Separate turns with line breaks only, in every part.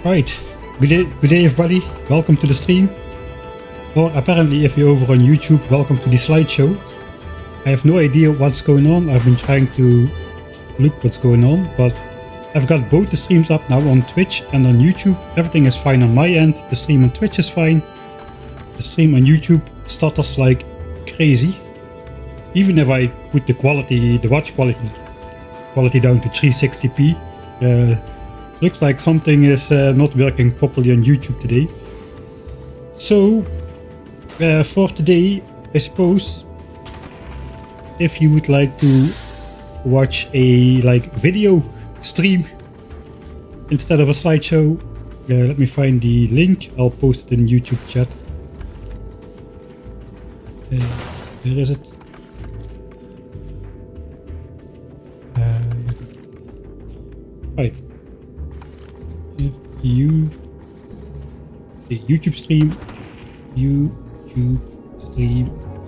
Right, good day everybody, welcome to the stream. Or apparently if you're over on YouTube, welcome to the slideshow. I have no idea what's going on, I've been trying to look what's going on, but I've got both the streams up now on Twitch and on YouTube. Everything is fine on my end, the stream on Twitch is fine. The stream on YouTube stutters like crazy. Even if I put the watch quality down to 360p, looks like something is not working properly on YouTube today. So for today, I suppose if you would like to watch a video stream instead of a slideshow, let me find the link. I'll post it in YouTube chat. Where is it? Right. If you see YouTube stream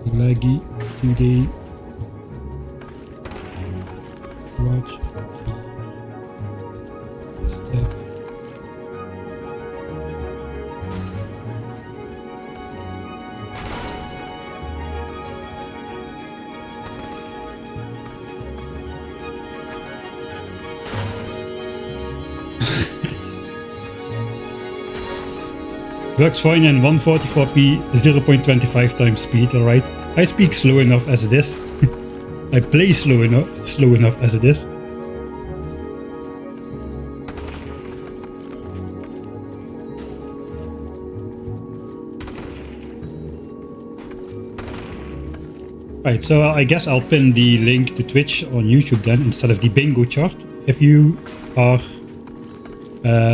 laggy today, watch instead. Works fine in 144p 0.25 times speed, alright. I speak slow enough as it is. I play slow enough as it is. Right, so I guess I'll pin the link to Twitch on YouTube then instead of the bingo chart. If you are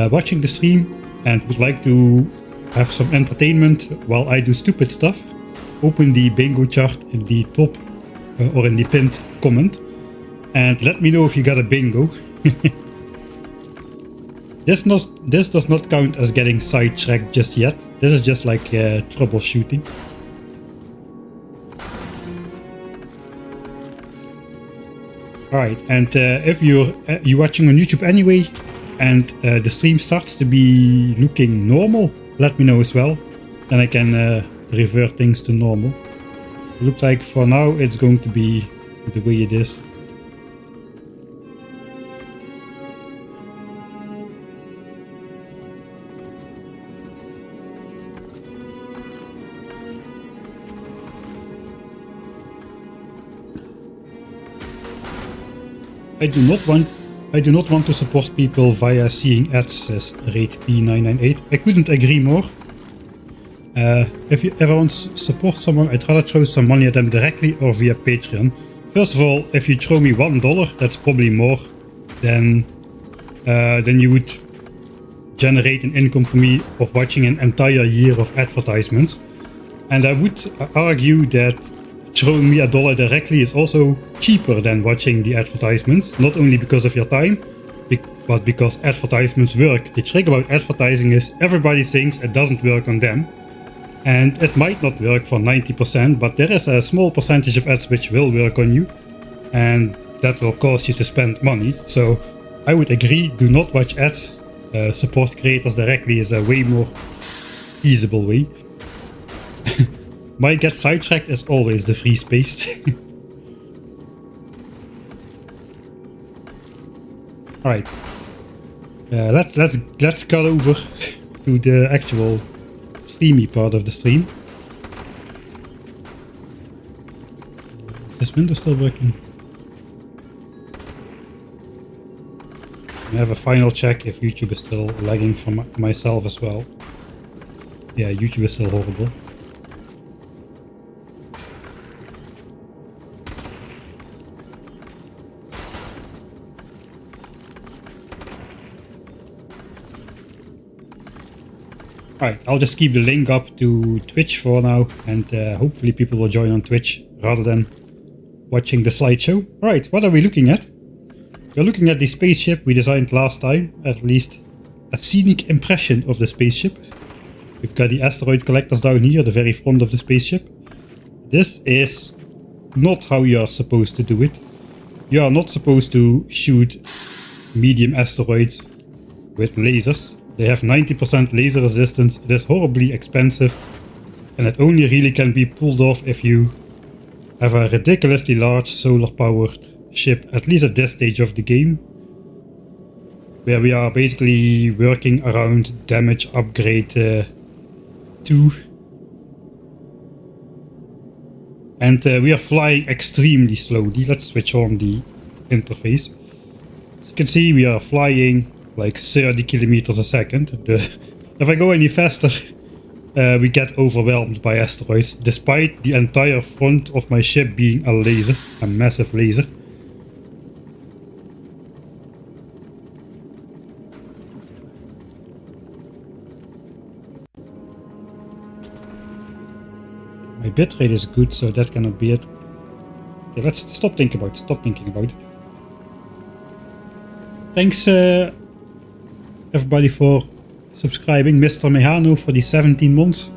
watching the stream and would like to have some entertainment while I do stupid stuff, open the bingo chart in the top or in the pinned comment and let me know if you got a bingo. This does not count as getting sidetracked just yet. This is just like troubleshooting. Alright, and if you're watching on YouTube anyway and the stream starts to be looking normal, let me know as well, then I can revert things to normal. It looks like for now it's going to be the way it is. I do not want to support people via seeing ads, says RateP998. I couldn't agree more. If you ever want to support someone, I'd rather throw some money at them directly or via Patreon. First of all, if you throw me $1, that's probably more than you would generate an income for me of watching an entire year of advertisements. And I would argue that throwing me $1 directly is also cheaper than watching the advertisements, not only because of your time, but because advertisements work. The trick about advertising is everybody thinks it doesn't work on them, and it might not work for 90%, but there is a small percentage of ads which will work on you, and that will cause you to spend money. So I would agree, do not watch ads. Support creators directly is a way more feasible way. My get sidetracked is always the free space. Alright. Let's cut over to the actual streamy part of the stream. Is this window still working? I have a final check if YouTube is still lagging for myself as well. Yeah, YouTube is still horrible. Alright, I'll just keep the link up to Twitch for now, and hopefully people will join on Twitch rather than watching the slideshow. Alright, what are we looking at? We're looking at the spaceship we designed last time, at least a scenic impression of the spaceship. We've got the asteroid collectors down here, the very front of the spaceship. This is not how you are supposed to do it. You are not supposed to shoot medium asteroids with lasers. They have 90% laser resistance. It is horribly expensive, and it only really can be pulled off if you have a ridiculously large solar-powered ship, at least at this stage of the game, where we are basically working around damage upgrade 2. And we are flying extremely slowly. Let's switch on the interface. As you can see, we are flying like 30 kilometers a second. If I go any faster, we get overwhelmed by asteroids, despite the entire front of my ship being a laser, a massive laser. My bitrate is good, so that cannot be it. Okay, let's stop thinking about it. Thanks everybody for subscribing. Mr. Mehano for the 17 months.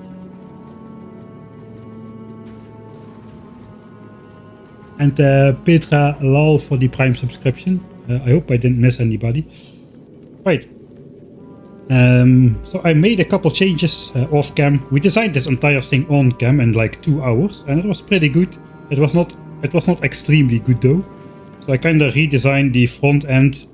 And Petra Lal for the Prime subscription. I hope I didn't miss anybody. Right. So I made a couple changes off cam. We designed this entire thing on cam in like 2 hours, and it was pretty good. It was not extremely good though. So I kind of redesigned the front end.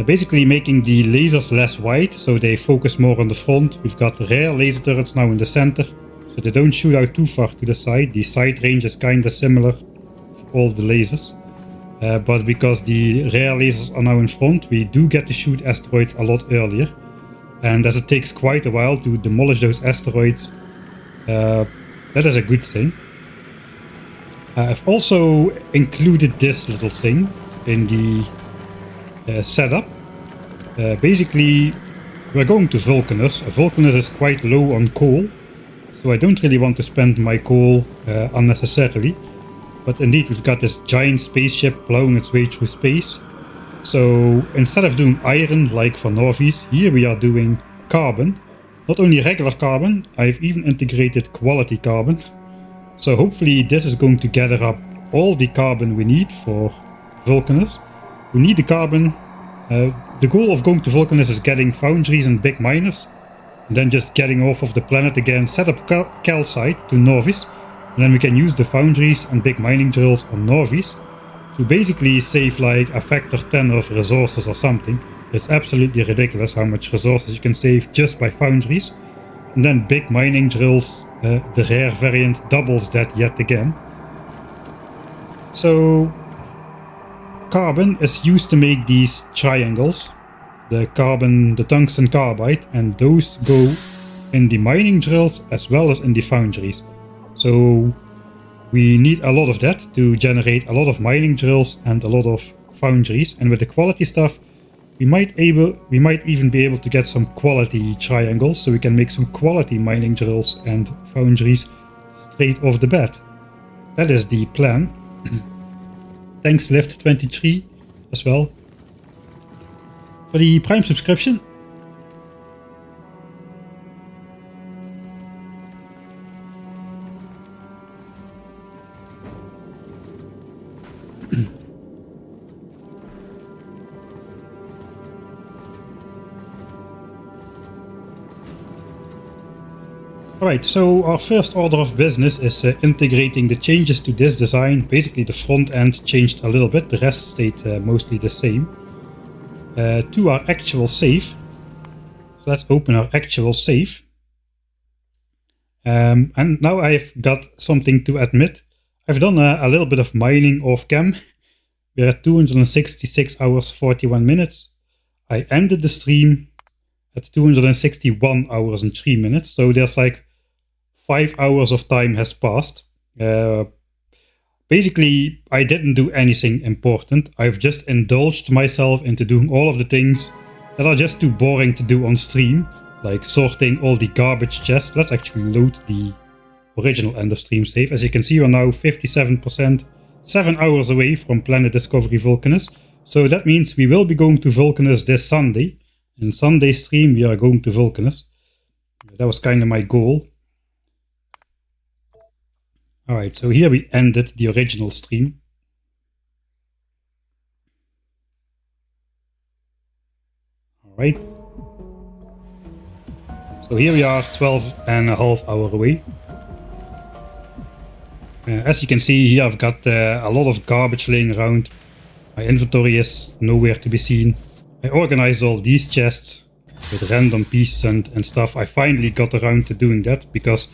Basically making the lasers less wide, so they focus more on the front. We've got rear laser turrets now in the center, so they don't shoot out too far to the side. The side range is kind of similar for all the lasers. But because the rear lasers are now in front, we do get to shoot asteroids a lot earlier. And as it takes quite a while to demolish those asteroids, that is a good thing. I've also included this little thing in the setup. Basically, we're going to Vulcanus. Vulcanus is quite low on coal, so I don't really want to spend my coal unnecessarily. But indeed, we've got this giant spaceship plowing its way through space. So instead of doing iron like for Nauvis, here we are doing carbon. Not only regular carbon, I've even integrated quality carbon. So hopefully this is going to gather up all the carbon we need for Vulcanus. We need the carbon. The goal of going to Vulcanus is getting foundries and big miners, and then just getting off of the planet again, set up calcite to Nauvis. And then we can use the foundries and big mining drills on Nauvis to basically save like a factor 10 of resources or something. It's absolutely ridiculous how much resources you can save just by foundries. And then big mining drills, the rare variant, doubles that yet again. So carbon is used to make these triangles, the tungsten carbide, and those go in the mining drills as well as in the foundries. So we need a lot of that to generate a lot of mining drills and a lot of foundries. And with the quality stuff, we might even be able to get some quality triangles, so we can make some quality mining drills and foundries straight off the bat. That is the plan. Thanks Lift23 as well for the Prime subscription. Alright, so our first order of business is integrating the changes to this design. Basically the front end changed a little bit, the rest stayed mostly the same. To our actual save. So let's open our actual save. And now I've got something to admit. I've done a little bit of mining off cam. We're at 266 hours 41 minutes. I ended the stream at 261 hours and 3 minutes. So there's like 5 hours of time has passed. Basically, I didn't do anything important. I've just indulged myself into doing all of the things that are just too boring to do on stream, like sorting all the garbage chests. Let's actually load the original end of stream save. As you can see, we're now 57%, 7 hours away from Planet Discovery Vulcanus. So that means we will be going to Vulcanus this Sunday. In Sunday stream, we are going to Vulcanus. That was kind of my goal. Alright, so here we ended the original stream. right? So here we are, 12.5 hours away. As you can see here, I've got a lot of garbage laying around. My inventory is nowhere to be seen. I organized all these chests with random pieces and stuff. I finally got around to doing that because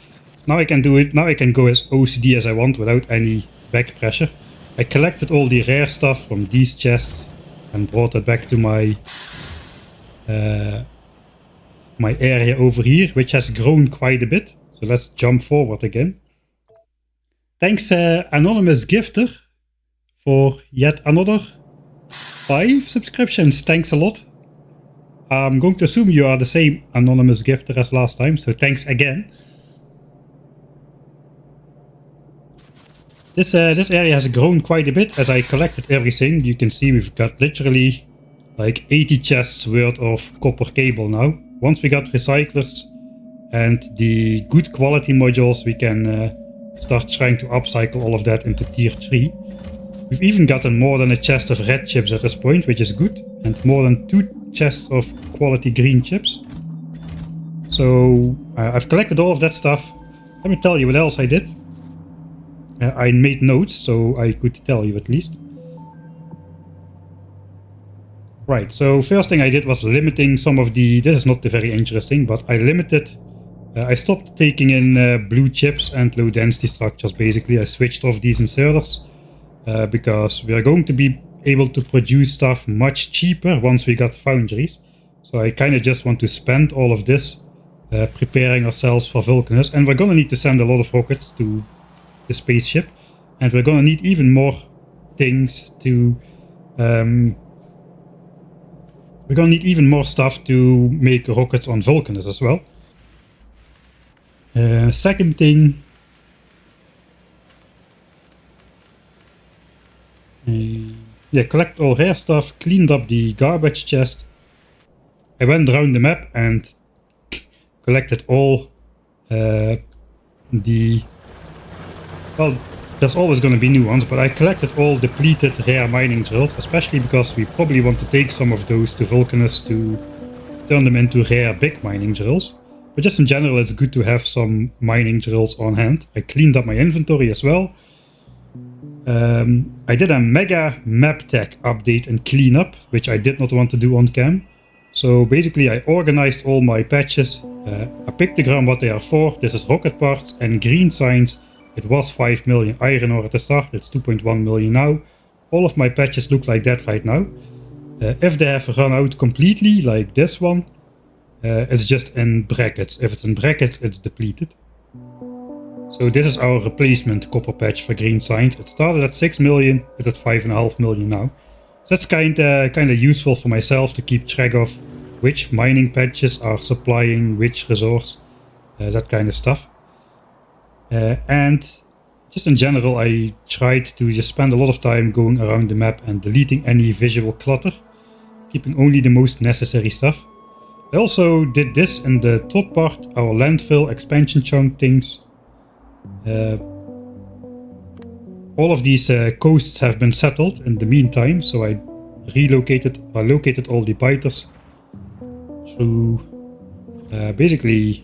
now I can do it. Now I can go as OCD as I want without any back pressure. I collected all the rare stuff from these chests and brought it back to my my area over here, which has grown quite a bit. So let's jump forward again. Thanks anonymous gifter for yet another 5 subscriptions. Thanks a lot. I'm going to assume you are the same anonymous gifter as last time, so thanks again. This area has grown quite a bit as I collected everything. You can see we've got literally like 80 chests worth of copper cable now. Once we got recyclers and the good quality modules, we can start trying to upcycle all of that into tier 3. We've even gotten more than a chest of red chips at this point, which is good, and more than 2 chests of quality green chips. So I've collected all of that stuff. Let me tell you what else I did. I made notes so I could tell you at least. Right, so first thing I did was limiting some of the... This is not very interesting, but I limited... I stopped taking in blue chips and low density structures basically. I switched off these inserters because we are going to be able to produce stuff much cheaper once we got foundries. So I kind of just want to spend all of this preparing ourselves for Vulcanus. And we're going to need to send a lot of rockets to the spaceship. And we're going to need even more things to... we're going to need even more stuff to make rockets on Vulcanus as well. Second thing... yeah, collect all rare stuff, cleaned up the garbage chest. I went around the map and collected all the... Well, there's always going to be new ones, but I collected all depleted rare mining drills, especially because we probably want to take some of those to Vulcanus to turn them into rare big mining drills. But just in general, it's good to have some mining drills on hand. I cleaned up my inventory as well. I did a mega map tech update and cleanup, which I did not want to do on cam. So basically I organized all my patches, I pictogram what they are for. This is rocket parts and green signs. It was 5 million iron ore at the start, it's 2.1 million now. All of my patches look like that right now. If they have run out completely, like this one, it's just in brackets. If it's in brackets, it's depleted. So this is our replacement copper patch for green signs. It started at 6 million, it's at 5.5 million now. So that's kinda useful for myself to keep track of which mining patches are supplying which resource, that kind of stuff. And just in general, I tried to just spend a lot of time going around the map and deleting any visual clutter, keeping only the most necessary stuff. I also did this in the top part, our landfill expansion chunk things. All of these coasts have been settled in the meantime, so I located all the biters through basically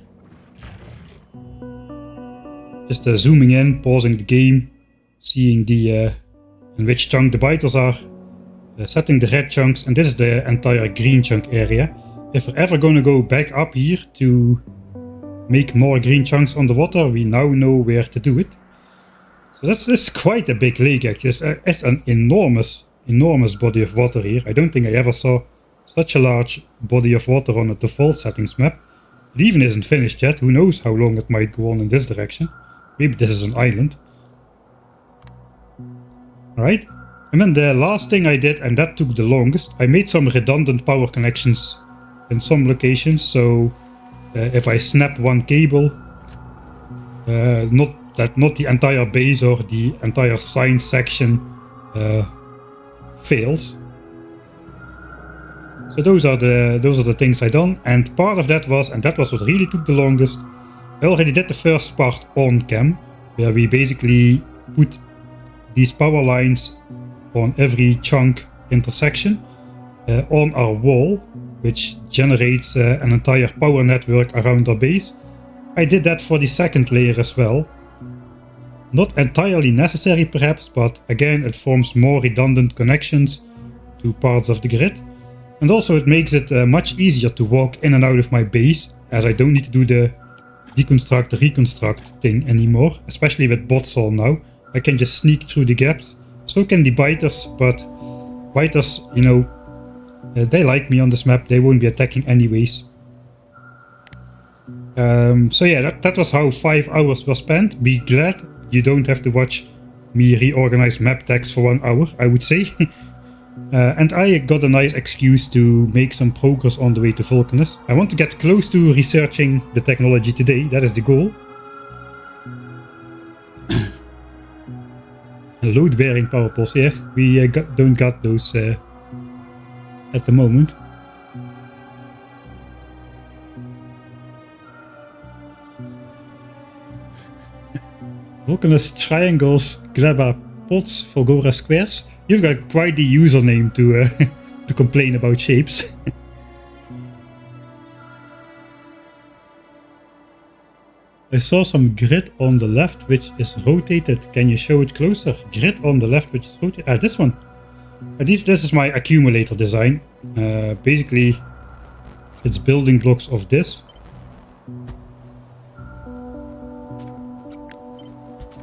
just zooming in, pausing the game, seeing the in which chunk the biters are, setting the red chunks, and this is the entire green chunk area. If we're ever going to go back up here to make more green chunks on the water, we now know where to do it. So that's quite a big lake actually. It's an enormous body of water here. I don't think I ever saw such a large body of water on a default settings map. It even isn't finished yet. Who knows how long it might go on in this direction. Maybe this is an island. Alright. And then the last thing I did, and that took the longest, I made some redundant power connections in some locations. So if I snap one cable, not the entire base or the entire science section fails. So those are the things I done, and part of that was, and that was what really took the longest, I already did the first part on cam, where we basically put these power lines on every chunk intersection on our wall, which generates an entire power network around our base. I did that for the second layer as well. Not entirely necessary perhaps, but again it forms more redundant connections to parts of the grid. And also it makes it much easier to walk in and out of my base, as I don't need to do the deconstruct reconstruct thing anymore, especially with Botsol now. I can just sneak through the gaps. So can the biters, but biters, you know, they like me on this map, they won't be attacking anyways. So yeah, that was how 5 hours were spent. Be glad you don't have to watch me reorganize map text for 1 hour, I would say. And I got a nice excuse to make some progress on the way to Vulcanus. I want to get close to researching the technology today, that is the goal. Load bearing power poles, yeah, we don't got those at the moment. Vulcanus triangles, Gleba pots, Fulgora squares. You've got quite the username to to complain about shapes. I saw some grid on the left which is rotated. Can you show it closer? Grid on the left which is rotated. Ah, this one. This is my accumulator design. Basically, it's building blocks of this.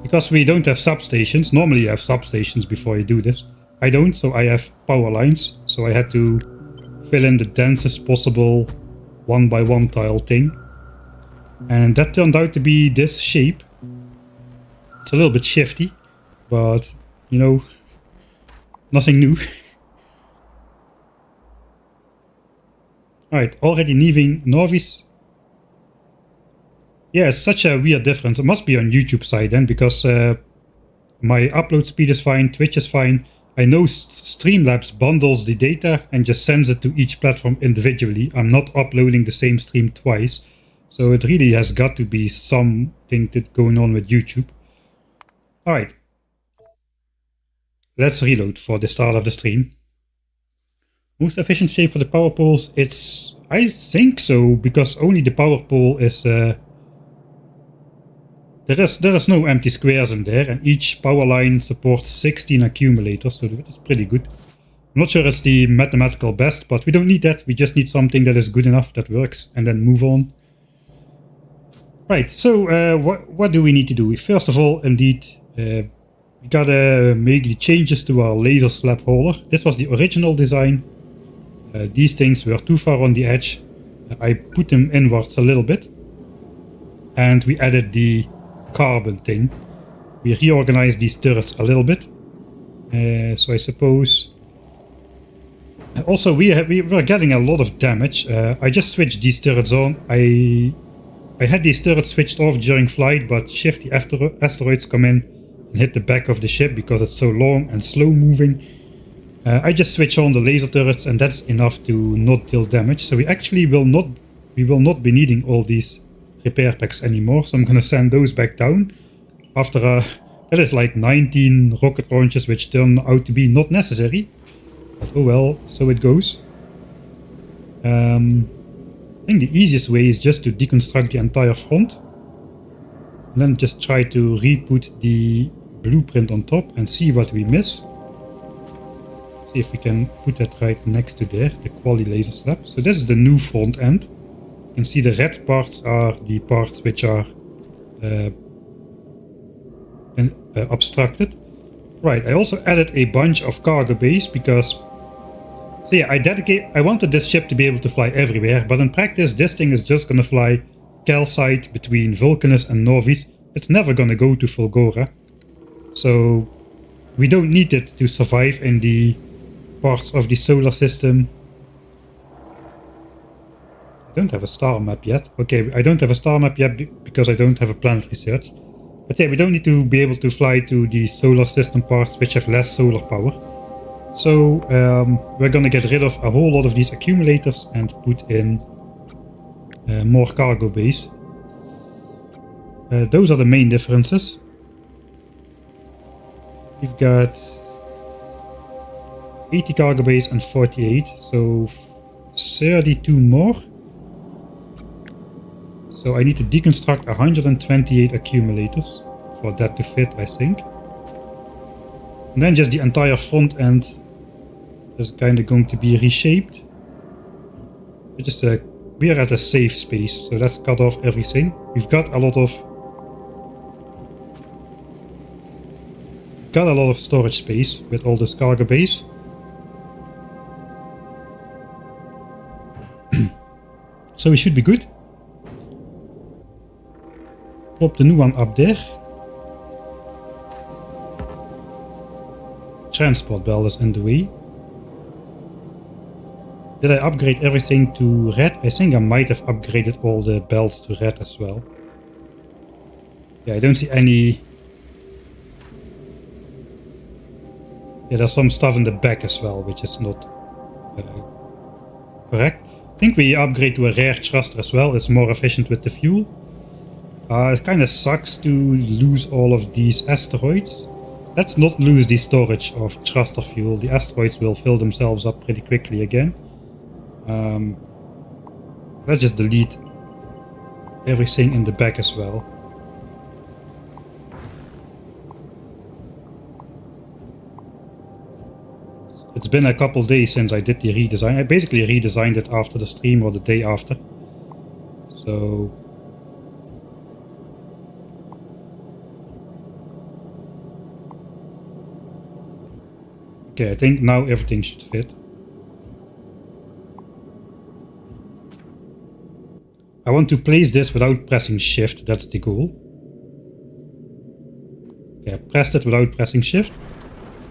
Because we don't have substations. Normally you have substations before you do this. I don't, so I have power lines. So I had to fill in the densest possible 1x1 tile thing. And that turned out to be this shape. It's a little bit shifty, but you know, nothing new. Alright, already leaving Nauvis. Yeah, it's such a weird difference. It must be on YouTube side then, because my upload speed is fine, Twitch is fine. I know Streamlabs bundles the data and just sends it to each platform individually. I'm not uploading the same stream twice. So it really has got to be something going on with YouTube. Alright. Let's reload for the start of the stream. Most efficient shape for the power poles? It's... I think so, because only the power pole is... There is no empty squares in there, and each power line supports 16 accumulators, so that is pretty good. I'm not sure it's the mathematical best, but we don't need that. We just need something that is good enough, that works, and then move on. Right, so what do we need to do? First of all, indeed, we gotta make the changes to our laser slab hauler. This was the original design. These things were too far on the edge. I put them inwards a little bit. And we added the carbon thing. We reorganized these turrets a little bit. So I suppose... Also, we were getting a lot of damage. I just switched these turrets on. I had these turrets switched off during flight, but shifty asteroids come in and hit the back of the ship because it's so long and slow moving. I just switch on the laser turrets, and that's enough to not deal damage. So we actually will not be needing all these repair packs anymore. So I'm gonna send those back down after that is like 19 rocket launches, which turn out to be not necessary. But oh well, so it goes. I think the easiest way is just to deconstruct the entire front. And then just try to re-put the blueprint on top and see what we miss. See if we can put that right next to there, the quali laser slab. So this is the new front end. You can see the red parts are the parts which are obstructed. Right, I also added a bunch of cargo bays because... So yeah, I wanted this ship to be able to fly everywhere, but in practice this thing is just gonna fly calcite between Vulcanus and Nauvis. It's never gonna go to Fulgora. So we don't need it to survive in the parts of the solar system. I don't have a star map yet. Okay, I don't have a star map yet because I don't have a planet research. But yeah, we don't need to be able to fly to the solar system parts which have less solar power. So we're gonna get rid of a whole lot of these accumulators and put in more cargo bays. Those are the main differences. We've got 80 cargo bays and 48, so 32 more. So I need to deconstruct 128 accumulators for that to fit, I think. And then just the entire front end is kind of going to be reshaped. Just we are at a safe space, so let's cut off everything. We've got a lot of storage space with all this cargo base. So we should be good. Plop the new one up there. Transport belt is in the way. Did I upgrade everything to red? I think I might have upgraded all the belts to red as well. Yeah, I don't see any... Yeah, there's some stuff in the back as well, which is not correct. I think we upgrade to a rare thruster as well. It's more efficient with the fuel. It kind of sucks to lose all of these asteroids. Let's not lose the storage of thruster fuel. The asteroids will fill themselves up pretty quickly again. Let's just delete everything in the back as well. It's been a couple days since I did the redesign. I basically redesigned it after the stream or the day after. So... Okay, I think now everything should fit. I want to place this without pressing shift, that's the goal. Okay, I pressed it without pressing shift.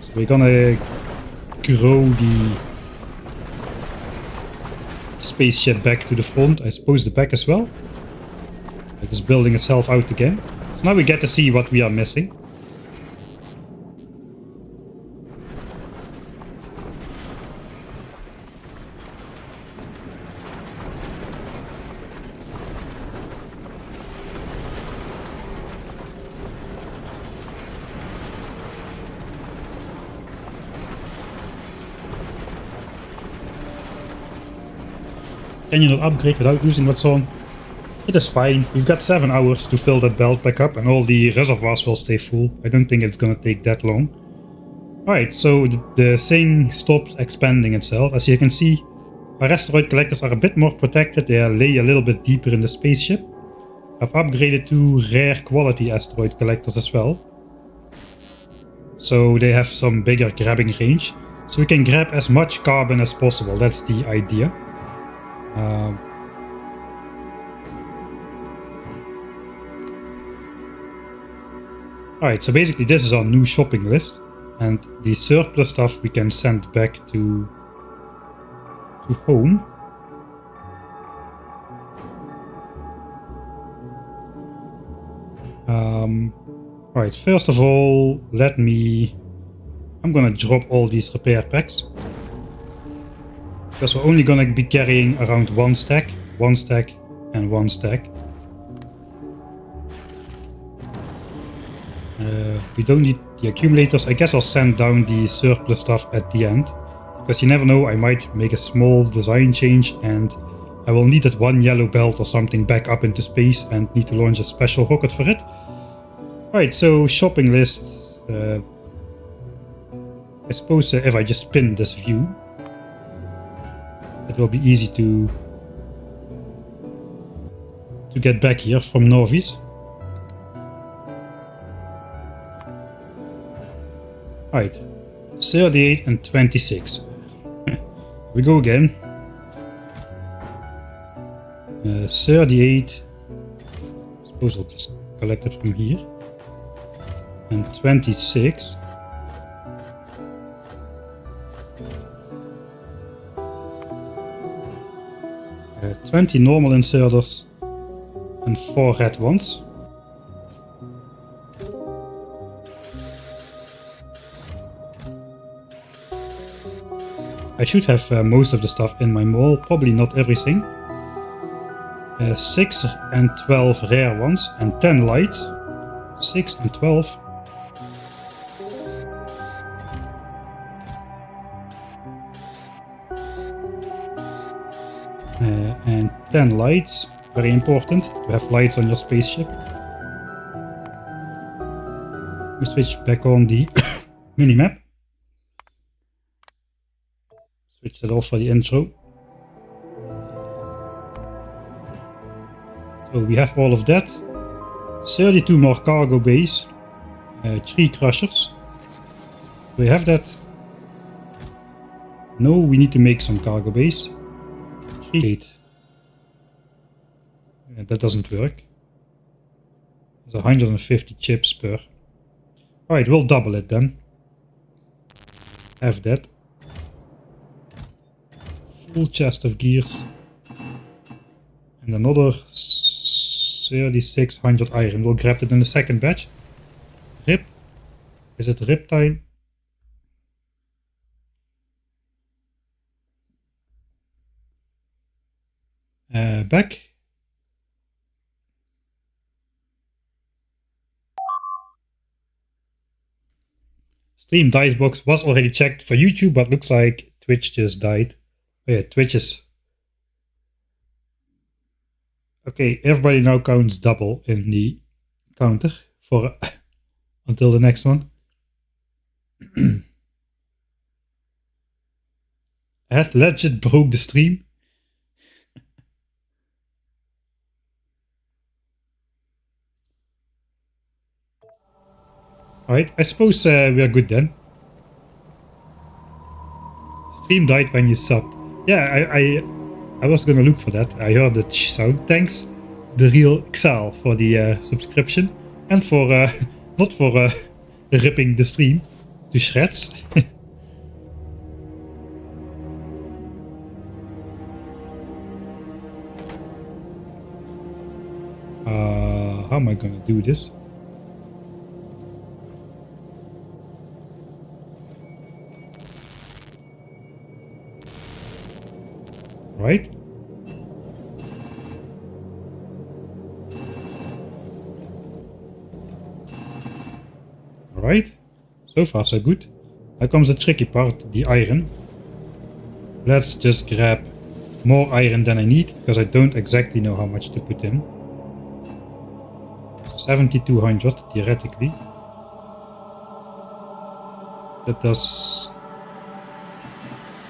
So we're gonna grow the spaceship back to the front, I suppose the back as well. It is building itself out again. So now we get to see what we are missing. Can you not upgrade without using what's on? It is fine. We've got 7 hours to fill that belt back up and all the reservoirs will stay full. I don't think it's gonna take that long. Alright, so the thing stopped expanding itself. As you can see, our asteroid collectors are a bit more protected. They lay a little bit deeper in the spaceship. I've upgraded to rare quality asteroid collectors as well. So they have some bigger grabbing range. So we can grab as much carbon as possible. That's the idea. Alright, so basically this is our new shopping list, and the surplus stuff we can send back to home. Alright, first of all, I'm gonna drop all these repair packs. Because we're only gonna be carrying around 1 stack, and 1 stack. We don't need the accumulators. I guess I'll send down the surplus stuff at the end. Because you never know, I might make a small design change and I will need that 1 yellow belt or something back up into space and need to launch a special rocket for it. Alright, so shopping list. I suppose if I just pin this view, it will be easy to get back here from Nauvis. Alright, 38 and 26. We go again. 38. I suppose I'll just collect it from here. And 26. 20 normal inserters and 4 red ones. I should have most of the stuff in my mall, probably not everything. 6 and 12 rare ones and 10 lights. 6 and 12. And 10 lights. Very important to have lights on your spaceship. We switch back on the minimap. Switch that off for the intro. So we have all of that. 32 more cargo bays. 3 crushers. Do we have that? No, we need to make some cargo bays. 8. Yeah, that doesn't work. There's 150 chips per. Alright, we'll double it then. Have that. Full chest of gears. And another 3600 iron. We'll grab it in the second batch. Rip. Is it rip time? Back. Stream Dicebox was already checked for YouTube, but looks like Twitch just died. Oh yeah, Twitch is... Okay, everybody now counts double in the counter for until the next one. Had legit broke the stream. Alright, I suppose we are good then. Stream died when you subbed. Yeah, I was gonna look for that. I heard the sound. Thanks, The Real Xal, for the subscription. And for, not for ripping the stream to shreds. How am I gonna do this? Right? Alright. So far so good. Now comes the tricky part, the iron. Let's just grab more iron than I need, because I don't exactly know how much to put in. 7200 theoretically. That does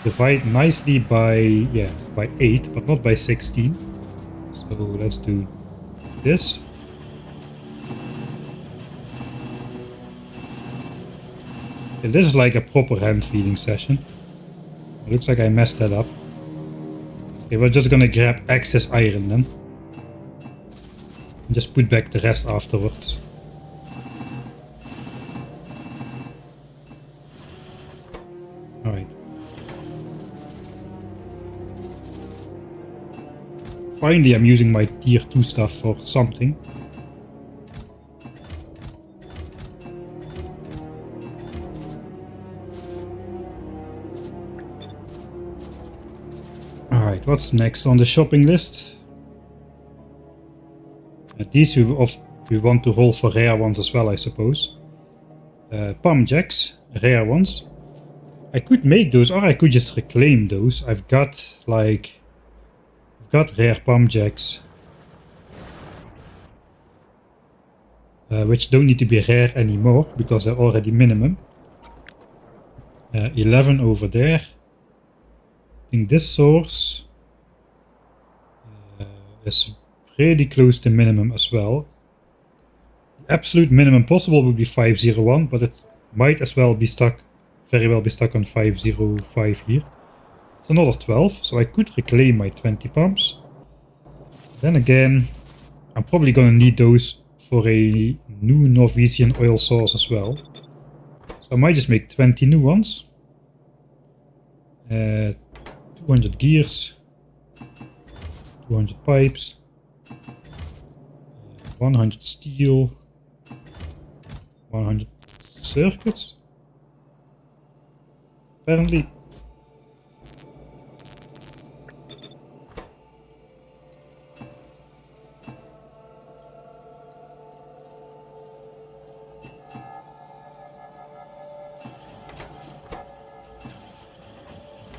divide nicely by 8, but not by 16. So let's do this. Okay, this is like a proper hand feeding session. It looks like I messed that up. Okay, we're just gonna grab excess iron then. And just put back the rest afterwards. Alright. Finally, I'm using my tier 2 stuff for something. Alright, what's next on the shopping list? These we want to roll for rare ones as well, I suppose. Palm jacks, rare ones. I could make those, or I could just reclaim those. I've got rare palm jacks, which don't need to be rare anymore because they're already minimum. 11 over there. I think this source is pretty close to minimum as well. The absolute minimum possible would be 501, but it might as well be stuck, very well be stuck on 505 here. It's another 12, so I could reclaim my 20 pumps. Then again, I'm probably gonna need those for a new Nauvis oil source as well. So I might just make 20 new ones. 200 gears, 200 pipes, 100 steel, 100 circuits, apparently.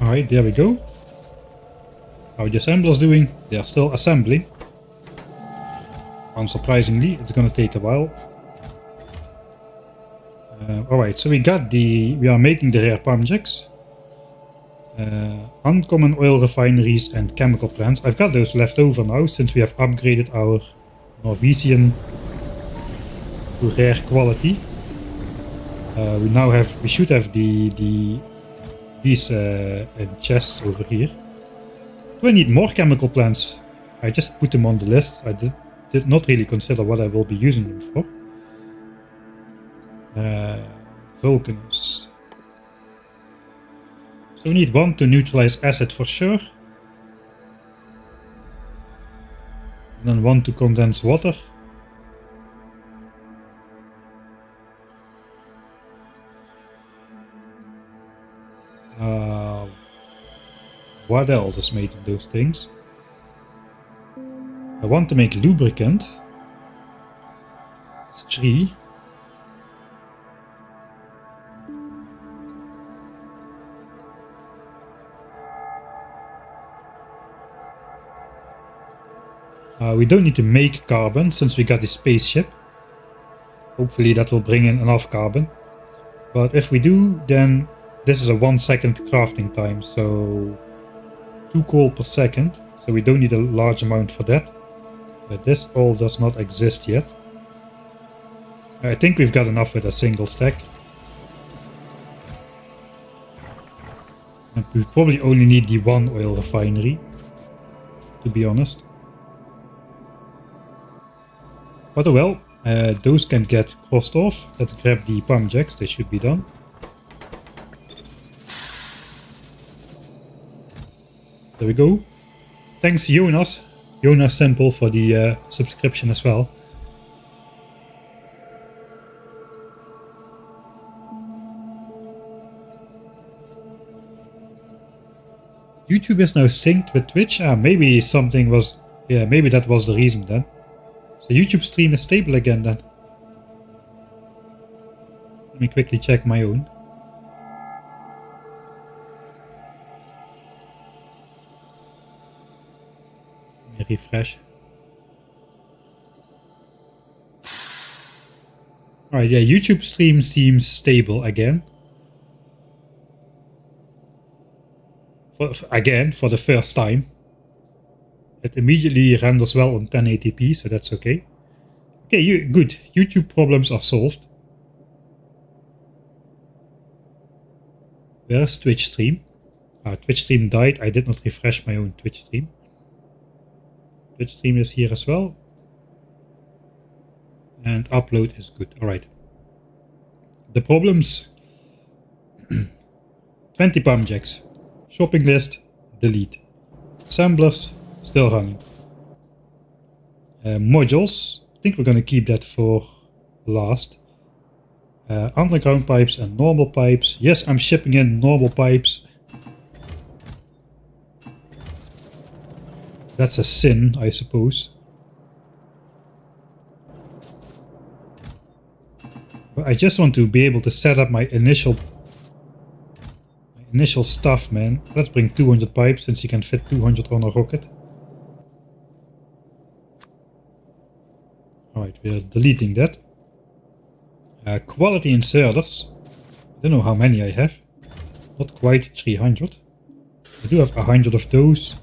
Alright, there we go. How are the assemblers doing? They are still assembling. Unsurprisingly, it's gonna take a while. Alright, so we are making the rare palm jacks. Uncommon oil refineries and chemical plants. I've got those left over now since we have upgraded our Nauvis to rare quality. We should have these chests over here. Do I need more chemical plants? I just put them on the list. I did not really consider what I will be using them for. Vulcanus. So we need 1 to neutralize acid for sure. And then 1 to condense water. What else is made of those things? I want to make lubricant. It's 3. We don't need to make carbon since we got the spaceship. Hopefully that will bring in enough carbon. But if we do, then this is a 1 second crafting time, so 2 coal per second. So we don't need a large amount for that. But this all does not exist yet. I think we've got enough with a single stack. And we probably only need the 1 oil refinery, to be honest. But oh well, those can get crossed off. Let's grab the palm jacks, they should be done. There we go. Thanks Jonas Simple for the subscription as well. YouTube is now synced with Twitch. Maybe something was... Yeah, maybe that was the reason then. So YouTube stream is stable again then. Let me quickly check my own. Let me refresh. Alright, yeah, YouTube stream seems stable again. For the first time. It immediately renders well on 1080p, so that's okay. Okay, good. YouTube problems are solved. Where's Twitch stream? Twitch stream died. I did not refresh my own Twitch stream. Twitch stream is here as well. And upload is good. Alright. The problems. 20 palm jacks. Shopping list. Delete. Assemblers. Still running. Modules. I think we're going to keep that for last. Underground pipes and normal pipes. Yes, I'm shipping in normal pipes. That's a sin, I suppose. But I just want to be able to set up my initial stuff, man. Let's bring 200 pipes since you can fit 200 on a rocket. Alright, we're deleting that. Quality inserters. I don't know how many I have. Not quite 300. I do have 100 of those.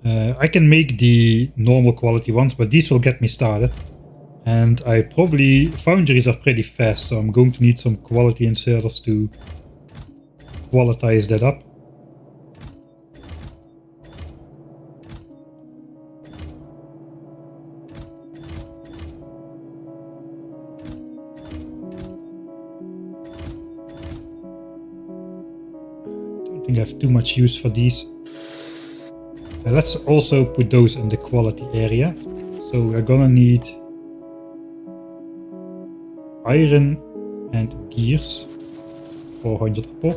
I can make the normal quality ones, but these will get me started. And foundries are pretty fast, so I'm going to need some quality inserters to qualitize that up. Don't think I have too much use for these. Let's also put those in the quality area. So we're gonna need iron and gears, 400 a pop.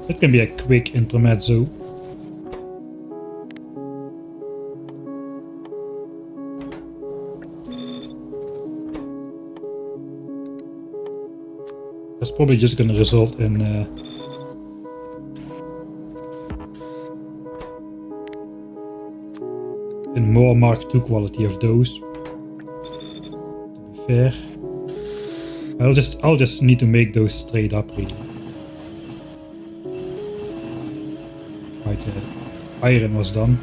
That can be a quick intermezzo. That's probably just gonna result in more Mark II quality of those. To be fair, I'll just need to make those straight up really. Right, iron was done.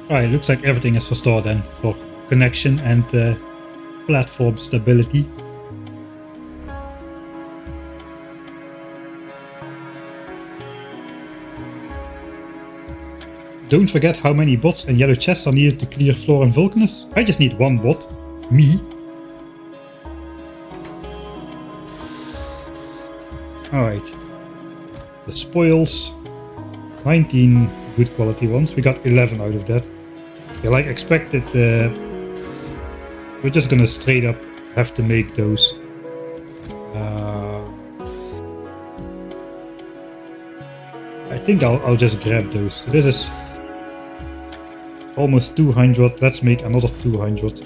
Alright, looks like everything is restored then for connection and platform stability. Don't forget how many bots and yellow chests are needed to clear floor in Vulcanus. I just need one bot. Me. Alright. The spoils. 19 good quality ones. We got 11 out of that. Yeah, like expected, we're just gonna straight up have to make those. I think I'll just grab those. So this is almost 200. Let's make another 200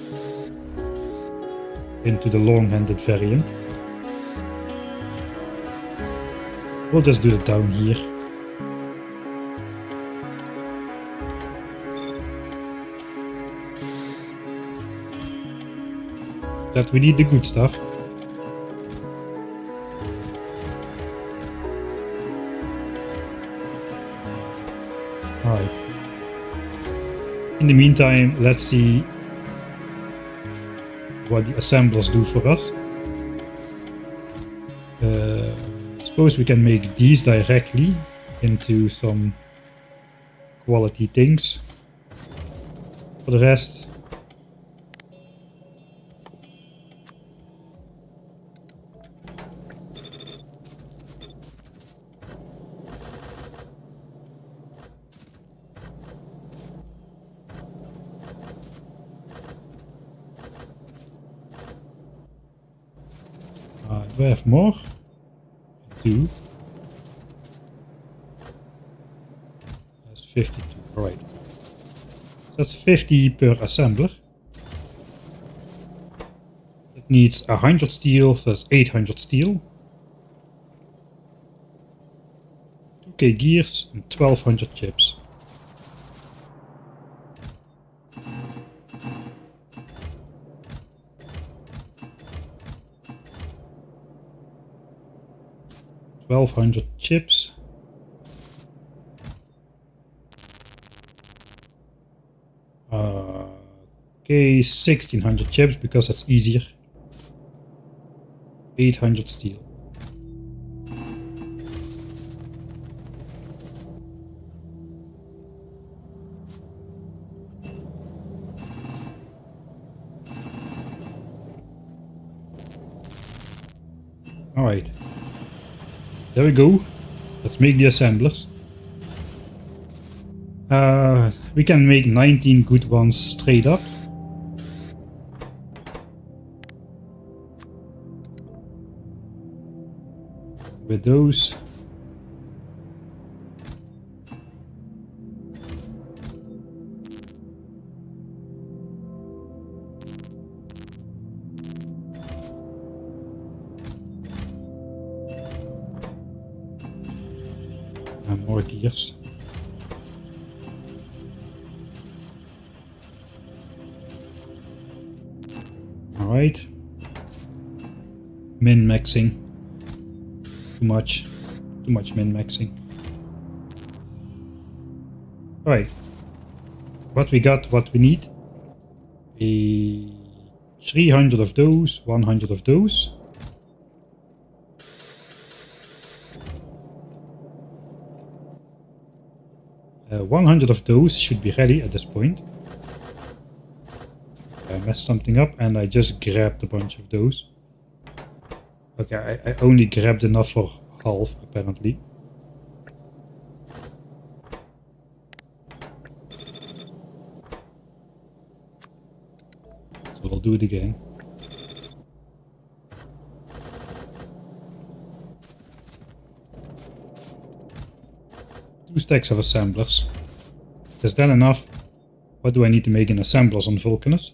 into the long-handed variant. We'll just do it down here. That we need the good stuff. Alright. In the meantime, let's see what the assemblers do for us. Suppose we can make these directly into some quality things. For the rest, we have more. 2. That's 52. Alright. So that's 50 per assembler. It needs 100 steel, so that's 800 steel. 2k gears and 1200 chips. Chips. Okay, 1600 chips because that's easier. 800 steel. All right. There we go. Let's make the assemblers. We can make 19 good ones straight up. With those. And more gears. Alright. Min-maxing. Too much min-maxing. Alright. What we got, what we need. 300 of those, 100 of those. Uh, 100 of those should be ready at this point. I messed something up and I just grabbed a bunch of those. Okay, I only grabbed enough for half apparently. So we'll do it again. Two stacks of assemblers. Is that enough? What do I need to make in assemblers on Vulcanus?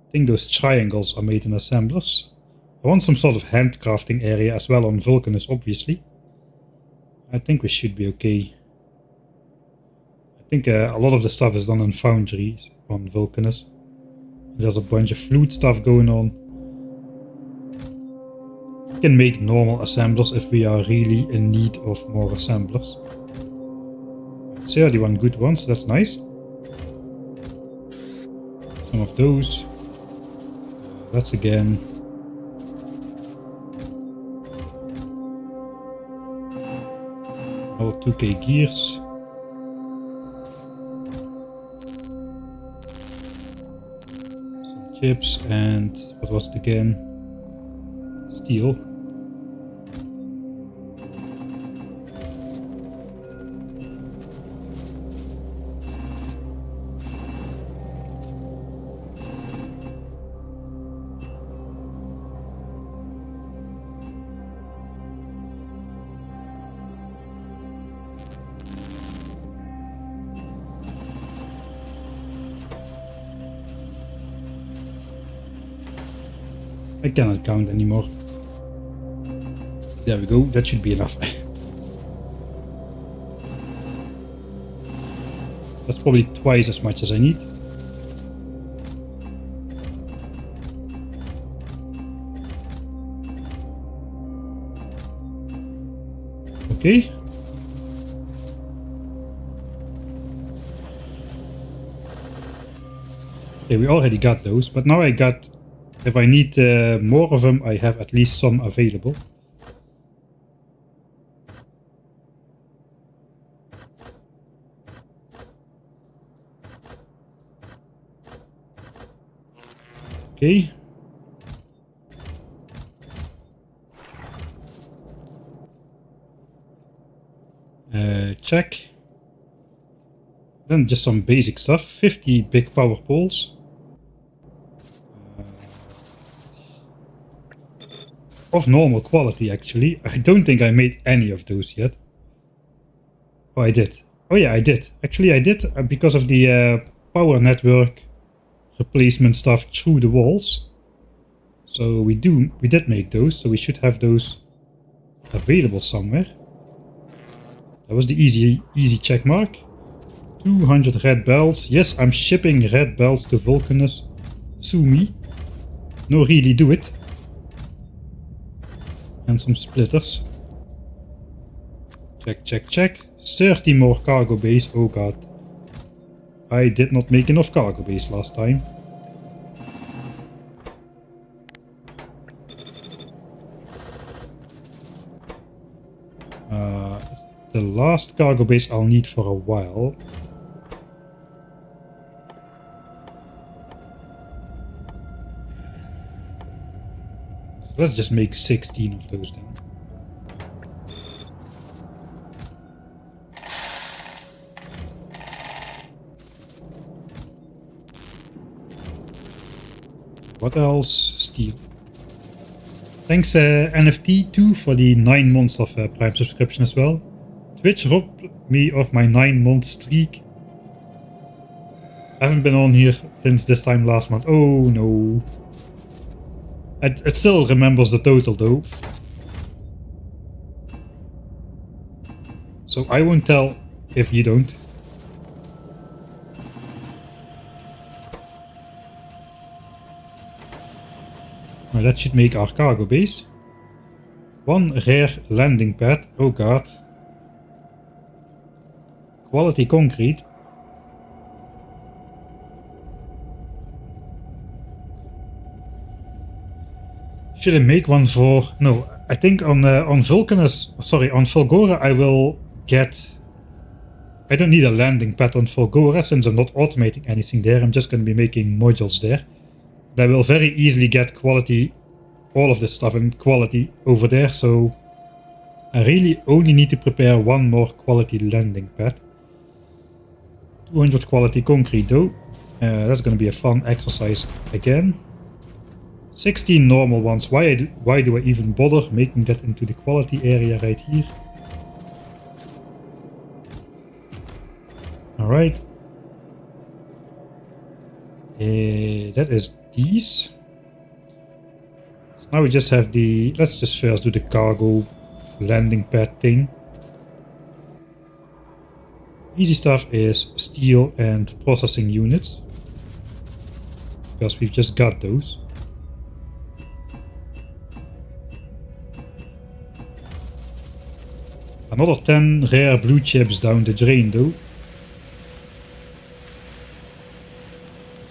I think those triangles are made in assemblers. I want some sort of handcrafting area as well on Vulcanus, obviously. I think we should be okay. I think a lot of the stuff is done in foundries on Vulcanus. There's a bunch of fluid stuff going on. We can make normal assemblers if we are really in need of more assemblers. 31 good ones, that's nice. Some of those. That's again. All 2k gears. Some chips and what was it again? Steel. I cannot count anymore. There we go, that should be enough. That's probably twice as much as I need. Okay. Okay, we already got those, but now I got... If I need more of them, I have at least some available. Okay. Check. Then just some basic stuff. 50 big power poles. Of normal quality, actually. I don't think I made any of those yet. Oh, I did. Oh yeah, I did. Actually, I did because of the power network replacement stuff through the walls. So we did make those, so we should have those available somewhere. That was the easy check mark. 200 red bells. Yes, I'm shipping red bells to Vulcanus. Sue me. No, really do it. And some splitters. Check, check, check. 30 more cargo bays. Oh god. I did not make enough cargo bays last time. It's the last cargo base I'll need for a while. So let's just make 16 of those then. What else? Steel. Thanks NFT2 for the 9 months of Prime subscription as well. Twitch robbed me of my 9-month streak. I haven't been on here since this time last month. Oh no. It still remembers the total though. So I won't tell if you don't. Now that should make our cargo base. 1 rare landing pad. Oh god. Quality concrete. Should I make one for... No, I think on Vulcanus... Sorry, on Fulgora I will get... I don't need a landing pad on Fulgora since I'm not automating anything there. I'm just going to be making modules there. I will very easily get quality, all of this stuff in quality over there, so I really only need to prepare 1 more quality landing pad. 200 quality concrete though. That's going to be a fun exercise again. 16 normal ones. Why do I even bother making that into the quality area right here? Alright. That is these. So now we just have the... Let's just first do the cargo landing pad thing. Easy stuff is steel and processing units, because we've just got those. Another 10 rare blue chips down the drain though.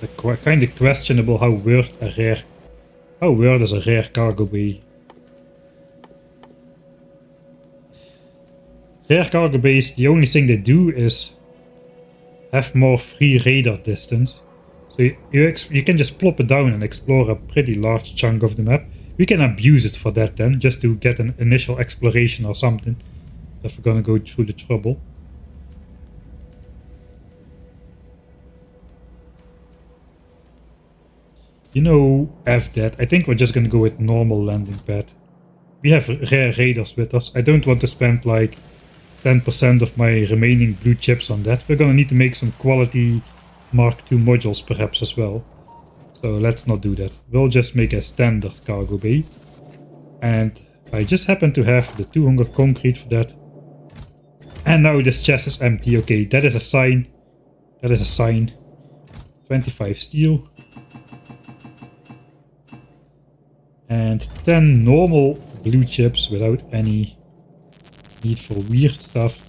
It's kind of questionable how worth is a rare cargo bay. Rare cargo bays, the only thing they do is have more free radar distance. So you can just plop it down and explore a pretty large chunk of the map. We can abuse it for that then, just to get an initial exploration or something, if we're gonna go through the trouble. You know, F that. I think we're just gonna go with normal landing pad. We have rare radars with us. I don't want to spend like 10% of my remaining blue chips on that. We're gonna need to make some quality Mark II modules perhaps as well. So let's not do that. We'll just make a standard cargo bay. And I just happen to have the 200 concrete for that. And now this chest is empty. Okay, that is a sign. That is a sign. 25 steel. And 10 normal blue chips without any need for weird stuff.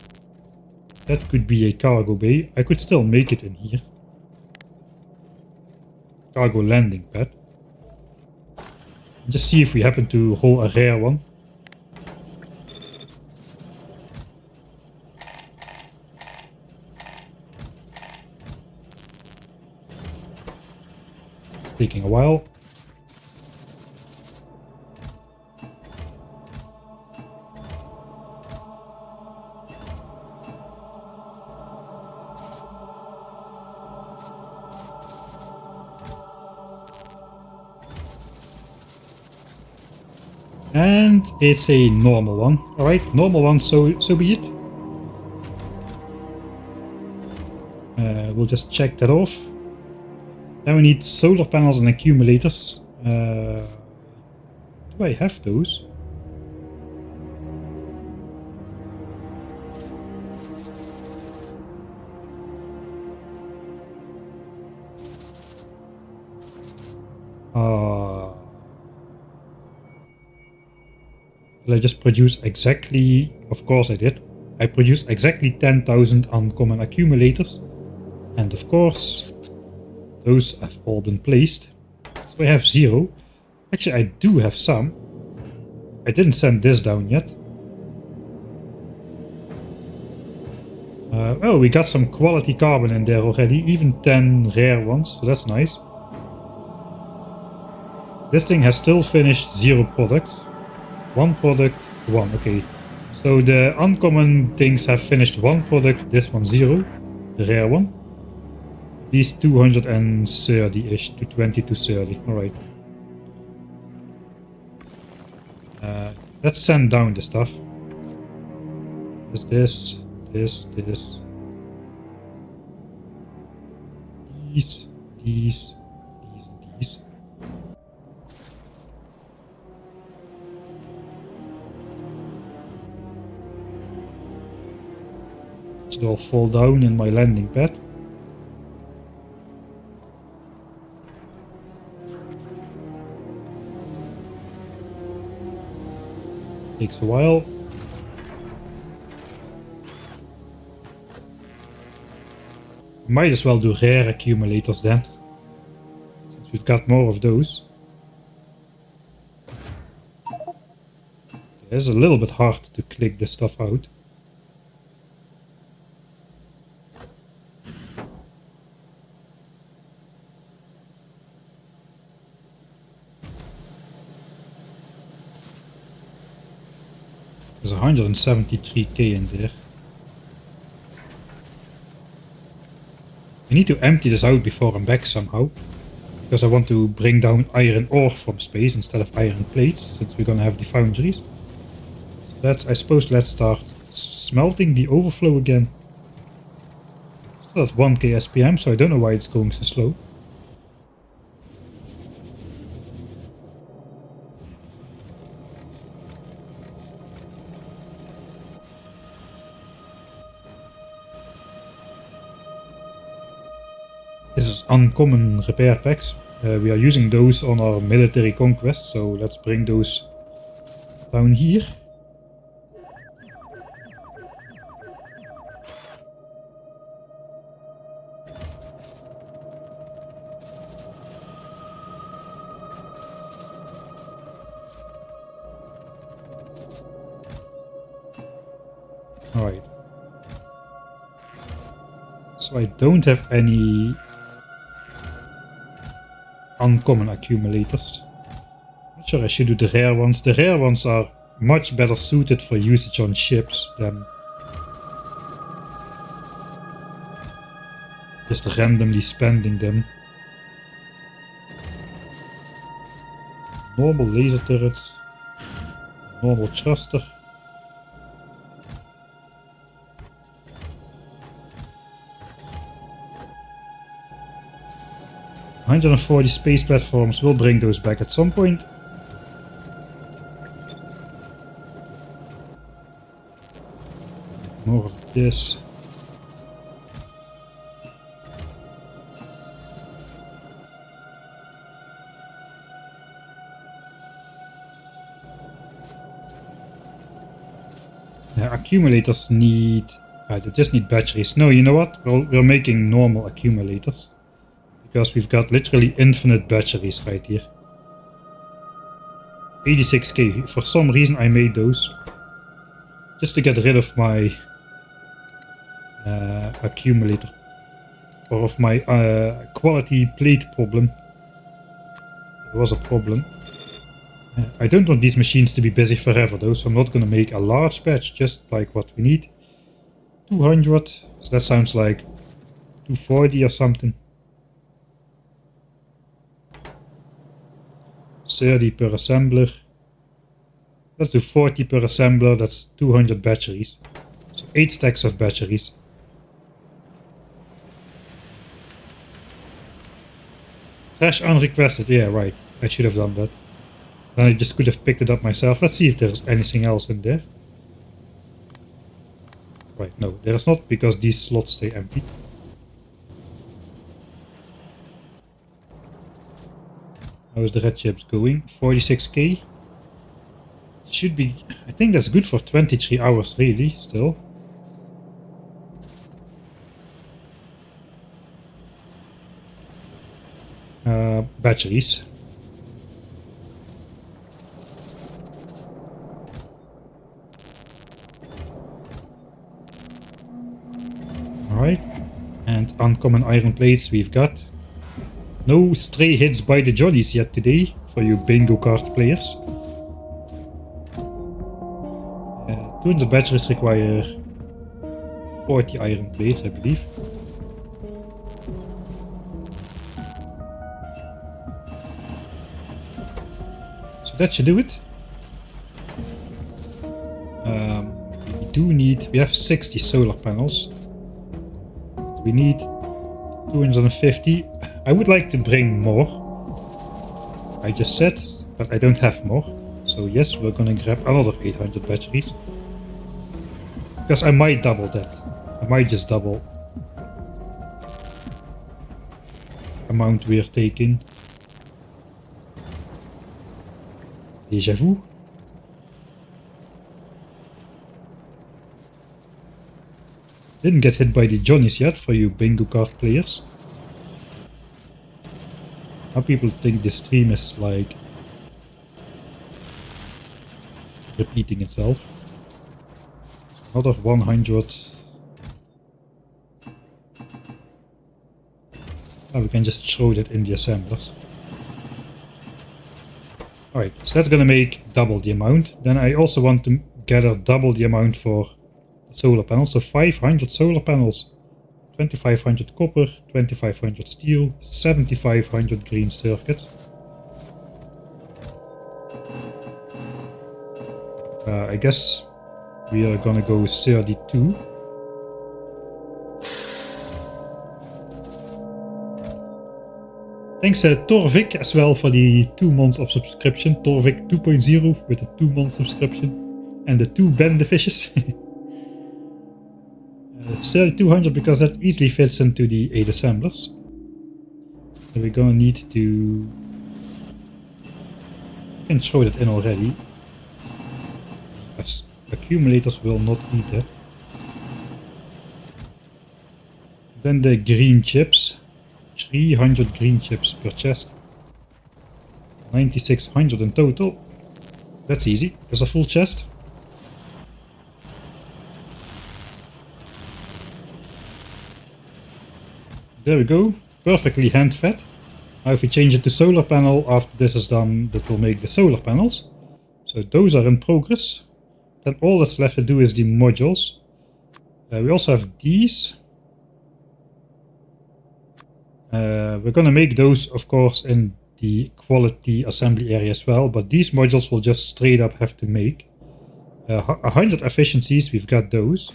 That could be a cargo bay. I could still make it in here. Cargo landing pad. Just see if we happen to roll a rare one. It's taking a while. And it's a normal one. Alright, normal one, so be it. We'll just check that off. Then we need solar panels and accumulators. Do I have those? Did I just produce exactly... Of course I did. I produced exactly 10,000 uncommon accumulators. And of course, those have all been placed. So I have 0. Actually, I do have some. I didn't send this down yet. Oh, we got some quality carbon in there already. Even 10 rare ones, so that's nice. This thing has still finished 0 products. 1 product, 1, okay. So the uncommon things have finished 1 product, this one 0, the rare one. These 230-ish, 220 to 30, alright. Let's send down the stuff. This. These. Should all fall down in my landing pad. Takes a while. Might as well do rare accumulators then, since we've got more of those. It's a little bit hard to click this stuff out. There's 173k in there. I need to empty this out before I'm back somehow, because I want to bring down iron ore from space instead of iron plates, since we're gonna have the foundries. So that's, I suppose, let's start smelting the overflow again. Still at 1k SPM, so I don't know why it's going so slow. This is uncommon repair packs. We are using those on our military conquest, so let's bring those down here. Alright. So I don't have any uncommon accumulators. Not sure I should do the rare ones. The rare ones are much better suited for usage on ships than just randomly spending them. Normal laser turrets, normal thruster. $140 space platforms, will bring those back at some point. More of this. Yeah, accumulators need... they just need batteries. No, you know what? We're making normal accumulators. Because we've got literally infinite batteries right here. 86k. For some reason I made those. Just to get rid of my accumulator. Or of my quality plate problem. It was a problem. I don't want these machines to be busy forever though, so I'm not going to make a large batch, just like what we need. 200, so that sounds like 240 or something. 30 per assembler. Let's do 40 per assembler, that's 200 batteries. So 8 stacks of batteries. Trash unrequested, yeah right, I should have done that. Then I just could have picked it up myself. Let's see if there's anything else in there. Right, no, there's not, because these slots stay empty. How is the red chips going? 46k. Should be... I think that's good for 23 hours really, still. Batteries. Alright. And uncommon iron plates we've got. No stray hits by the jollies yet today, for you bingo card players. 200 batteries require 40 iron plates, I believe. So that should do it. We do need... we have 60 solar panels. We need 250. I would like to bring more. I just said, but I don't have more. So yes, we're gonna grab another 800 batteries. Because I might double that. I might just double amount we're taking. Déjà vu. Didn't get hit by the Johnnies yet for you bingo card players. Now people think this stream is like repeating itself. Another 100. Oh, we can just throw that in the assemblers. Alright, so that's gonna make double the amount. Then I also want to gather double the amount for solar panels. So 500 solar panels. 2500 copper, 2500 steel, 7500 green circuits. I guess we are gonna go 32. Thanks Torvik as well for the 2 months of subscription. Torvik 2.0 with a 2-month subscription. And the 2 Ben the Fishes. 3200 because that easily fits into the 8 assemblers. So we're gonna need to... I can throw that in already. As accumulators will not eat that. Then the green chips. 300 green chips per chest. 9600 in total. That's easy. There's a full chest. There we go. Perfectly hand-fed. Now if we change it to solar panel, after this is done, that will make the solar panels. So those are in progress. Then all that's left to do is the modules. We also have these. We're gonna make those, of course, in the quality assembly area as well, but these modules will just straight up have to make. 100 efficiencies, we've got those.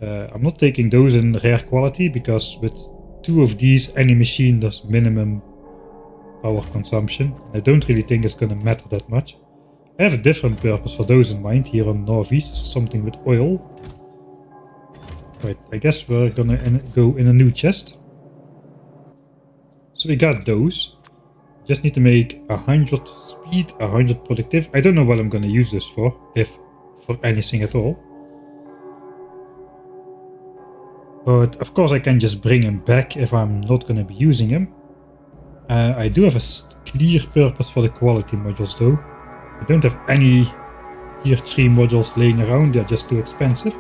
I'm not taking those in rare quality, because with 2 of these, any machine does minimum power consumption. I don't really think it's gonna matter that much. I have a different purpose for those in mind here on Nauvis, something with oil. Right, I guess we're gonna go in a new chest. So we got those. Just need to make 100 speed, 100 productive. I don't know what I'm gonna use this for, if for anything at all. But of course I can just bring him back if I'm not gonna be using him. I do have a clear purpose for the quality modules though. I don't have any tier 3 modules laying around, they're just too expensive.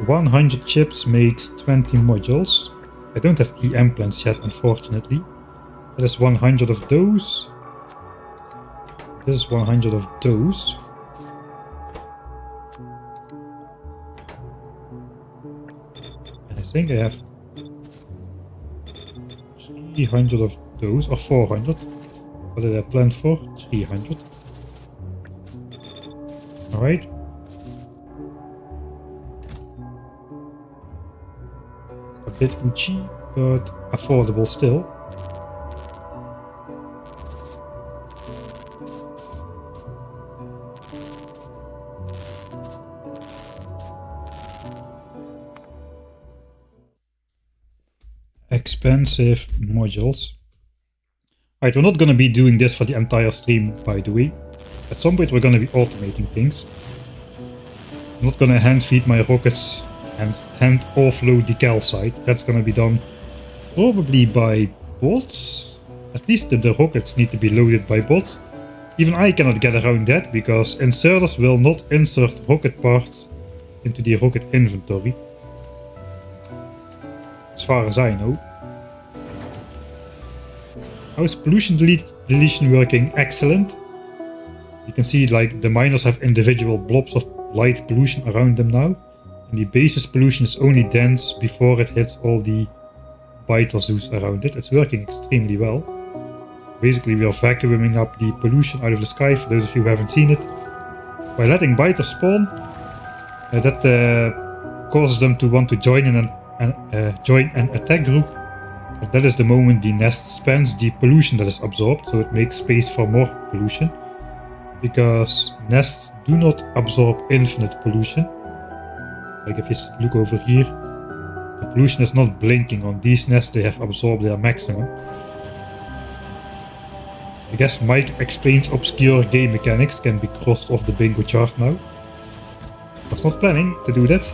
100 chips makes 20 modules. I don't have EM plants yet, unfortunately. That is 100 of those. This is 100 of those. And I think I have 300 of those, or 400. What did I plan for? 300. Alright. A bit uchi, but affordable still. Expensive modules. Alright, we're not gonna be doing this for the entire stream, by the way. At some point we're gonna be automating things. I'm not gonna hand feed my rockets and hand offload the calcite. That's gonna be done probably by bots. At least the rockets need to be loaded by bots. Even I cannot get around that, because inserters will not insert rocket parts into the rocket inventory. As far as I know. How is pollution deletion working? Excellent. You can see like the miners have individual blobs of light pollution around them now. And the basis pollution is only dense before it hits all the biter zoos around it. It's working extremely well. Basically we are vacuuming up the pollution out of the sky, for those of you who haven't seen it. By letting biters spawn, that causes them to want to join in an attack group. And that is the moment the nest spends the pollution that is absorbed, so it makes space for more pollution. Because nests do not absorb infinite pollution. Like if you look over here, the pollution is not blinking on these nests, they have absorbed their maximum. I guess Mike explains obscure game mechanics can be crossed off the bingo chart now. I was not planning to do that.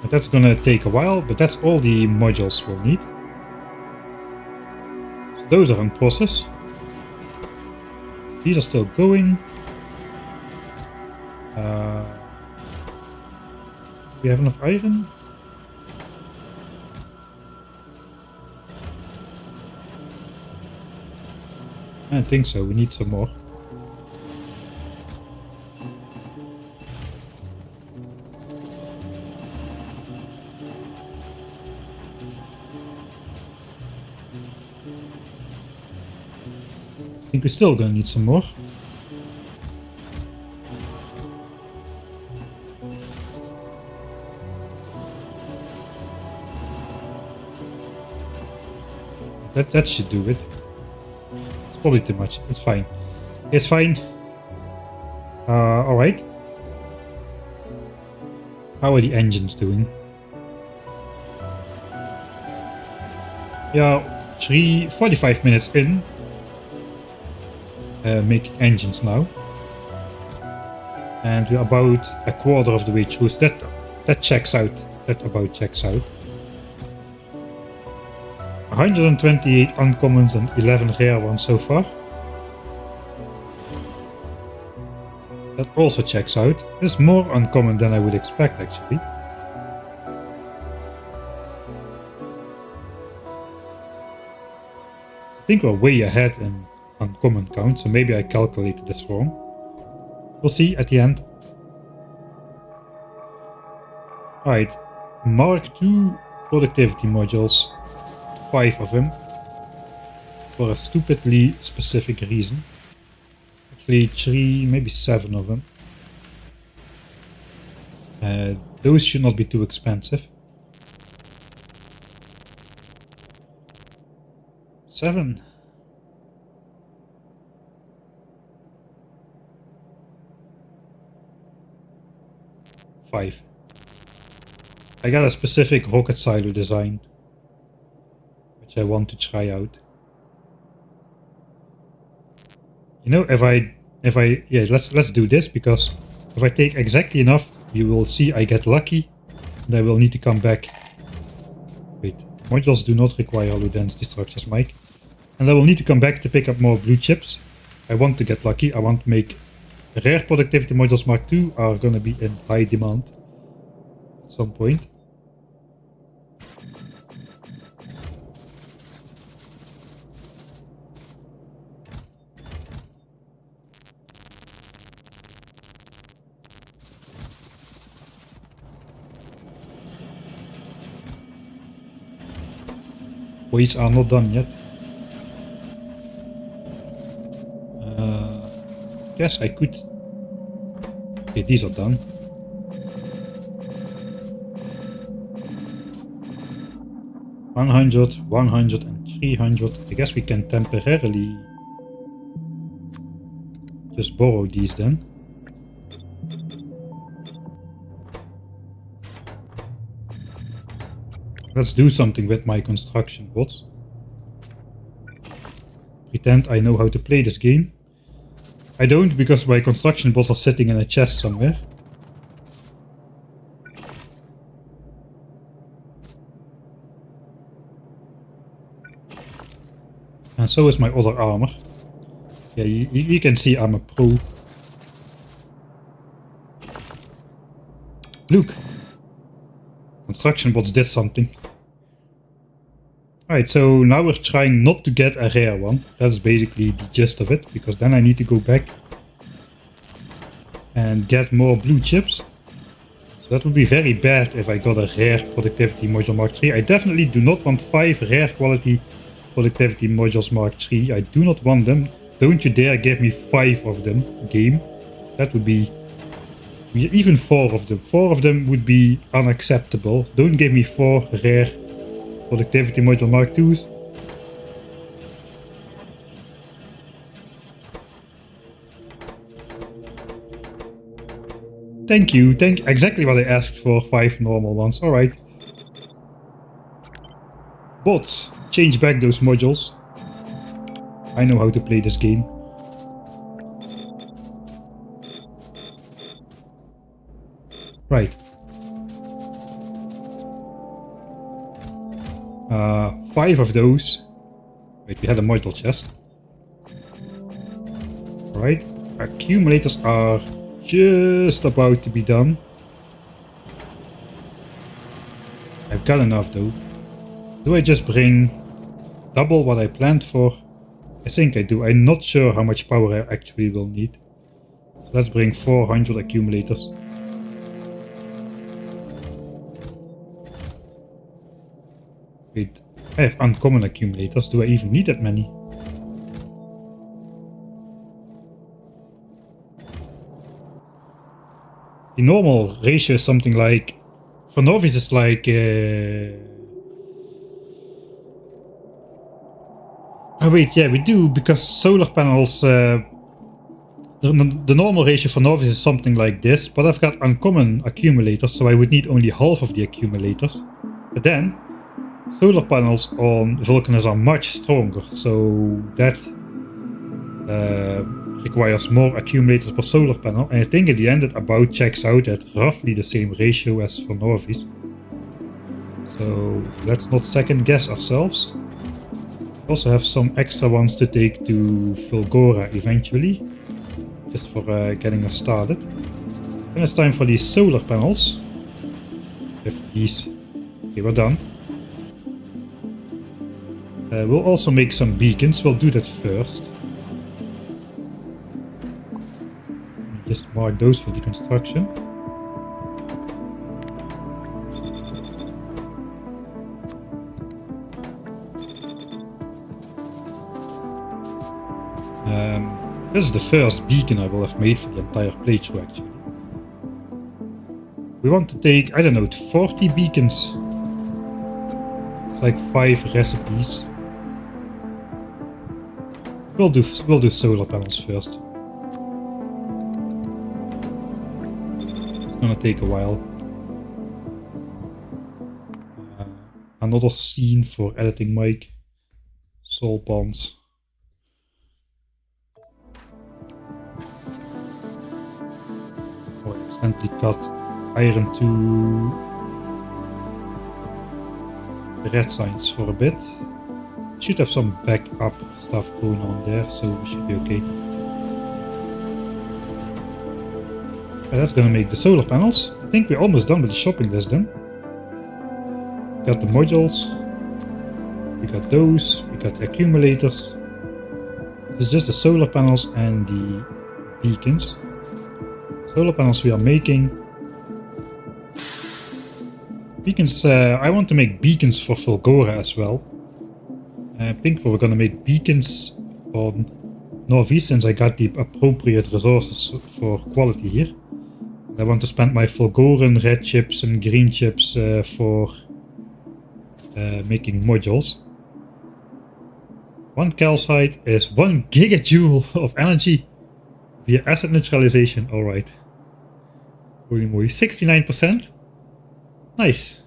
But that's gonna take a while, but that's all the modules we'll need. So those are in process. These are still going. Do we have enough iron? I don't think so, we need some more. I think we're still gonna need some more. That should do it. probably too much. It's fine. It's fine. Alright. How are the engines doing? Yeah, 45 minutes in. Making engines now. And we're about a quarter of the way through. So that checks out. That about checks out. 128 uncommons and 11 rare ones so far. That also checks out. There's more uncommon than I would expect, actually. I think we're way ahead in uncommon count, so maybe I calculated this wrong. We'll see at the end. Alright, Mark II productivity modules. 5 of them. For a stupidly specific reason. Actually 3, maybe 7 of them. Those should not be too expensive. 7. Five. I got a specific rocket silo design, which I want to try out. You know, yeah, let's do this, because if I take exactly enough, you will see I get lucky, and I will need to come back. Wait, modules do not require low density structures, Mike. And I will need to come back to pick up more blue chips. I want to get lucky. I want to make rare productivity modules Mark II are gonna be in high demand at some point. Boys are not done yet. Guess I could. Okay, these are done. $100, $100 and $300. I guess we can temporarily just borrow these then. Let's do something with my construction bots. Pretend I know how to play this game. I don't, because my construction bots are sitting in a chest somewhere. And so is my other armor. Yeah, you can see I'm a pro. Look! Construction bots did something. Alright, so now we're trying not to get a rare one. That's basically the gist of it, because then I need to go back and get more blue chips. So that would be very bad if I got a rare productivity module Mark III. I definitely do not want 5 rare quality productivity modules Mark III. I do not want them. Don't you dare give me 5 of them, game. That would be... even 4 of them. 4 of them would be unacceptable. Don't give me 4 rare productivity module Mark IIs. Thank you. Exactly what I asked for. 5 normal ones. Alright. Bots, change back those modules. I know how to play this game. Right. 5 of those. Wait, we had a module chest. Alright. Accumulators are just about to be done. I've got enough though. Do I just bring double what I planned for? I think I do. I'm not sure how much power I actually will need. So let's bring 400 accumulators. Wait, I have uncommon accumulators. Do I even need that many? The normal ratio is something like... for Nauvis is like... Oh wait, yeah, we do, because solar panels, the normal ratio for Nauvis is something like this, but I've got uncommon accumulators, so I would need only half of the accumulators. But then, solar panels on Vulcanus are much stronger, so that requires more accumulators per solar panel, and I think in the end it about checks out at roughly the same ratio as for Nauvis. So let's not second guess ourselves. We also have some extra ones to take to Fulgora eventually, just for getting us started. Then it's time for these solar panels. With these, okay, we're done. We'll also make some beacons, we'll do that first. Just mark those for deconstruction. This is the first beacon I will have made for the entire playthrough actually. We want to take, I don't know, 40 beacons. It's like 5 recipes. We'll do solar panels first. It's gonna take a while. Another scene for editing mic. Soul bonds. Accidentally cut iron to the red signs for a bit. Should have some backup stuff going on there, so we should be okay. And that's gonna make the solar panels. I think we're almost done with the shopping list then. We got the modules, we got those, we got the accumulators. This is just the solar panels and the beacons. Solar panels we are making. Beacons, I want to make beacons for Fulgora as well. I think we're gonna make beacons on Nauvis since I got the appropriate resources for quality here. I want to spend my Fulgoran red chips and green chips for making modules. One calcite is 1 gigajoule of energy via acid neutralization. Alright. Holy moly, 69%. Nice.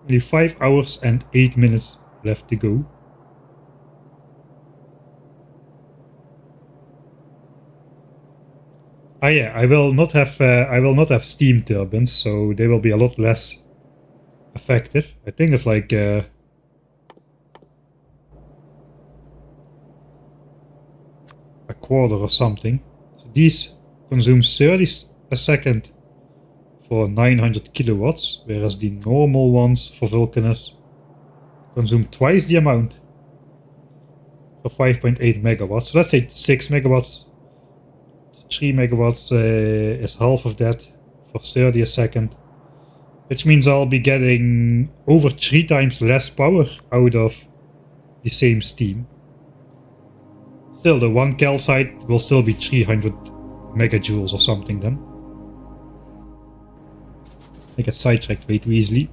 Only 5 hours and 8 minutes left to go. Ah yeah, I will not have steam turbines, so they will be a lot less effective. I think it's like a quarter or something. So these consume 30 a second for 900 kilowatts, whereas the normal ones for Vulcanus consume twice the amount for 5.8 megawatts. So let's say 6 megawatts. 3 megawatts is half of that for 30 a second, which means I'll be getting over 3 times less power out of the same steam. Still, the 1 calcite will still be 300 megajoules or something then. I get sidetracked way too easily.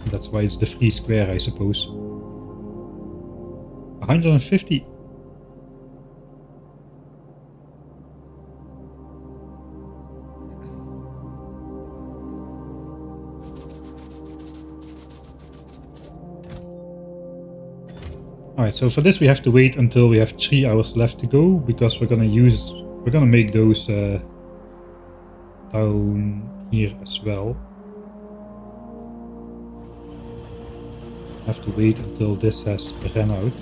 That's why it's the free square, I suppose. 150. Alright, so for this we have to wait until we have 3 hours left to go, because we're gonna make those down here as well. Have to wait until this has ran out.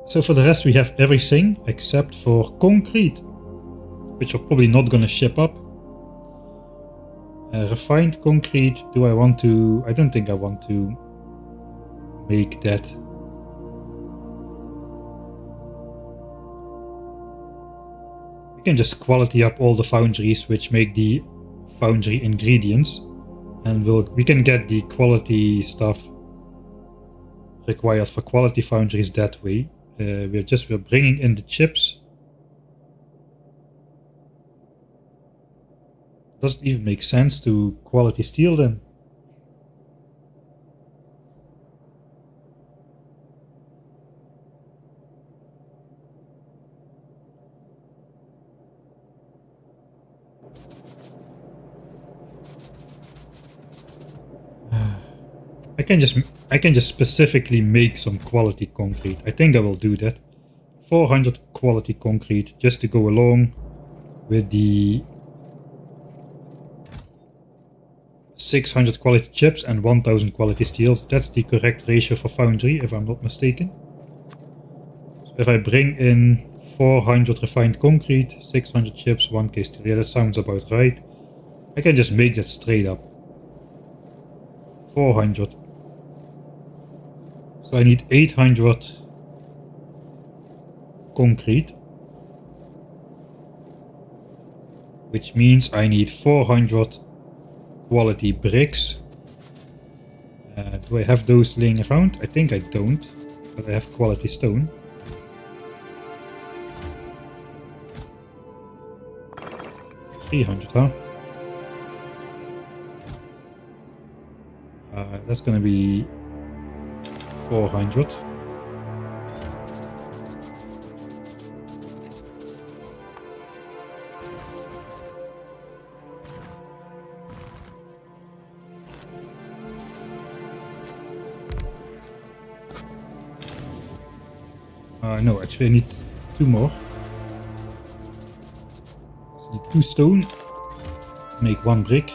So for the rest we have everything except for concrete, which we're probably not gonna ship up. Refined concrete, do I want to? I don't think I want to make that. We can just quality up all the foundries which make the foundry ingredients, and we can get the quality stuff required for quality foundries that way. We're bringing in the chips. Does it even make sense to quality steel then? I can just specifically make some quality concrete. I think I will do that. 400 quality concrete just to go along with the 600 quality chips and 1000 quality steels. That's the correct ratio for foundry, if I'm not mistaken. So if I bring in 400 refined concrete, 600 chips, 1k steel, yeah, that sounds about right. I can just make that straight up. 400. So I need 800 concrete, which means I need 400 quality bricks. Do I have those laying around? I think I don't, but I have quality stone. $300, huh? That's gonna be 400. No, actually I need 2 more. So I need 2 stone, make 1 brick.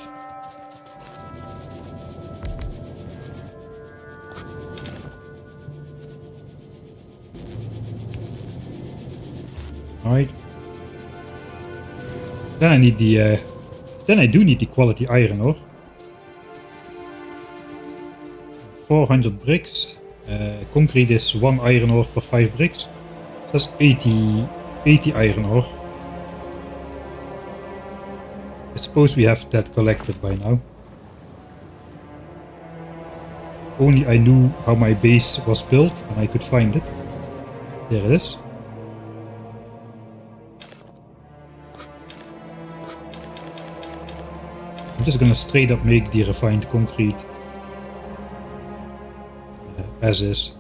Alright. Then I need the then I do need the quality iron ore. 400 bricks. Concrete is 1 iron ore per 5 bricks. That's 80 iron ore. I suppose we have that collected by now. Only I knew how my base was built and I could find it. There it is. I'm just gonna straight up make the refined concrete as is.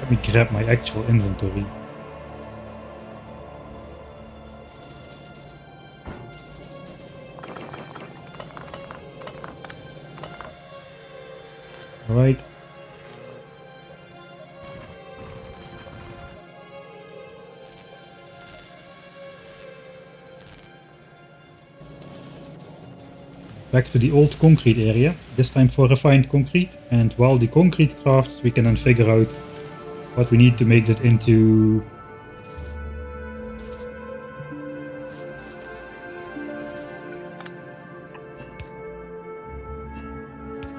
Let me grab my actual inventory. Alright. Back to the old concrete area, this time for refined concrete, and while the concrete crafts we can then figure out what we need to make that into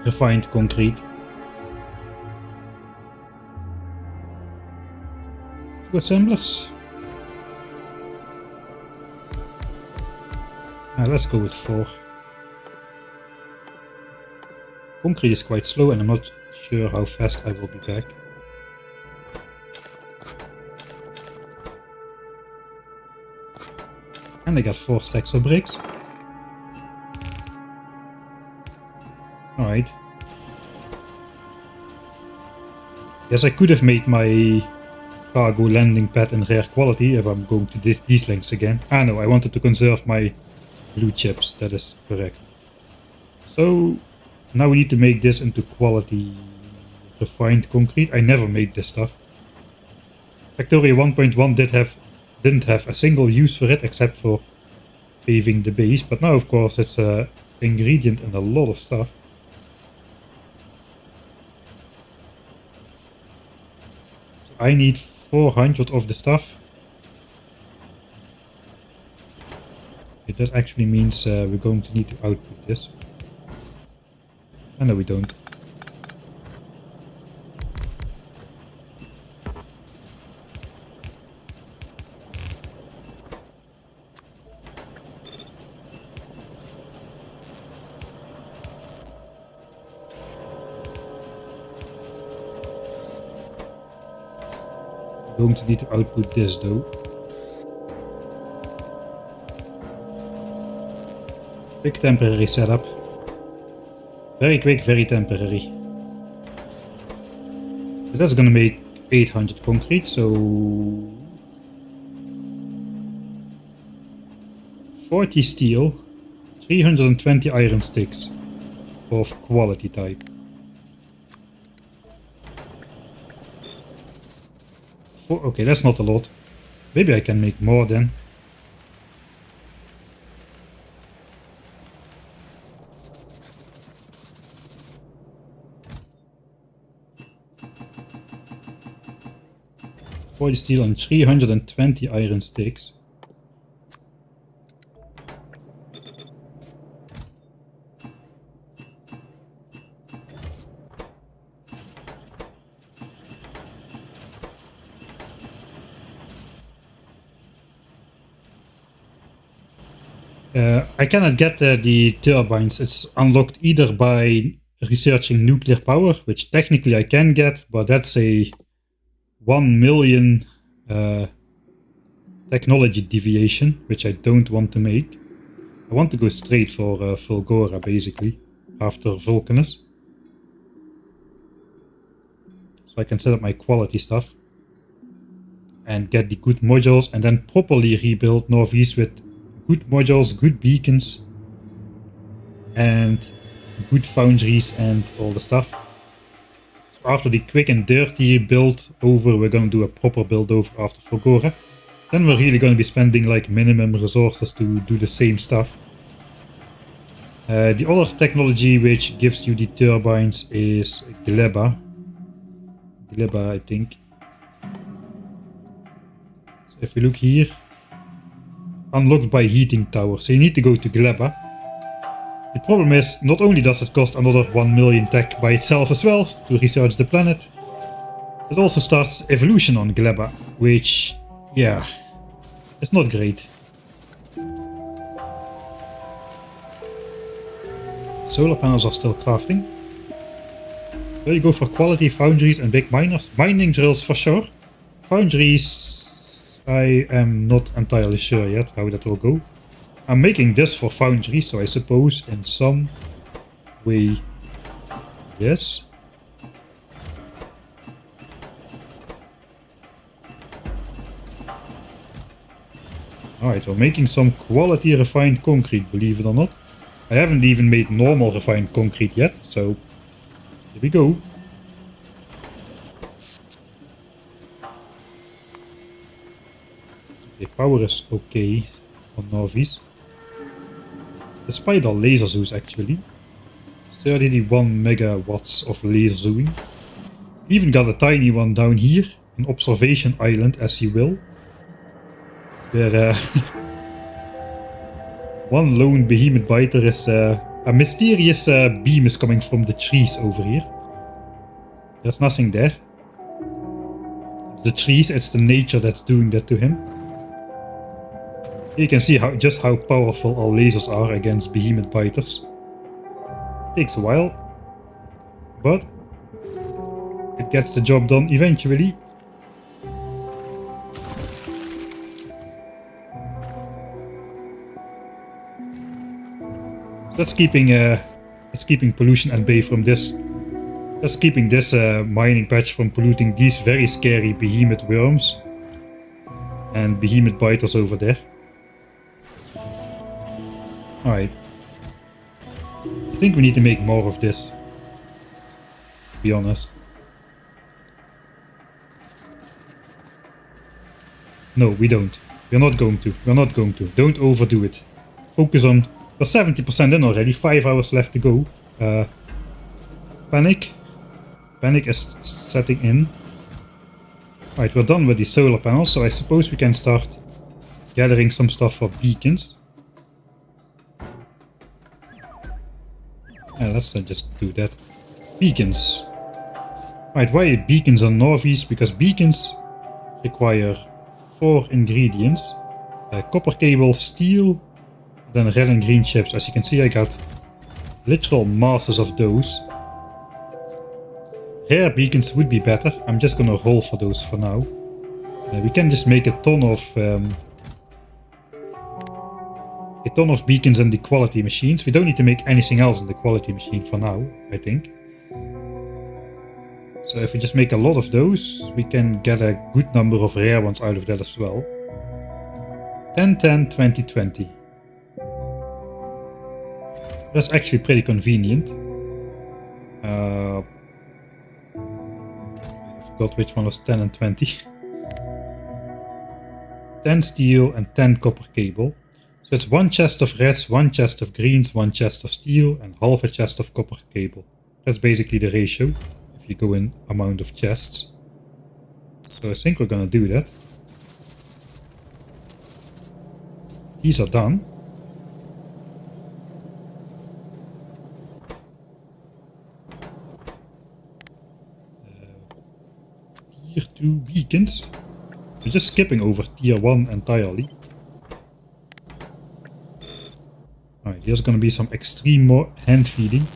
refined concrete. 2 assemblers. Let's go with 4. Concrete is quite slow and I'm not sure how fast I will be back. And I got 4 stacks of bricks. Alright. Yes, I could have made my cargo landing pad in rare quality if I'm going to these lengths again. Ah no, I wanted to conserve my blue chips, that is correct. So now we need to make this into quality refined concrete. I never made this stuff. Factorio 1.1 didn't have a single use for it except for paving the base, but now of course it's an ingredient in a lot of stuff. So I need 400 of the stuff. That actually means we're going to need to output this. Oh, no, we don't. We're going to need to output this though. Quick temporary setup. Very quick, very temporary. So that's gonna make 800 concrete, so 40 steel, 320 iron sticks of quality type. Okay, that's not a lot. Maybe I can make more then. For the steel and 320 iron sticks. I cannot get the turbines. It's unlocked either by researching nuclear power, which technically I can get, but that's a 1 million technology deviation, which I don't want to make. I want to go straight for Fulgora, basically, after Vulcanus. So I can set up my quality stuff and get the good modules and then properly rebuild Nauvis with good modules, good beacons, and good foundries and all the stuff. So after the quick and dirty build over, we're gonna do a proper build over after Fulgora. Then we're really gonna be spending like minimum resources to do the same stuff. The other technology which gives you the turbines is Gleba. Gleba, I think. So if we look here, unlocked by heating tower, so you need to go to Gleba. The problem is, not only does it cost another 1 million tech by itself as well to research the planet, it also starts evolution on Gleba, which, yeah, it's not great. Solar panels are still crafting. There you go for quality foundries and big miners. Mining drills for sure. Foundries, I am not entirely sure yet how that will go. I'm making this for foundry, so I suppose in some way, yes. Alright, we're making some quality refined concrete, believe it or not. I haven't even made normal refined concrete yet, so here we go. The power is okay on Nauvis. Despite our laser zoos actually. 31 megawatts of laser zooing. We even got a tiny one down here, an observation island as you will. Where one lone behemoth biter is a mysterious beam is coming from the trees over here. There's nothing there. It's the trees, it's the nature that's doing that to him. You can see just how powerful our lasers are against behemoth biters. Takes a while, but it gets the job done eventually. That's keeping pollution at bay from this. That's keeping this mining patch from polluting these very scary behemoth worms and behemoth biters over there. Alright. I think we need to make more of this, to be honest. No, we don't. We're not going to. We're not going to. Don't overdo it. Focus on... We're 70% in already. 5 hours left to go. Panic. Panic is setting in. Alright, we're done with the solar panels, so I suppose we can start gathering some stuff for beacons. Yeah, let's just do that. Beacons. Right, why beacons on Nauvis? Because beacons require 4 ingredients. Copper cable, steel, then red and green chips. As you can see, I got literal masses of those. Rare beacons would be better. I'm just gonna roll for those for now. We can just make a ton of beacons in the quality machines. We don't need to make anything else in the quality machine for now, I think. So if we just make a lot of those, we can get a good number of rare ones out of that as well. 10, 10, 20, 20. That's actually pretty convenient. I forgot which one was 10 and 20. 10 steel and 10 copper cable. So it's 1 chest of reds, 1 chest of greens, 1 chest of steel, and half a chest of copper cable. That's basically the ratio, if you go in amount of chests. So I think we're gonna do that. These are done. Tier 2 beacons. We're just skipping over tier 1 entirely. Alright, there's gonna be some extreme more hand feeding.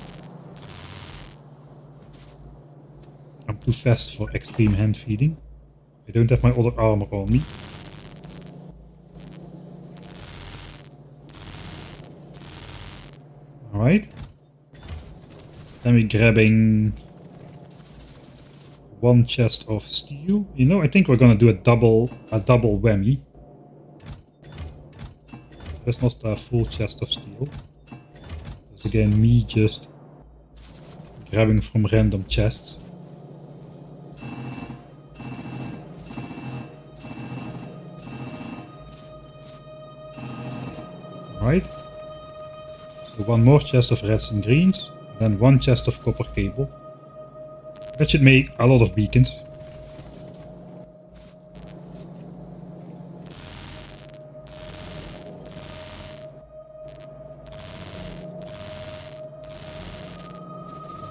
I'm too fast for extreme hand feeding. I don't have my other armor on me. Alright. Then we're grabbing 1 chest of steel. You know, I think we're gonna do a double whammy. That's not a full chest of steel. That's again me just grabbing from random chests. Alright. So 1 more chest of reds and greens. Then 1 chest of copper cable. That should make a lot of beacons.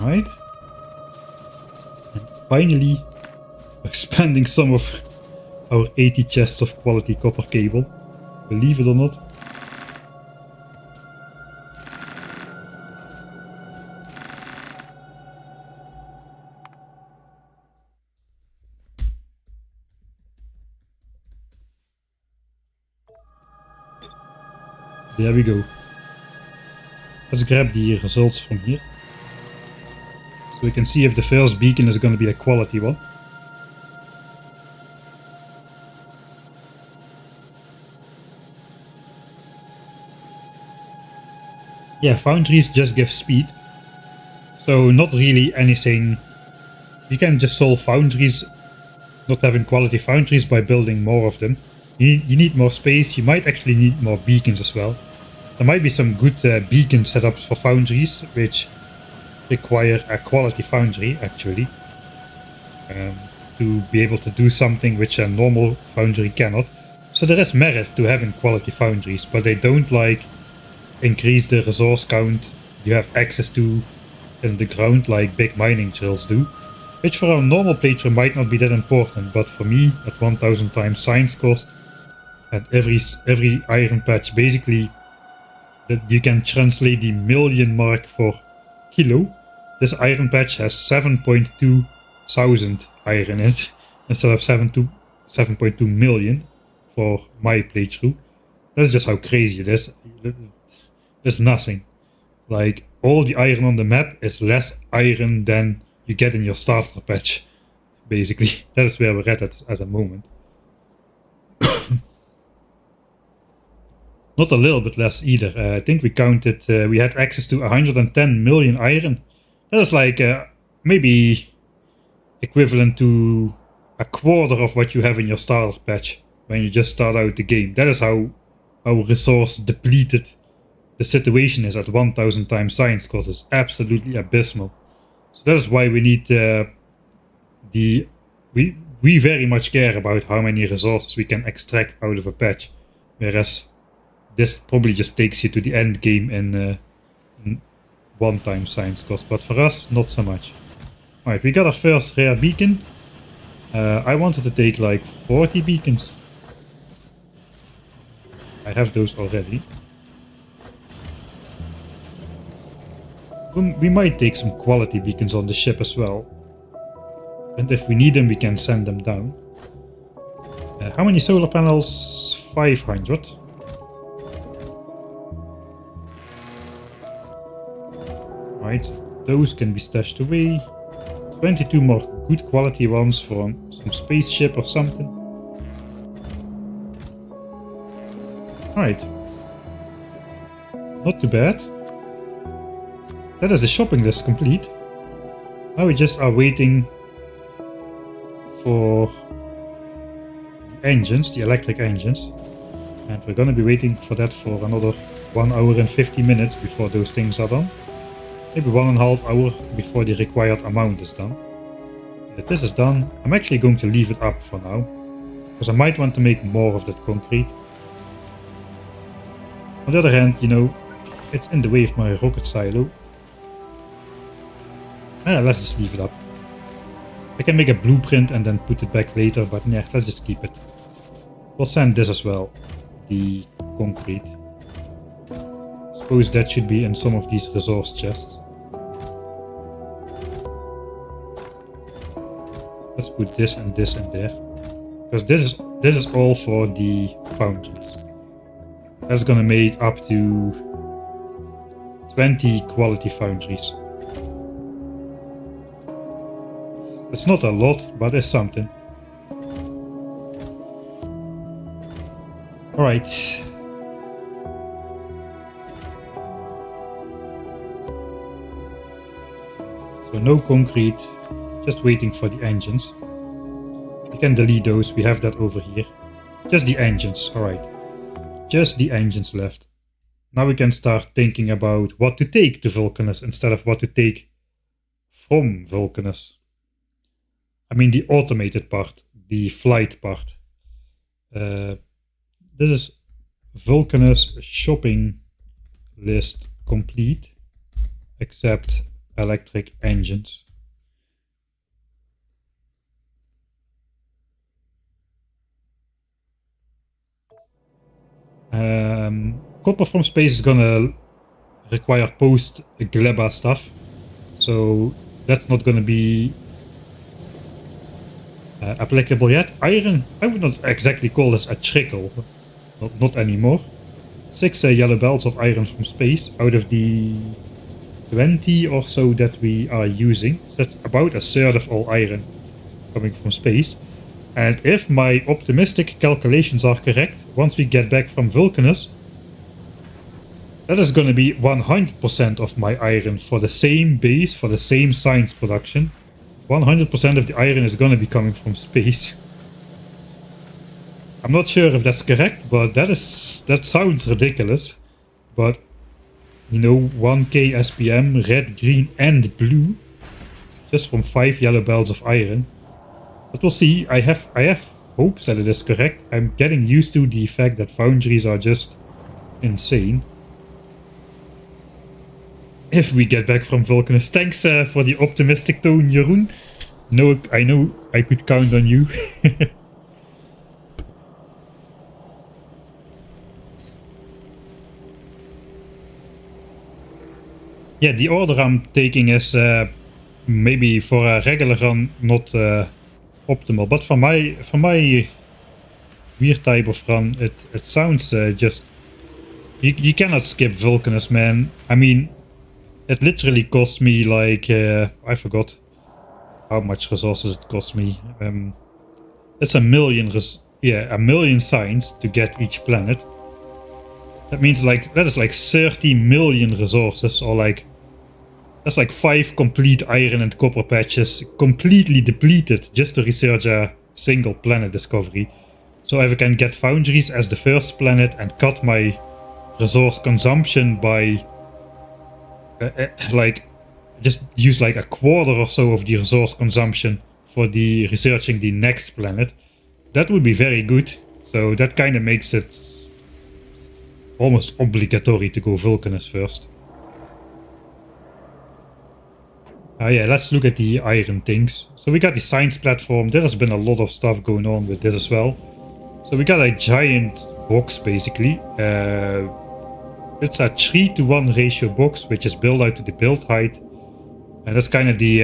Right. And finally, expanding some of our 80 chests of quality copper cable. Believe it or not. There we go. Let's grab the results from here. So we can see if the first beacon is going to be a quality one. Yeah, foundries just give speed. So not really anything. You can just solve foundries, not having quality foundries, by building more of them. You need more space. You might actually need more beacons as well. There might be some good beacon setups for foundries, which require a quality foundry actually, to be able to do something which a normal foundry cannot. So there is merit to having quality foundries, but they don't like increase the resource count you have access to in the ground like big mining drills do, which for a normal playthrough might not be that important, but for me at 1000 times science cost at every iron patch, basically that you can translate the million mark for kilo. This iron patch has 7.2 thousand iron in it instead of 7.2 million for my playthrough. That's just how crazy it is. It's nothing. Like, all the iron on the map is less iron than you get in your starter patch. Basically, that is where we're at the moment. Not a little bit less either. I think we counted, we had access to 110 million iron. That is like maybe equivalent to a quarter of what you have in your starter patch when you just start out the game. That is how resource depleted the situation is at 1000 times science cost. Is absolutely abysmal. So that is why we need we very much care about how many resources we can extract out of a patch, whereas this probably just takes you to the end game in 1 time science cost, but for us not so much. Alright, we got our first rare beacon. I wanted to take like 40 beacons. I have those already. We might take some quality beacons on the ship as well. And if we need them, we can send them down. How many solar panels? 500. Right, those can be stashed away. 22 more good quality ones from some spaceship or something. Alright. Not too bad. that is the shopping list complete. Now we just are waiting for the engines, the electric engines. And we're gonna be waiting for that for another 1 hour and 50 minutes before those things are done. Maybe 1.5 hours before the required amount is done. If this is done, I'm actually going to leave it up for now, because I might want to make more of that concrete. On the other hand, you know, it's in the way of my rocket silo. Let's just leave it up. I can make a blueprint and then put it back later, but yeah, let's just keep it. We'll send this as well, the concrete. Suppose that should be in some of these resource chests. Let's put this and this in there, because this is all for the foundries. That's gonna make up to 20 quality foundries. It's not a lot, but it's something. Alright. So no concrete, just waiting for the engines. We can delete those, we have that over here. Just the engines, alright. Just the engines left. Now we can start thinking about what to take to Vulcanus instead of what to take from Vulcanus. I mean the automated part, the flight part. This is Vulcanus shopping list complete, except electric engines. Copper from space is gonna require post Gleba stuff, so that's not gonna be applicable yet. Iron, I would not exactly call this a trickle, not anymore. 6 yellow belts of iron from space out of the 20 or so that we are using. So that's about a third of all iron coming from space. And if my optimistic calculations are correct, once we get back from Vulcanus, that is going to be 100% of my iron for the same base, for the same science production. 100% of the iron is going to be coming from space. I'm not sure if that's correct, but that sounds ridiculous. But, you know, 1k SPM, red, green and blue, just from 5 yellow belts of iron. But we'll see. I have hopes that it is correct. I'm getting used to the fact that foundries are just insane. If we get back from Vulcanus. Thanks for the optimistic tone, Jeroen. No, I know I could count on you. Yeah, the order I'm taking is maybe for a regular run not optimal, but for my weird type of run, it sounds just you cannot skip Vulcanus, man. I mean, it literally cost me like I forgot how much resources it cost me. It's a million signs to get each planet. That means like that is like 30 million resources, or like that's like 5 complete iron and copper patches completely depleted just to research a single planet discovery. So if I can get foundries as the first planet and cut my resource consumption by like just use like a quarter or so of the resource consumption for the researching the next planet, that would be very good. So that kind of makes it almost obligatory to go Vulcanus first. Yeah, let's look at the iron things. So we got the science platform. There has been a lot of stuff going on with this as well. So we got a giant box basically. It's a 3:1 ratio box, which is built out to the build height. And that's kind of the,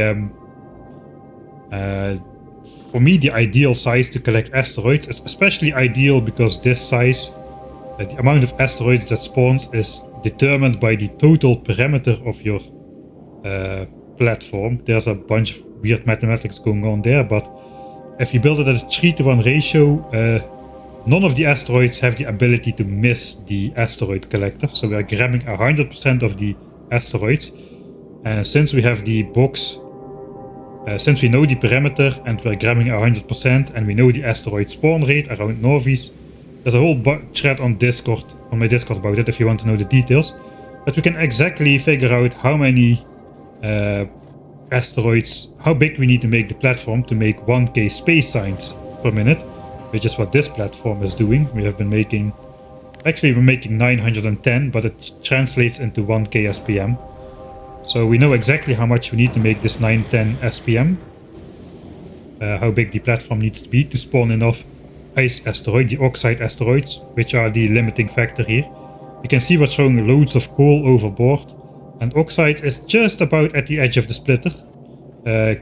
for me, the ideal size to collect asteroids. It's especially ideal because this size, the amount of asteroids that spawns is determined by the total perimeter of your platform. There's a bunch of weird mathematics going on there, but if you build it at a 3:1 ratio, none of the asteroids have the ability to miss the asteroid collector. So we are grabbing 100% of the asteroids. And since we have the box, since we know the perimeter and we're grabbing 100% and we know the asteroid spawn rate around Nauvis, there's a whole thread on Discord, on my Discord about it if you want to know the details. But we can exactly figure out how many asteroids, how big we need to make the platform to make 1k space signs per minute, which is what this platform is doing. We have been making, actually we're making 910, but it translates into 1k SPM. So we know exactly how much we need to make this 910 SPM, how big the platform needs to be to spawn enough ice asteroid, the oxide asteroids, which are the limiting factor here. You can see we're throwing loads of coal overboard, and oxide is just about at the edge of the splitter.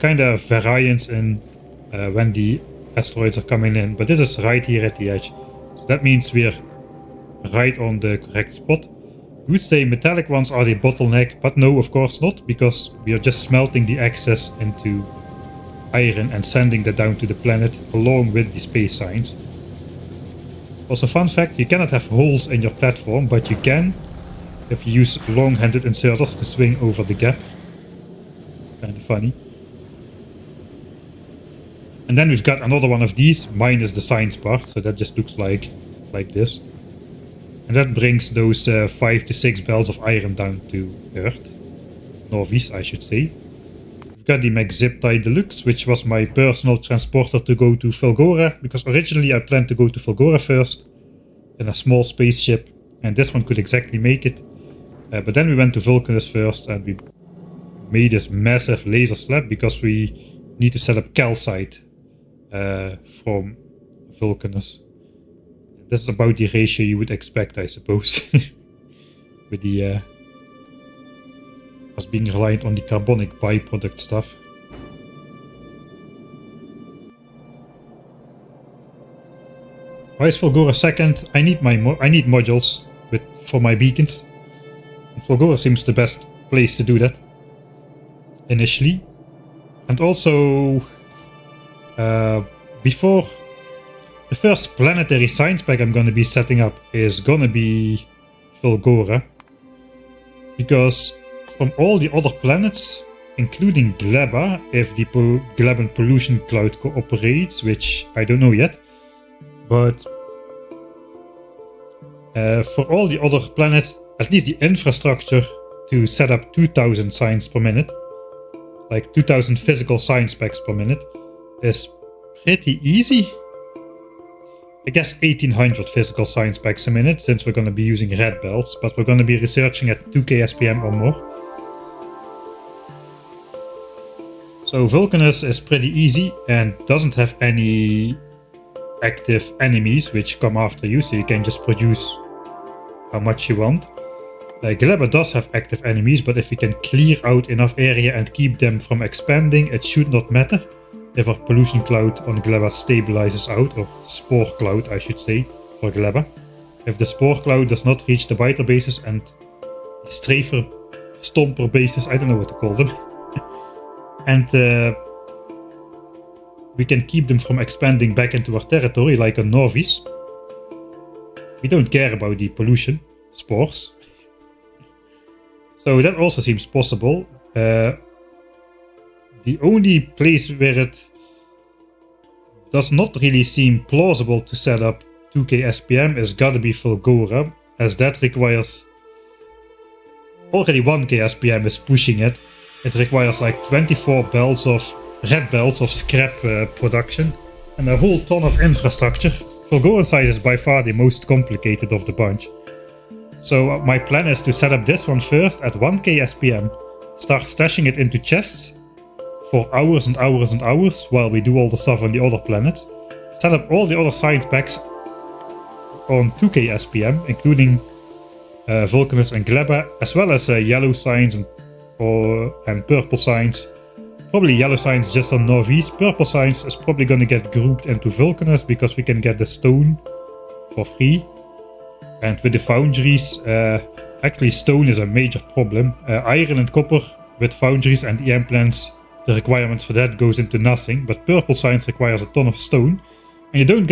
Kind of variance in when the asteroids are coming in, but this is right here at the edge. So that means we're right on the correct spot. You would say metallic ones are the bottleneck, but no, of course not, because we are just smelting the excess into iron and sending that down to the planet along with the space signs. Also, fun fact, you cannot have holes in your platform, but you can if you use long-handed inserters to swing over the gap. Kind of funny. And then we've got another one of these, minus the science part, so that just looks like this. And that brings those 5 to 6 belts of iron down to Earth. Nauvis, I should say. We've got the McZip-Tie Deluxe, which was my personal transporter to go to Vulgora, because originally I planned to go to Vulgora first in a small spaceship, and this one could exactly make it. But then we went to Vulcanus first, and we made this massive laser slab because we need to set up calcite from Vulcanus. This is about the ratio you would expect, I suppose, with the us being reliant on the carbonic byproduct stuff. Why is Vulgora second? I need modules for my beacons. And Vulgora seems the best place to do that initially, and also before. The first planetary science pack I'm going to be setting up is going to be Vulgora, because from all the other planets, including Gleba, if the Gleban pollution cloud cooperates, which I don't know yet, but for all the other planets, at least the infrastructure to set up 2000 signs per minute, like 2000 physical science packs per minute, is pretty easy. I guess 1800 physical science packs a minute, since we're going to be using red belts, but we're going to be researching at 2k SPM or more. So Vulcanus is pretty easy and doesn't have any active enemies which come after you, so you can just produce how much you want. Gleba does have active enemies, but if we can clear out enough area and keep them from expanding, it should not matter. If our pollution cloud on Gleba stabilizes out, or spore cloud I should say, for Gleba. If the spore cloud does not reach the biter bases and strafer stomper bases, I don't know what to call them, and we can keep them from expanding back into our territory like a Nauvis. We don't care about the pollution spores. So that also seems possible. The only place where it does not really seem plausible to set up 2k SPM is gotta be Vulgora, as that requires... Already 1k SPM is pushing it. It requires like 24 red belts of scrap production and a whole ton of infrastructure. Vulgora size is by far the most complicated of the bunch. So my plan is to set up this one first at 1k SPM, start stashing it into chests for hours and hours and hours while we do all the stuff on the other planets. Set up all the other science packs on 2k SPM, including Vulcanus and Gleba, as well as yellow signs and purple signs. Probably yellow signs just on Nauvis. Purple signs is probably going to get grouped into Vulcanus because we can get the stone for free. And with the foundries, actually stone is a major problem. Iron and copper with foundries and EM plants, the requirements for that goes into nothing. But purple signs requires a ton of stone, and you don't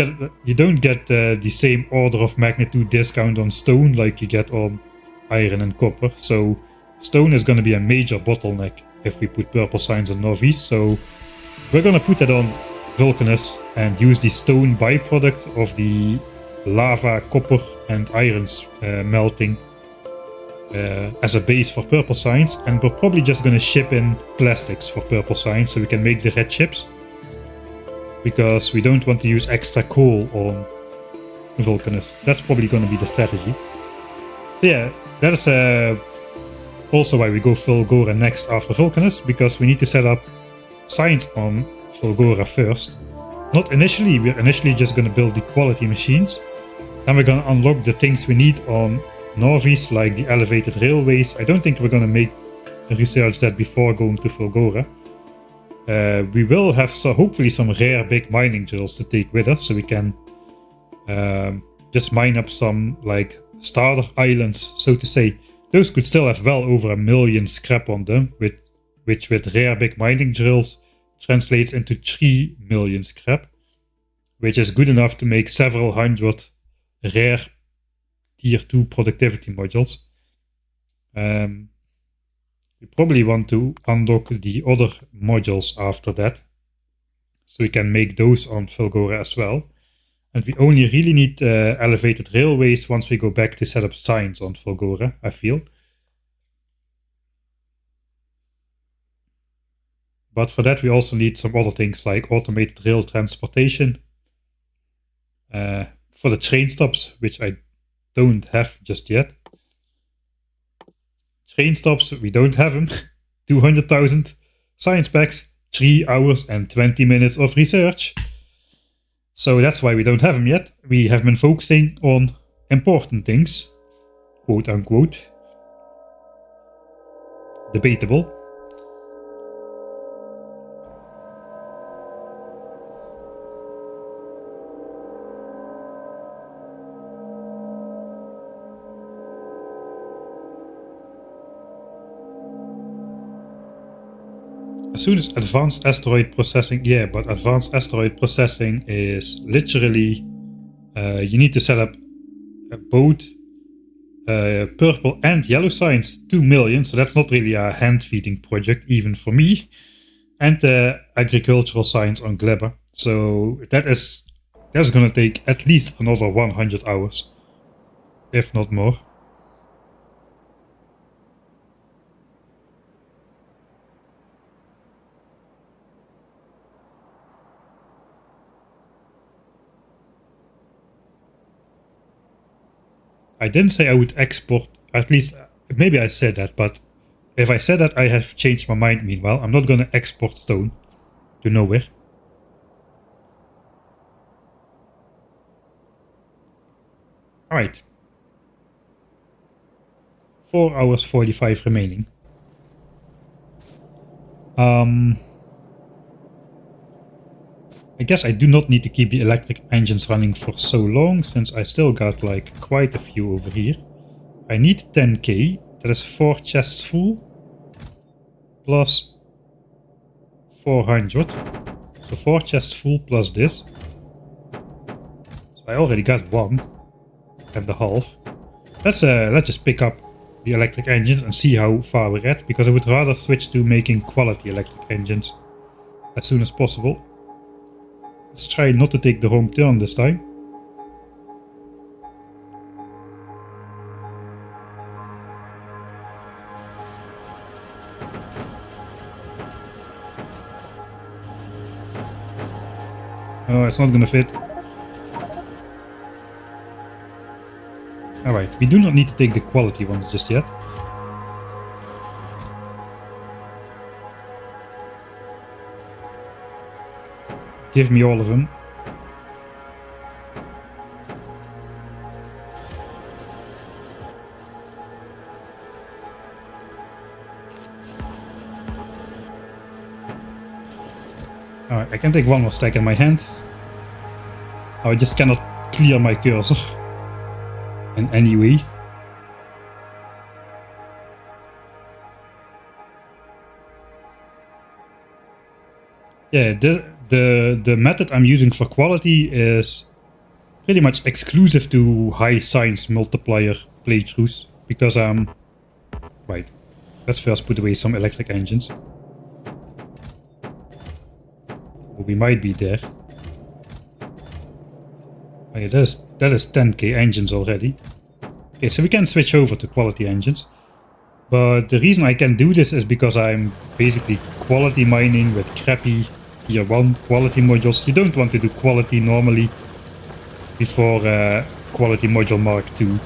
get the same order of magnitude discount on stone like you get on iron and copper. So stone is going to be a major bottleneck if we put purple science on Nauvis, so we're going to put that on Vulcanus and use the stone byproduct of the lava, copper and iron melting as a base for purple science, and we're probably just going to ship in plastics for purple science so we can make the red chips, because we don't want to use extra coal on Vulcanus. That's probably going to be the strategy. So yeah, that is also why we go Fulgora next after Vulcanus, because we need to set up science on Fulgora first. Not initially, we're initially just going to build the quality machines. Then we're going to unlock the things we need on Nauvis, like the elevated railways. I don't think we're going to make research that before going to Fulgora. We will have hopefully some rare big mining drills to take with us, so we can just mine up some like starter islands, so to say. Those could still have well over 1 million scrap on them, which with rare big mining drills translates into 3 million scrap, which is good enough to make several hundred rare tier 2 productivity modules. We probably want to unlock the other modules after that, so we can make those on Fulgora as well. And we only really need elevated railways once we go back to set up science on Fulgora, I feel. But for that we also need some other things like automated rail transportation for the train stops, which I don't have just yet. Train stops, we don't have them. 200,000 science packs, 3 hours and 20 minutes of research. So that's why we don't have them yet. We have been focusing on important things, quote unquote. Debatable. As soon as advanced asteroid processing, yeah, but advanced asteroid processing is literally, you need to set up both purple and yellow science, 2 million, so that's not really a hand-feeding project, even for me, and agricultural science on Glebber, so that's gonna take at least another 100 hours, if not more. I didn't say I would export, at least maybe I said that, but if I said that, I have changed my mind meanwhile. I'm not going to export stone to nowhere. Alright. 4 hours 45 remaining. I guess I do not need to keep the electric engines running for so long, since I still got like quite a few over here. I need 10k, that is 4 chests full, plus 400, so 4 chests full plus this. So I already got 1.5. Let's just pick up the electric engines and see how far we're at, because I would rather switch to making quality electric engines as soon as possible. Let's try not to take the wrong turn this time. Oh, it's not gonna fit. Alright, we do not need to take the quality ones just yet. Give me all of them. Alright, I can take one more stack in my hand. Oh, I just cannot clear my cursor in any way. Yeah, the method I'm using for quality is pretty much exclusive to high science multiplier playthroughs, because right. Let's first put away some electric engines. We might be there. Oh yeah, that is 10k engines already. Okay, so we can switch over to quality engines. But the reason I can do this is because I'm basically quality mining with crappy tier 1 quality modules. You don't want to do quality normally before quality module Mark II.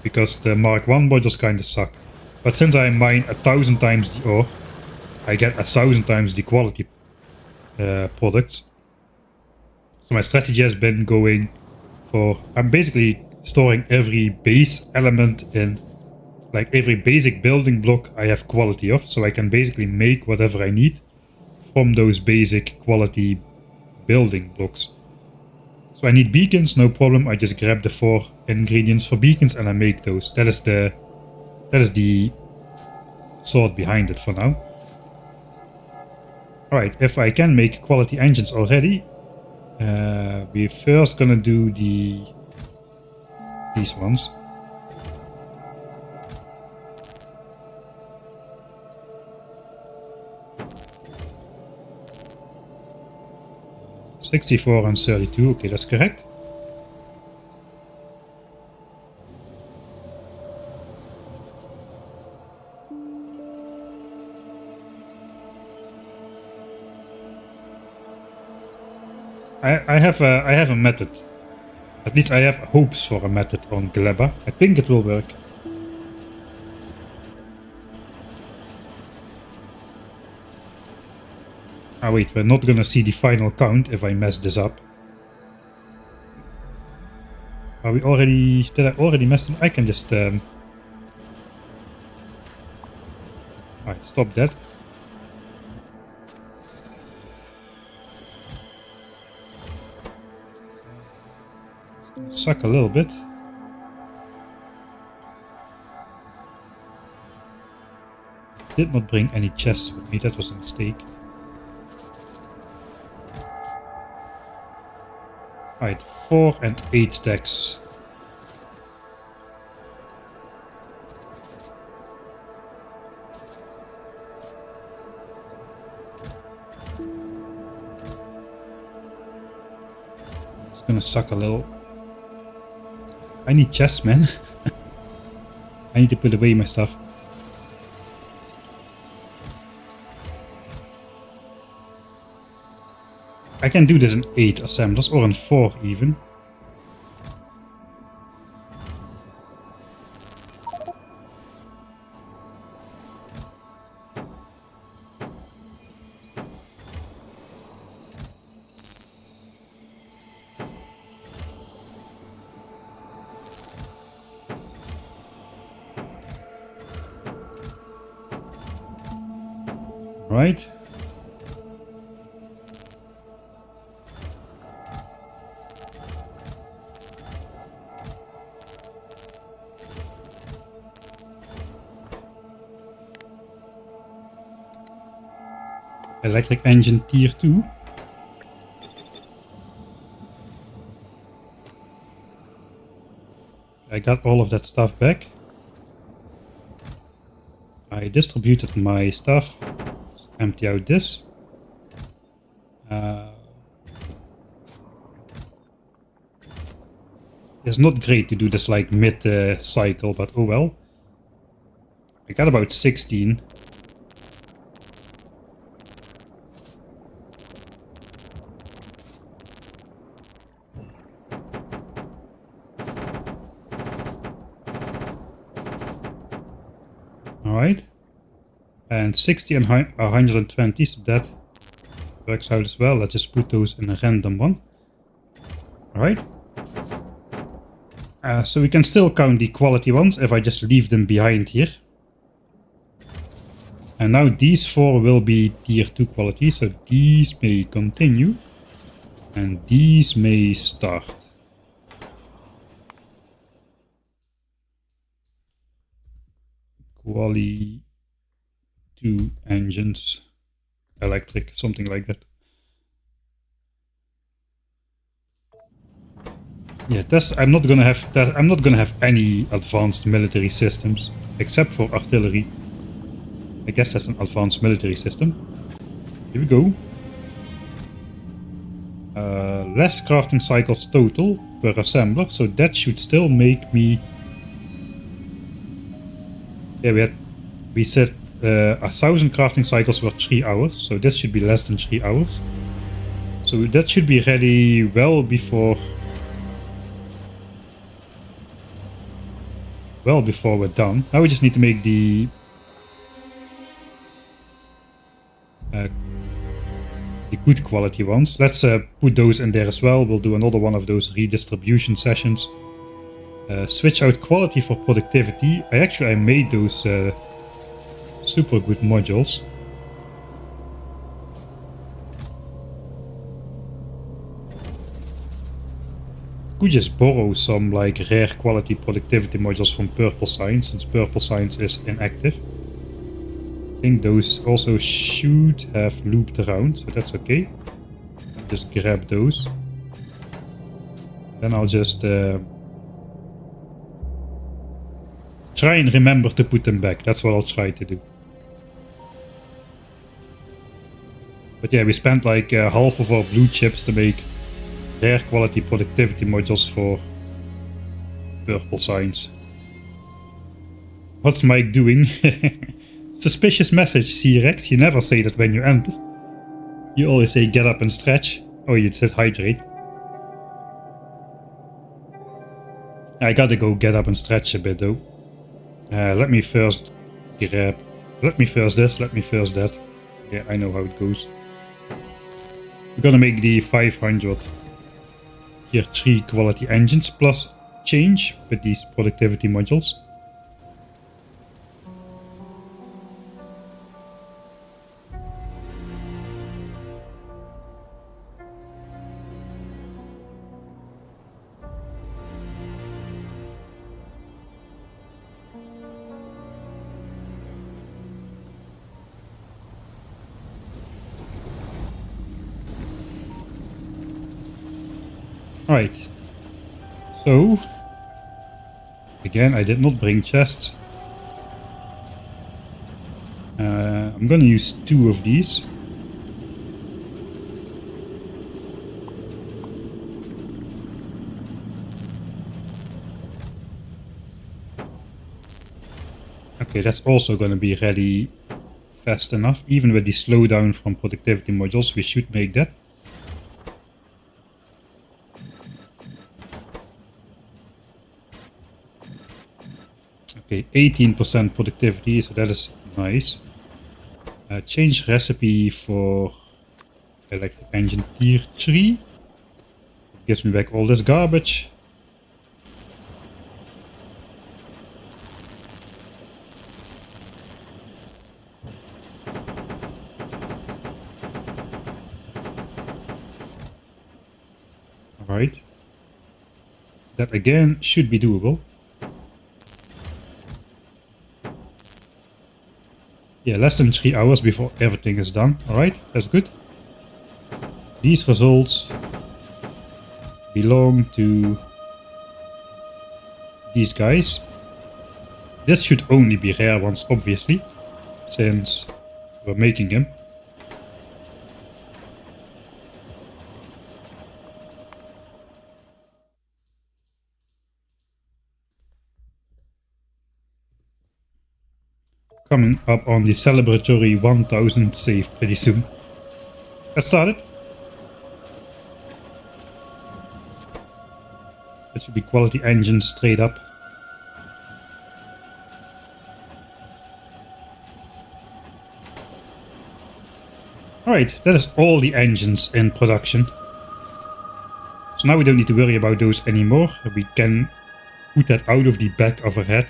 Because the Mark 1 modules kinda suck. But since I mine 1000 times the ore, I get 1000 times the quality products. So my strategy has been going for... I'm basically storing every base element in... Like every basic building block I have quality of. So I can basically make whatever I need from those basic quality building blocks. So I need beacons, no problem. I just grab the 4 ingredients for beacons and I make those. That is the thought behind it for now. Alright, if I can make quality engines already, we're first gonna do these ones. $64 and $32, okay, that's correct. I have a method. At least I have hopes for a method on Gleba. I think it will work. Ah wait, we're not gonna see the final count if I mess this up. Are we already... Did I already mess them? I can just... Alright, stop that. Suck a little bit. Did not bring any chests with me, that was a mistake. Alright, 4 and 8 stacks. It's gonna suck a little. I need chests, man. I need to put away my stuff. I can do this in 8 assemblers or in 4 even. Right. Electric engine tier 2. I got all of that stuff back. I distributed my stuff. Let's empty out this. It's not great to do this like mid cycle, but oh well. I got about 16. Alright, and 60 and 120, so that works out as well. Let's just put those in a random one. Alright, so we can still count the quality ones if I just leave them behind here. And now these 4 will be tier 2 quality, so these may continue and these may start. Quali 2 engines, electric, something like that. Yeah, I'm not gonna have any advanced military systems. except for artillery. I guess that's an advanced military system. Here we go. Less crafting cycles total per assembler, so that should still make me... Yeah, we said 1,000 crafting cycles were 3 hours, so this should be less than 3 hours. So that should be ready well before we're done. Now we just need to make the good quality ones. Let's put those in there as well. We'll do another one of those redistribution sessions. Switch out quality for productivity. I made those super good modules. Could just borrow some like rare quality productivity modules from Purple Science, since Purple Science is inactive. I think those also should have looped around, so that's okay. I'll just grab those. Then I'll just try and remember to put them back. That's what I'll try to do. But yeah, we spent like half of our blue chips to make rare quality productivity modules for Purple Science. What's Mike doing? Suspicious message, C-Rex. You never say that when you enter. You always say get up and stretch. Oh, you said hydrate. I gotta go get up and stretch a bit though. Let me first grab... Let me first this, let me first that. Yeah, I know how it goes. We're gonna make the 500 Tier 3 quality engines plus change with these productivity modules. Right, so again I did not bring chests. I'm gonna use 2 of these. Okay, that's also gonna be ready fast enough. Even with the slowdown from productivity modules, we should make that. Okay, 18% productivity, so that is nice. Change recipe for electric engine tier 3. Gives me back all this garbage. Alright. That again should be doable. Yeah, less than 3 hours before everything is done. Alright, that's good. These results belong to these guys. This should only be rare ones, obviously, since we're making them. Coming up on the celebratory 1000 save pretty soon. Let's start it. That should be quality engine straight up. Alright, that is all the engines in production. So now we don't need to worry about those anymore. We can put that out of the back of our head.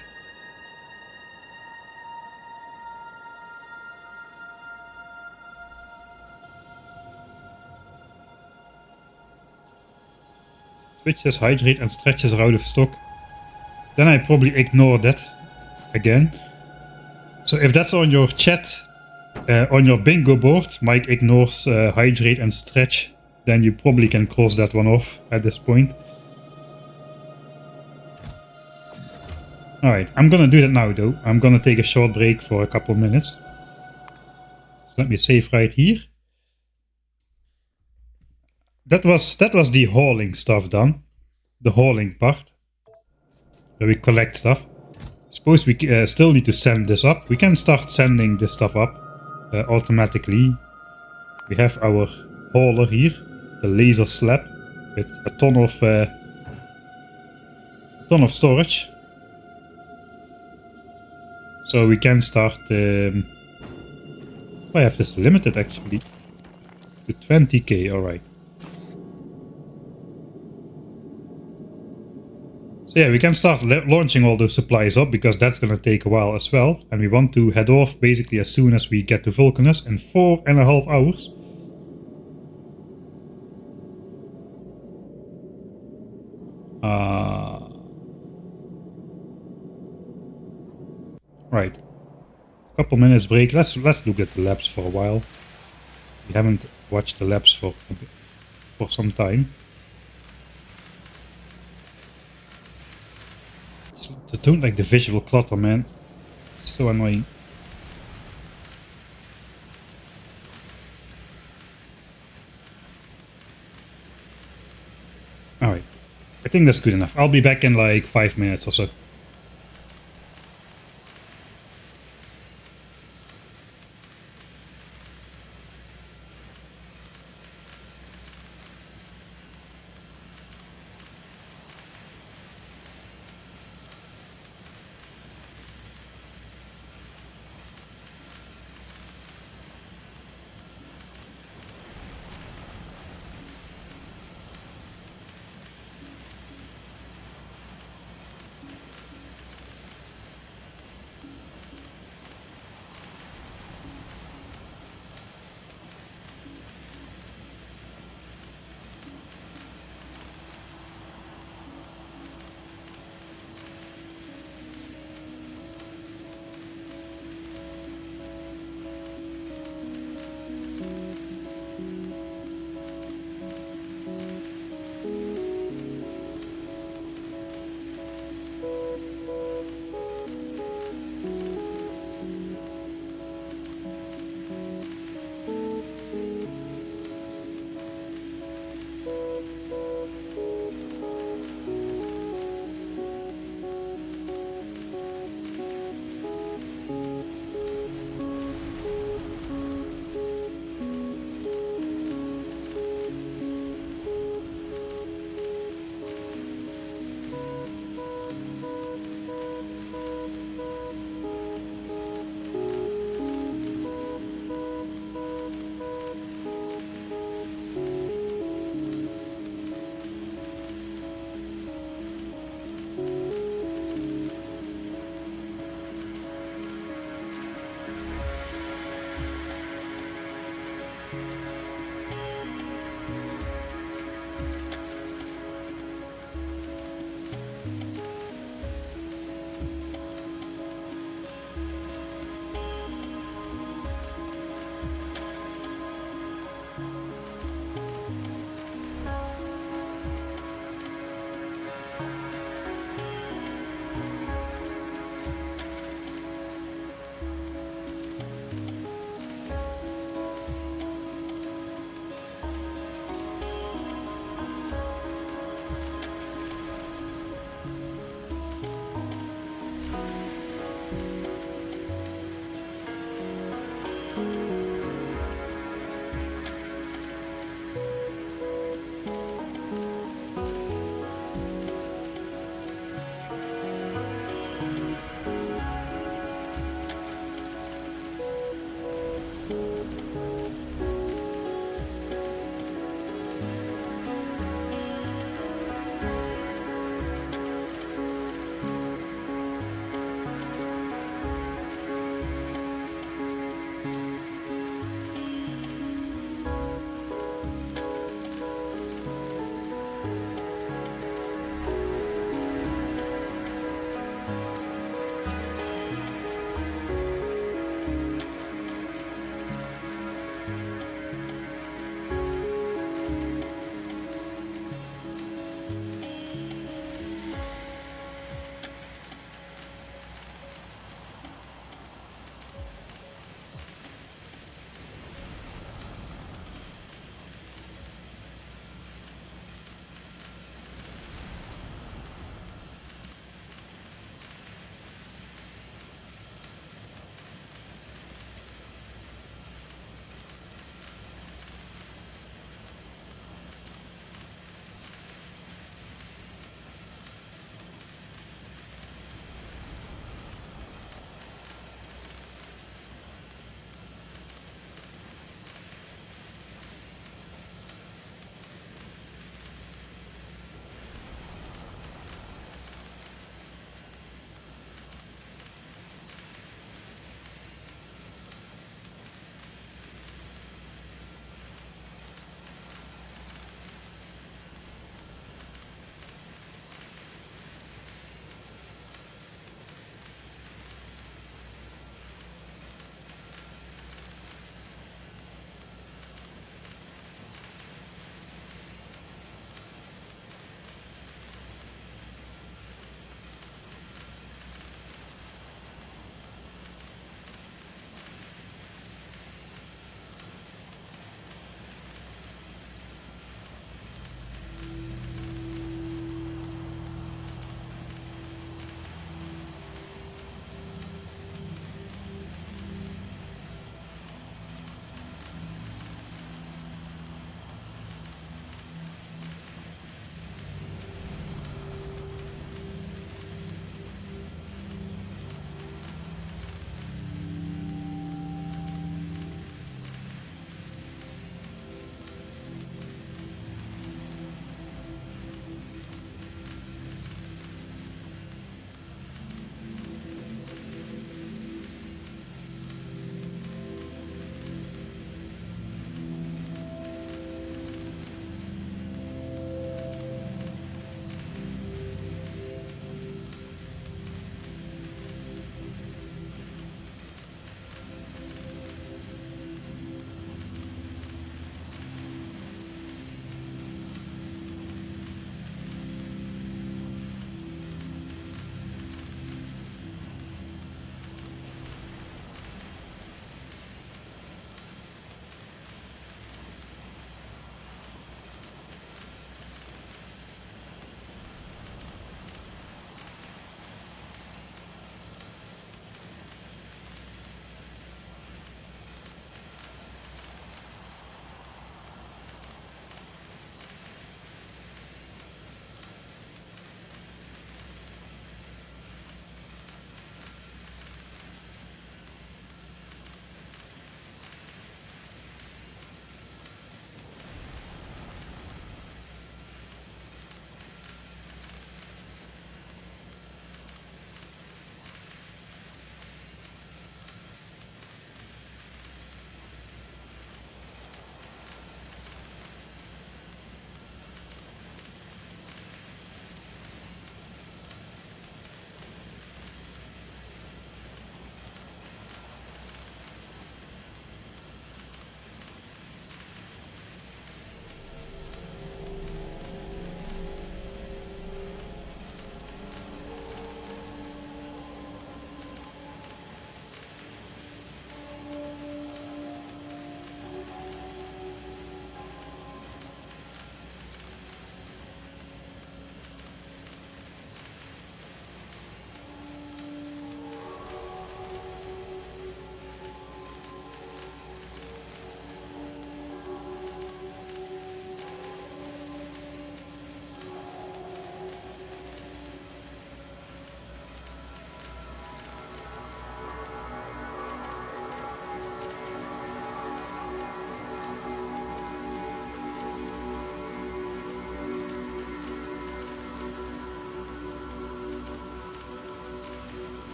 Switches, hydrate and stretches are out of stock. Then I probably ignore that again. So if that's on your chat, on your bingo board, Mike ignores hydrate and stretch, then you probably can cross that one off at this point. Alright, I'm gonna do that now though. I'm gonna take a short break for a couple minutes. So let me save right here. That was the hauling stuff done. The hauling part. Where we collect stuff. Suppose we still need to send this up. We can start sending this stuff up automatically. We have our hauler here. The laser slab. With a ton of storage. So we can start... I have this limited actually. To 20k, alright. So yeah, we can start launching all those supplies up, because that's gonna take a while as well. And we want to head off basically as soon as we get to Vulcanus in 4.5 hours. Right. Couple minutes break. Let's look at the labs for a while. We haven't watched the labs for some time. I don't like the visual clutter, man. It's so annoying. Alright. I think that's good enough. I'll be back in like 5 minutes or so.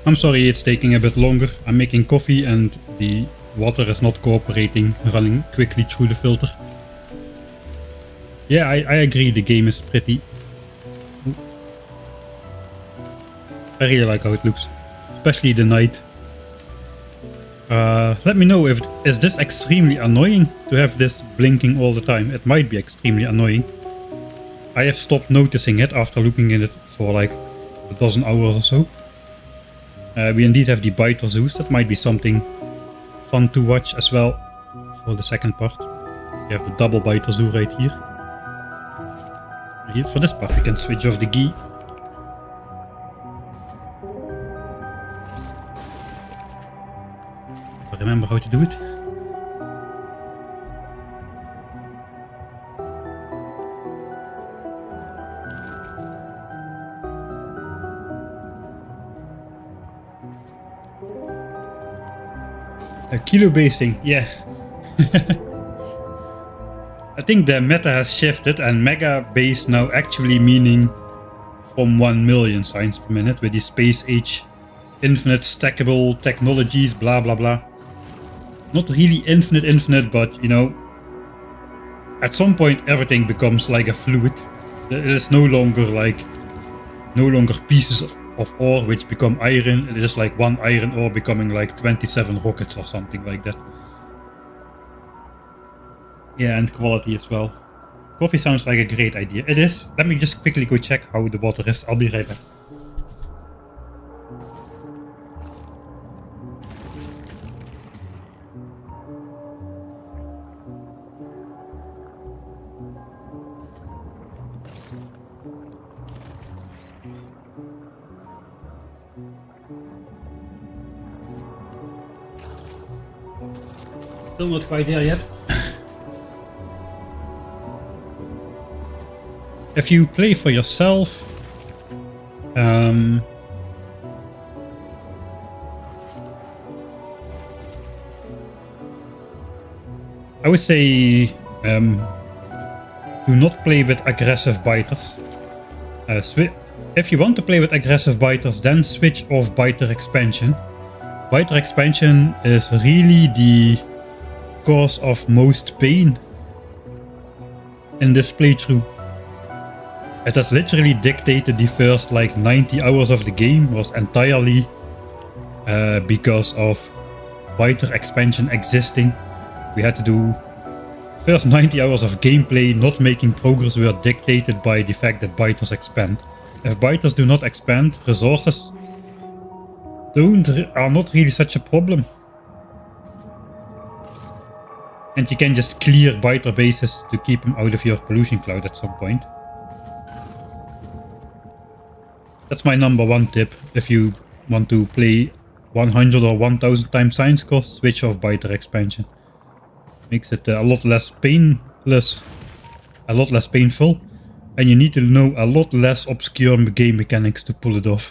I'm sorry it's taking a bit longer. I'm making coffee and the water is not cooperating, running quickly through the filter. Yeah, I agree, the game is pretty... I really like how it looks, especially the night. Let me know if is this extremely annoying to have this blinking all the time. It might be extremely annoying. I have stopped noticing it after looking at it for like a dozen hours or so. We indeed have the biter zoos. That might be something fun to watch as well for the second part. We have the double biter zoo right here. Here for this part we can switch off the ghee. If I remember how to do it. Kilo basing, yeah. I think the meta has shifted and mega base now actually meaning from 1 million signs per minute with the space age, infinite stackable technologies, blah blah blah. Not really infinite, but you know, at some point everything becomes like a fluid. It is no longer pieces of ore which become iron. It is like one iron ore becoming like 27 rockets or something like that. Yeah, and quality as well. Coffee sounds like a great idea. It is. Let me just quickly go check how the water is. I'll be right back. Still not quite there yet. If you play for yourself, I would say do not play with aggressive biters. If you want to play with aggressive biters, then switch off biter expansion. Biter expansion is really the cause of most pain in this playthrough. It has literally dictated the first like 90 hours of the game was entirely because of biter expansion existing. We had to do first 90 hours of gameplay not making progress were dictated by the fact that biters expand. If biters do not expand, resources are not really such a problem. And you can just clear biter bases to keep them out of your pollution cloud at some point. That's my number one tip. If you want to play 100 or 1000 times science cost, switch off biter expansion. Makes it a lot less painless, a lot less painful, and you need to know a lot less obscure game mechanics to pull it off.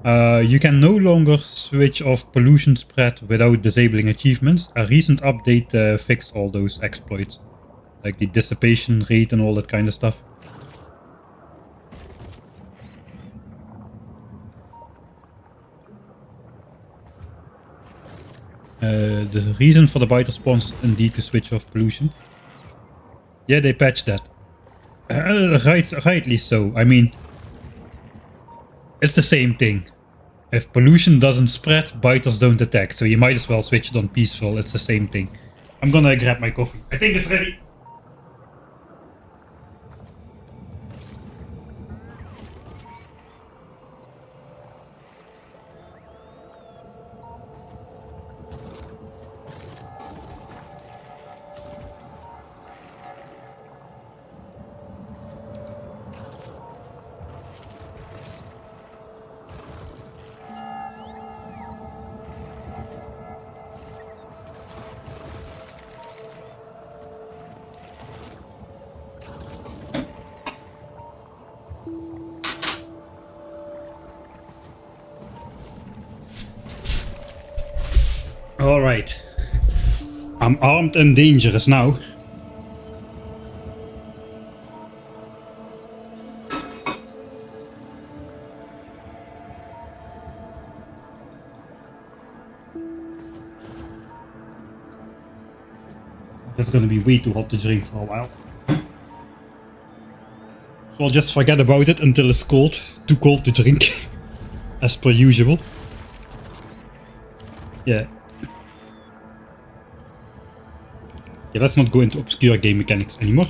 You can no longer switch off pollution spread without disabling achievements. A recent update fixed all those exploits, like the dissipation rate and all that kind of stuff. The reason for the biter spawns is indeed to switch off pollution. Yeah, they patched that. Rightly so. I mean, it's the same thing. If pollution doesn't spread, biters don't attack, so you might as well switch it on peaceful. It's the same thing. I'm gonna grab my coffee. I think it's ready. Alright. I'm armed and dangerous now. That's gonna be way too hot to drink for a while. So I'll just forget about it until it's cold. Too cold to drink. As per usual. Yeah. Yeah, let's not go into obscure game mechanics anymore.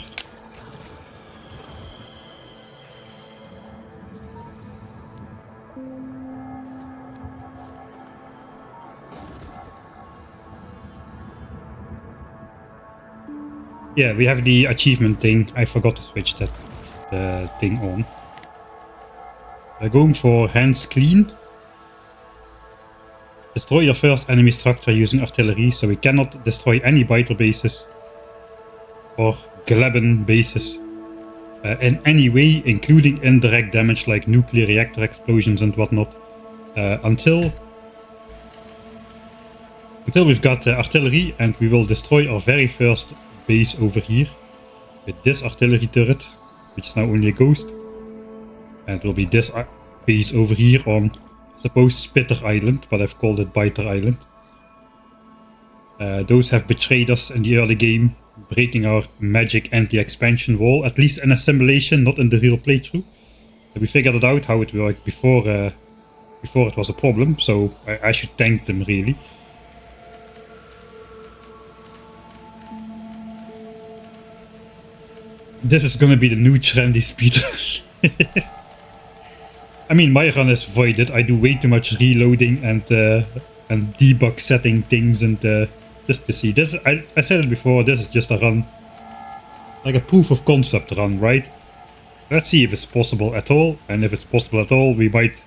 Yeah, we have the achievement thing. I forgot to switch that thing on. We're going for hands clean. Destroy your first enemy structure using artillery, so we cannot destroy any biter bases or Gleben bases in any way, including indirect damage like nuclear reactor explosions and whatnot, until we've got artillery, and we will destroy our very first base over here with this artillery turret, which is now only a ghost, and it will be this base over here on, I suppose, Spitter Island, but I've called it Biter Island. Those have betrayed us in the early game, breaking our magic anti-expansion wall, at least in a simulation, not in the real playthrough. So we figured it out how it worked before it was a problem, so I should thank them really. This is gonna be the new trendy speeder. I mean, my run is voided. I do way too much reloading and debug setting things and just to see. This, I said it before, this is just a run. Like a proof of concept run, right? Let's see if it's possible at all. And if it's possible at all, we might,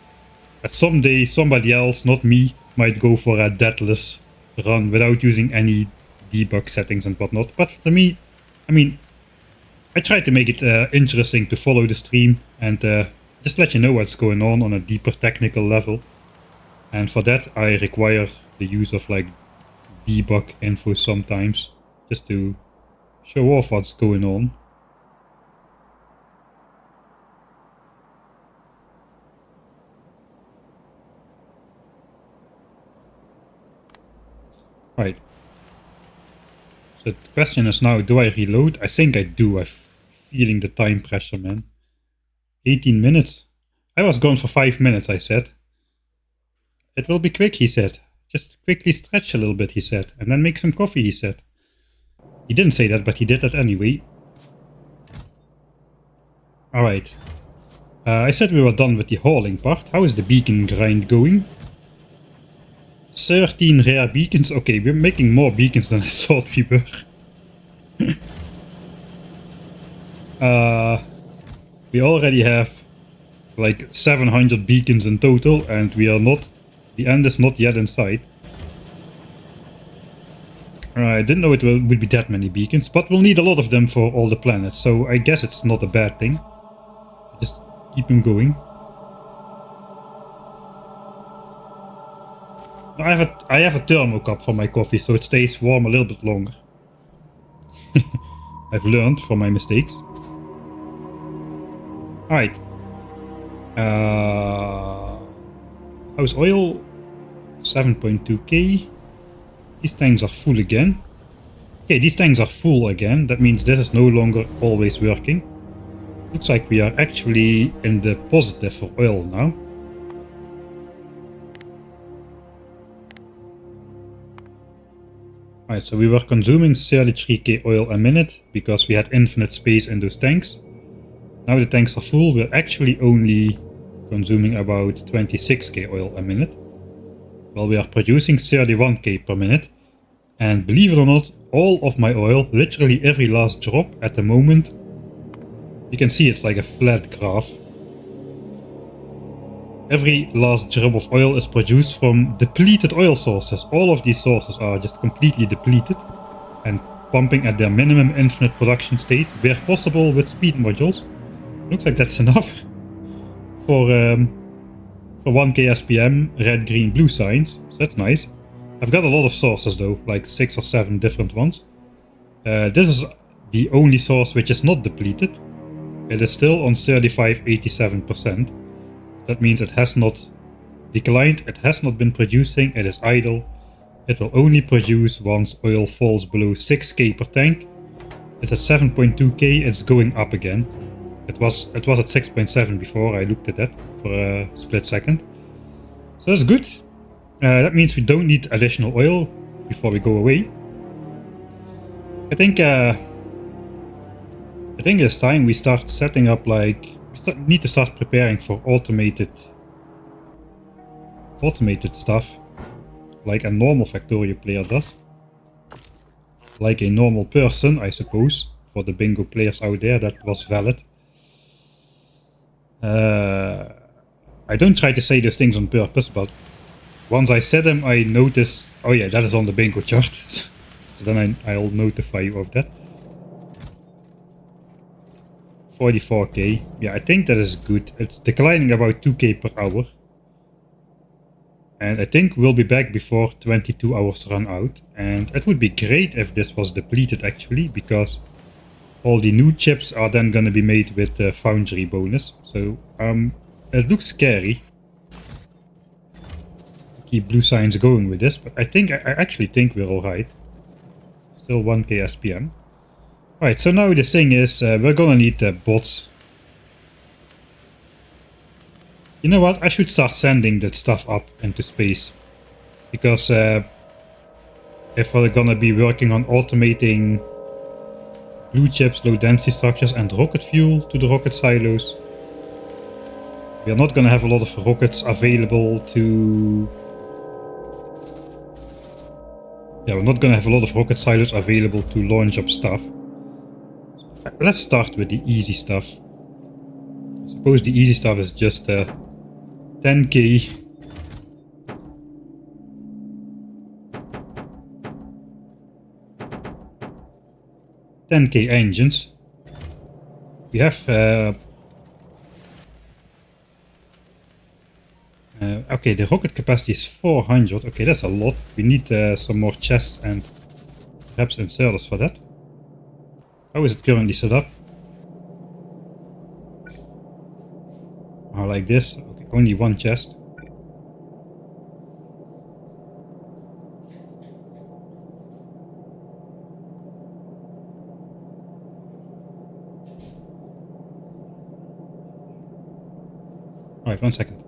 at some day, somebody else, not me, might go for a deathless run without using any debug settings and whatnot. But to me, I mean, I try to make it interesting to follow the stream and just let you know what's going on a deeper technical level. And for that, I require the use of like debug info sometimes, just to show off what's going on. Right. So the question is now, do I reload? I think I do. I'm feeling the time pressure, man. 18 minutes. I was gone for 5 minutes, I said. It will be quick, he said. Just quickly stretch a little bit, he said. And then make some coffee, he said. He didn't say that, but he did that anyway. Alright. I said we were done with the hauling part. How is the beacon grind going? 13 rare beacons. Okay, we're making more beacons than I thought we were. We already have like 700 beacons in total, and we are not... The end is not yet in sight. I didn't know it would be that many beacons, but we'll need a lot of them for all the planets, so I guess it's not a bad thing. Just keep them going. I have a thermocup for my coffee, so it stays warm a little bit longer. I've learned from my mistakes. Alright. How's oil? 7.2k. These tanks are full again. Okay, these tanks are full again. That means this is no longer always working. Looks like we are actually in the positive for oil now. Alright, so we were consuming 33k oil a minute because we had infinite space in those tanks. Now the tanks are full, we're actually only consuming about 26k oil a minute. Well, we are producing 31k per minute. And believe it or not, all of my oil, literally every last drop at the moment, you can see it's like a flat graph. Every last drop of oil is produced from depleted oil sources. All of these sources are just completely depleted and pumping at their minimum infinite production state where possible with speed modules. Looks like that's enough for 1k SPM, red, green, blue signs. So that's nice. I've got a lot of sources though, like 6 or 7 different ones. This is the only source which is not depleted. It is still on 35-87%. That means it has not declined, it has not been producing, it is idle. It will only produce once oil falls below 6k per tank. It's at 7.2k, it's going up again. It was at 6.7 before I looked at that for a split second. So that's good. That means we don't need additional oil before we go away. I think it's time we start setting up, like, need to start preparing for automated stuff, like a normal Factorio player does. Like a normal person, I suppose. For the bingo players out there, that was valid. I don't try to say those things on purpose, but once I said them, I noticed, oh yeah, that is on the bingo chart. So then I'll notify you of that. 44k. Yeah, I think that is good. It's declining about 2k per hour. And I think we'll be back before 22 hours run out. And it would be great if this was depleted actually, because all the new chips are then gonna be made with the foundry bonus. So it looks scary. Keep blue signs going with this, but I actually think we're alright. Still 1k SPM. Right, so now the thing is, we're gonna need bots. You know what? I should start sending that stuff up into space. Because if we're gonna be working on automating blue chips, low density structures and rocket fuel to the rocket silos, we are not gonna have a lot of rockets available to... Yeah, we're not gonna have a lot of rocket silos available to launch up stuff. So let's start with the easy stuff. I suppose the easy stuff is just 10k. 10k engines. We have okay, the rocket capacity is 400. Okay, that's a lot. We need some more chests and perhaps inserters for that. How is it currently set up? Like this. Okay, only one chest. Alright, 1 second.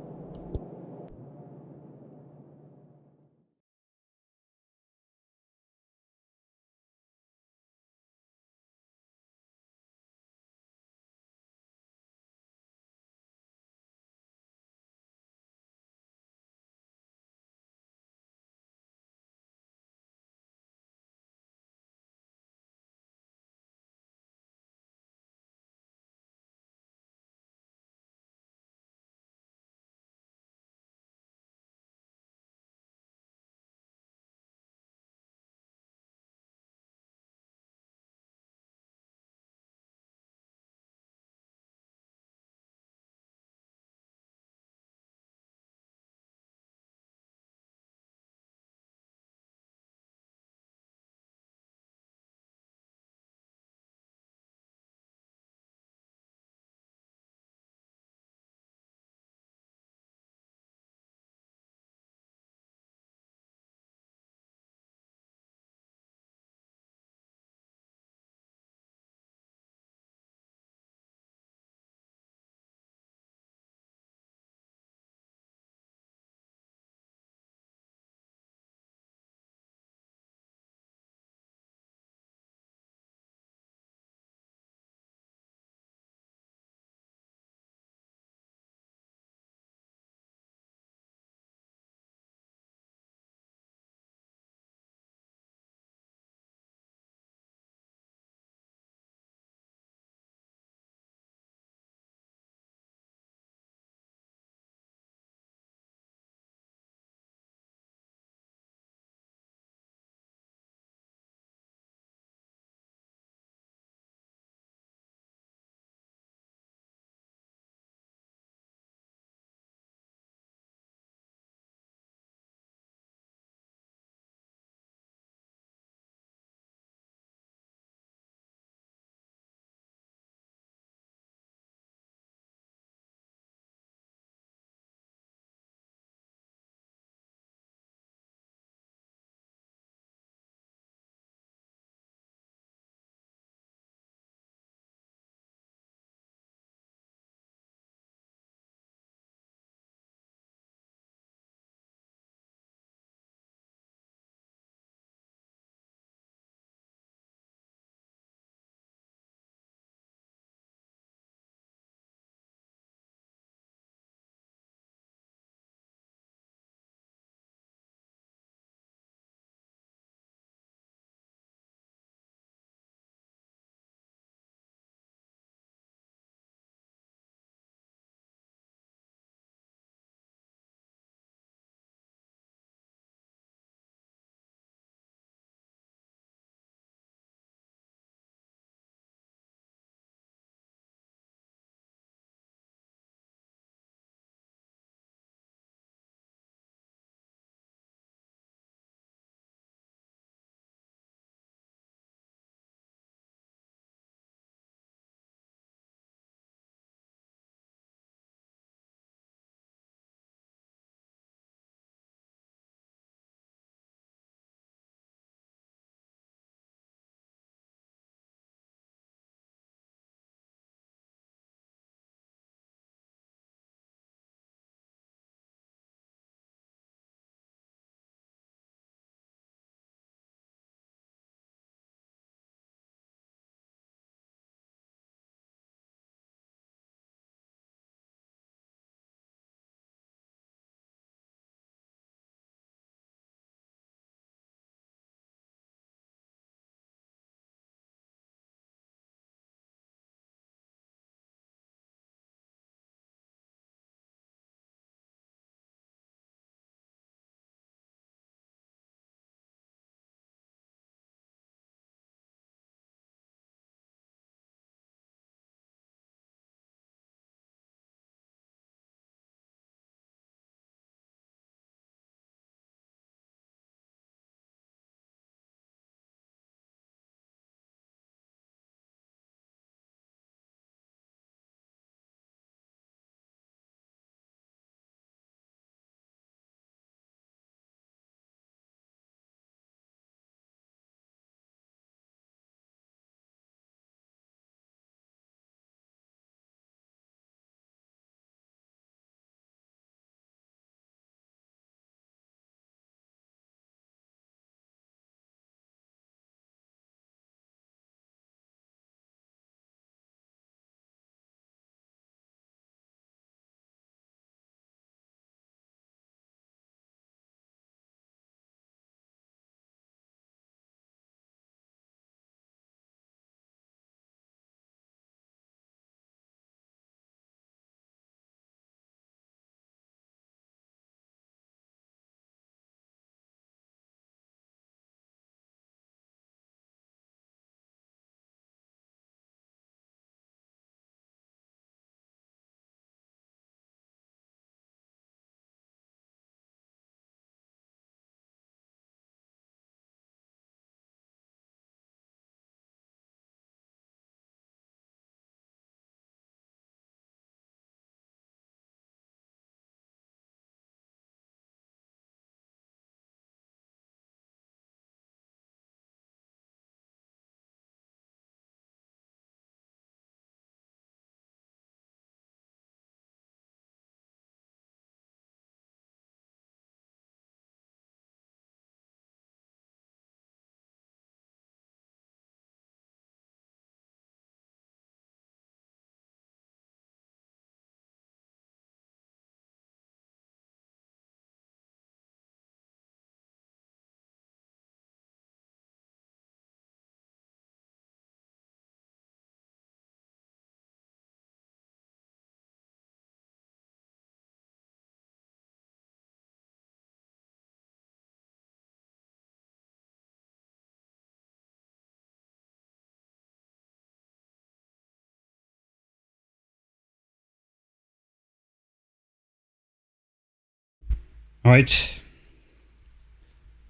Alright.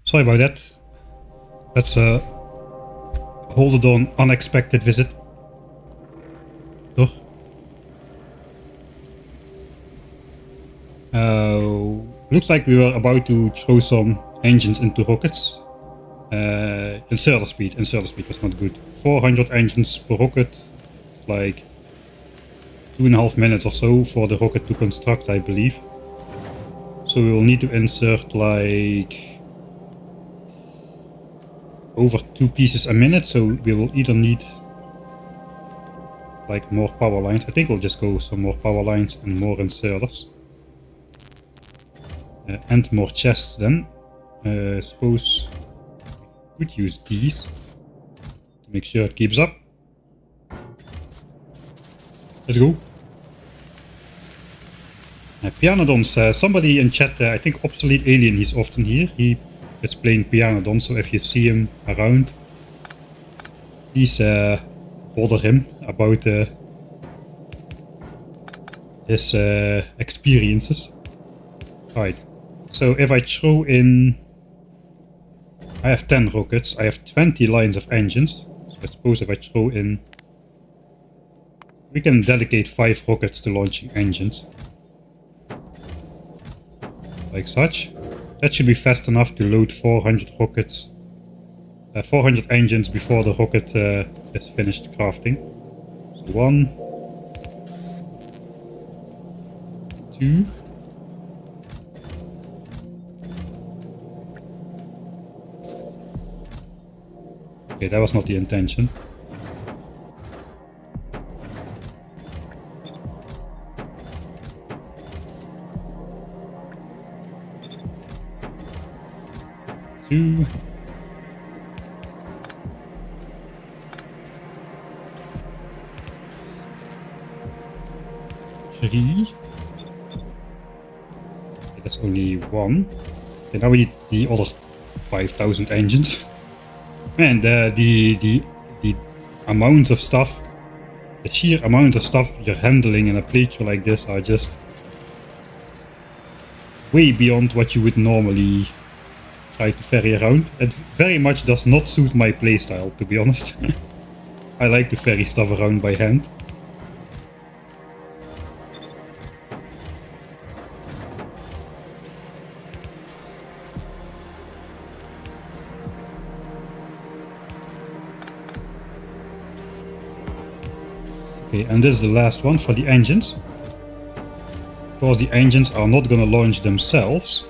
Sorry about that. Let's hold it on unexpected visit. Toch? Looks like we were about to throw some engines into rockets. Inserter speed was not good. 400 engines per rocket. It's like 2.5 minutes or so for the rocket to construct, I believe. So we will need to insert like over 2 pieces a minute, so we will either need like more power lines. I think we'll just go some more power lines and more inserters. And more chests then. Suppose we could use these to make sure it keeps up. Let's go. Pianodons, somebody in chat, I think Obsolete Alien, he's often here. He is playing Pianodon, so if you see him around, please bother him about his experiences. Right, so if I throw in... I have 10 rockets, I have 20 lines of engines, so I suppose if I throw in... we can dedicate 5 rockets to launching engines. Like such. That should be fast enough to load 400 rockets, 400 engines before the rocket is finished crafting. So 1, 2, okay, that was not the intention. Two. Three. Okay, that's only 1. Okay, now we need the other 5,000 engines. Man, the amount of stuff, the sheer amount of stuff you're handling in a playthrough like this are just way beyond what you would normally try to ferry around. It very much does not suit my playstyle, to be honest. I like to ferry stuff around by hand. Okay, and this is the last one for the engines. Of course, the engines are not gonna launch themselves.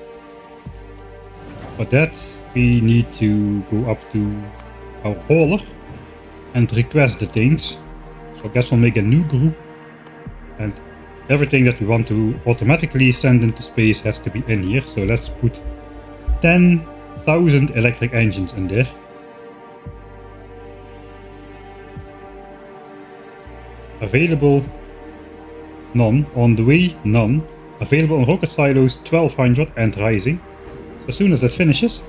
For that, we need to go up to our hauler and request the things. So I guess we'll make a new group, and everything that we want to automatically send into space has to be in here. So let's put 10,000 electric engines in there. Available, none. On the way, none. Available on rocket silos, 1200 and rising. So as soon as that finishes,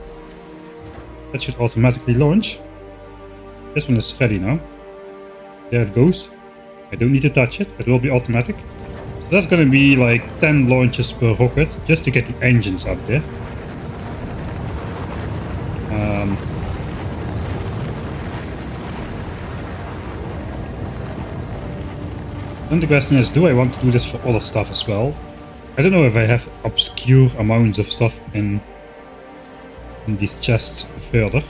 that should automatically launch. This one is ready now. There it goes. I don't need to touch it, it will be automatic. So that's gonna be like 10 launches per rocket, just to get the engines up there. Then the question is, do I want to do this for other stuff as well? I don't know if I have obscure amounts of stuff in these chests further.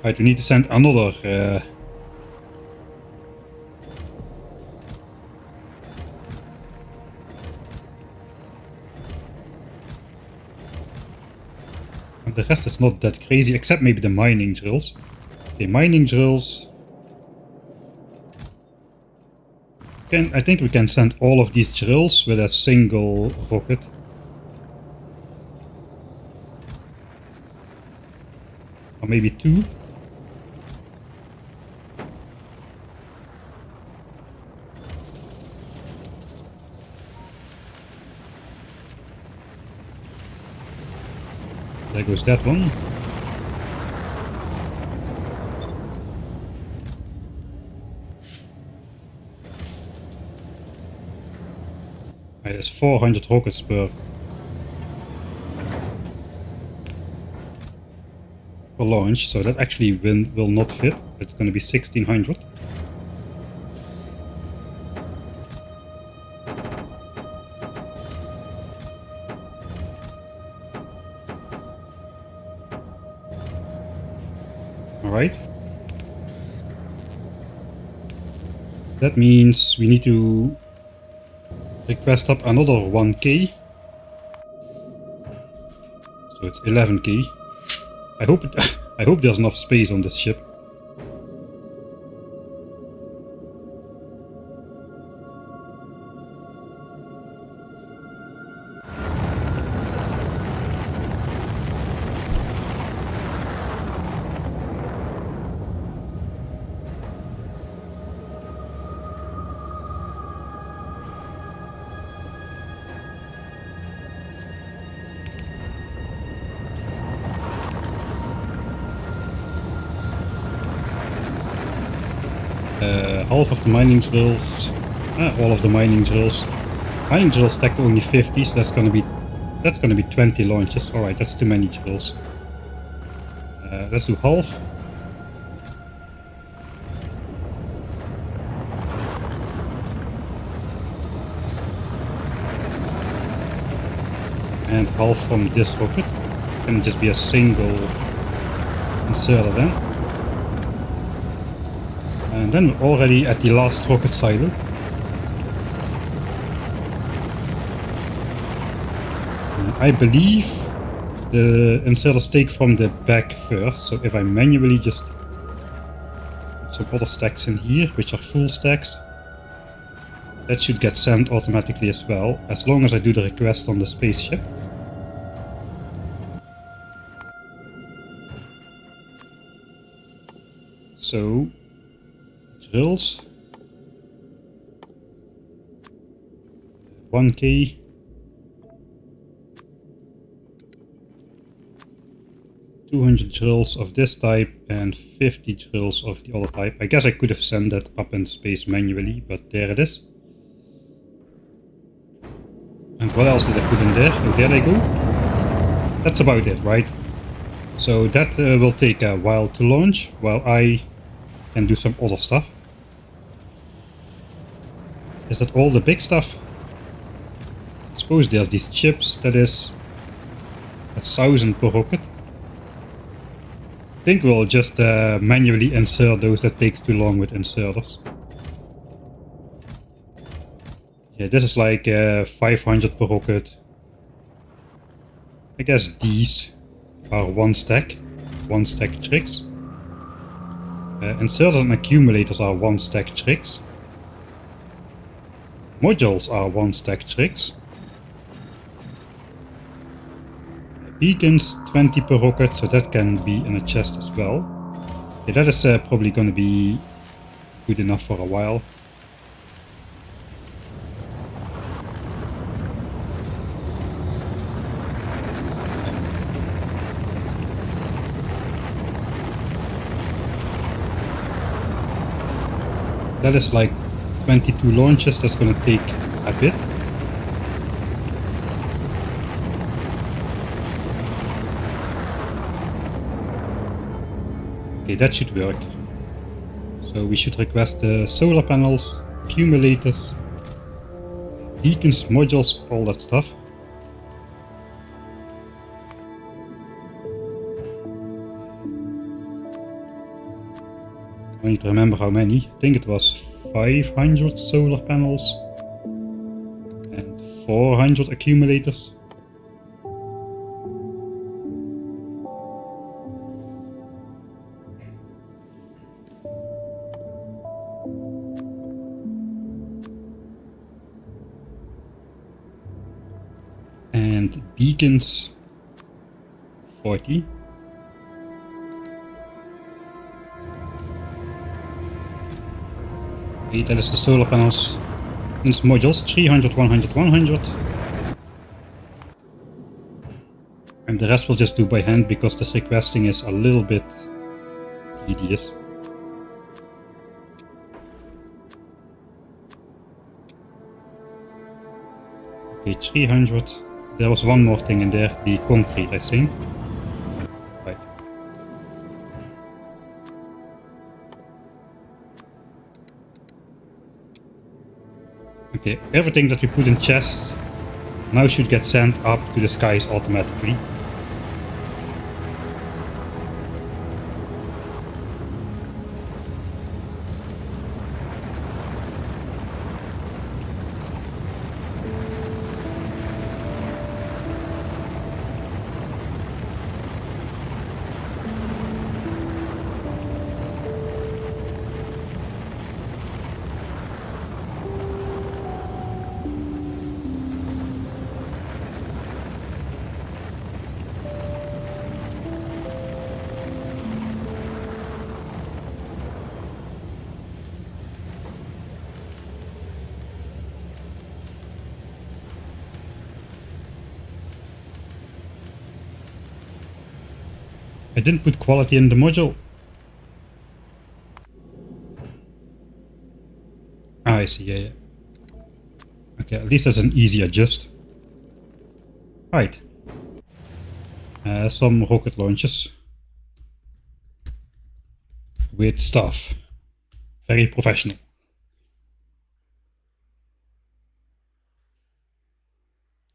Right, we need to send another and the rest is not that crazy, except maybe the mining drills. Okay, mining drills. I think we can send all of these drills with a single rocket. Or maybe 2. There goes that one. There's 400 rockets per launch, so that actually will not fit. It's going to be 1600. Alright. That means we need to request up another 1k. So it's 11k. I hope there's enough space on this ship. Half of the mining drills, all of the mining drills. Mining drills stacked only 50, so that's gonna be 20 launches. All right, that's too many drills. Let's do half. And half from this rocket. Can just be a single inserter then. And then we're already at the last rocket silo. I believe the inserters take from the back first, so if I manually just put some other stacks in here, which are full stacks, that should get sent automatically as well, as long as I do the request on the spaceship. So, drills, 1k, 200 drills of this type and 50 drills of the other type. I guess I could have sent that up in space manually, but there it is. And what else did I put in there? Oh, there they go. That's about it, right? So that will take a while to launch, while I can do some other stuff. Is that all the big stuff? I suppose there's these chips, that is 1000 per rocket. I think we'll just manually insert those, that takes too long with inserters. Yeah, this is like 500 per rocket. I guess these are one stack tricks. Inserters and accumulators are one stack tricks. Modules are one stack tricks. Beacons 20 per rocket, so that can be in a chest as well. Yeah, that is probably going to be good enough for a while. That is like 22 launches, that's going to take a bit. Okay, that should work. So we should request the solar panels, accumulators, beacons, modules, all that stuff. I need to remember how many. I think it was 500 solar panels and 400 accumulators. And beacons 40. Okay, that is the solar panels. And modules 300, 100, 100. And the rest we'll just do by hand because this requesting is a little bit tedious. Okay, 300. There was one more thing in there, the concrete, I think. Right. Okay, everything that we put in chests now should get sent up to the skies automatically. I didn't put quality in the module. Ah, I see, yeah. Okay, at least that's an easy adjust. Right. Some rocket launches. With stuff. Very professional.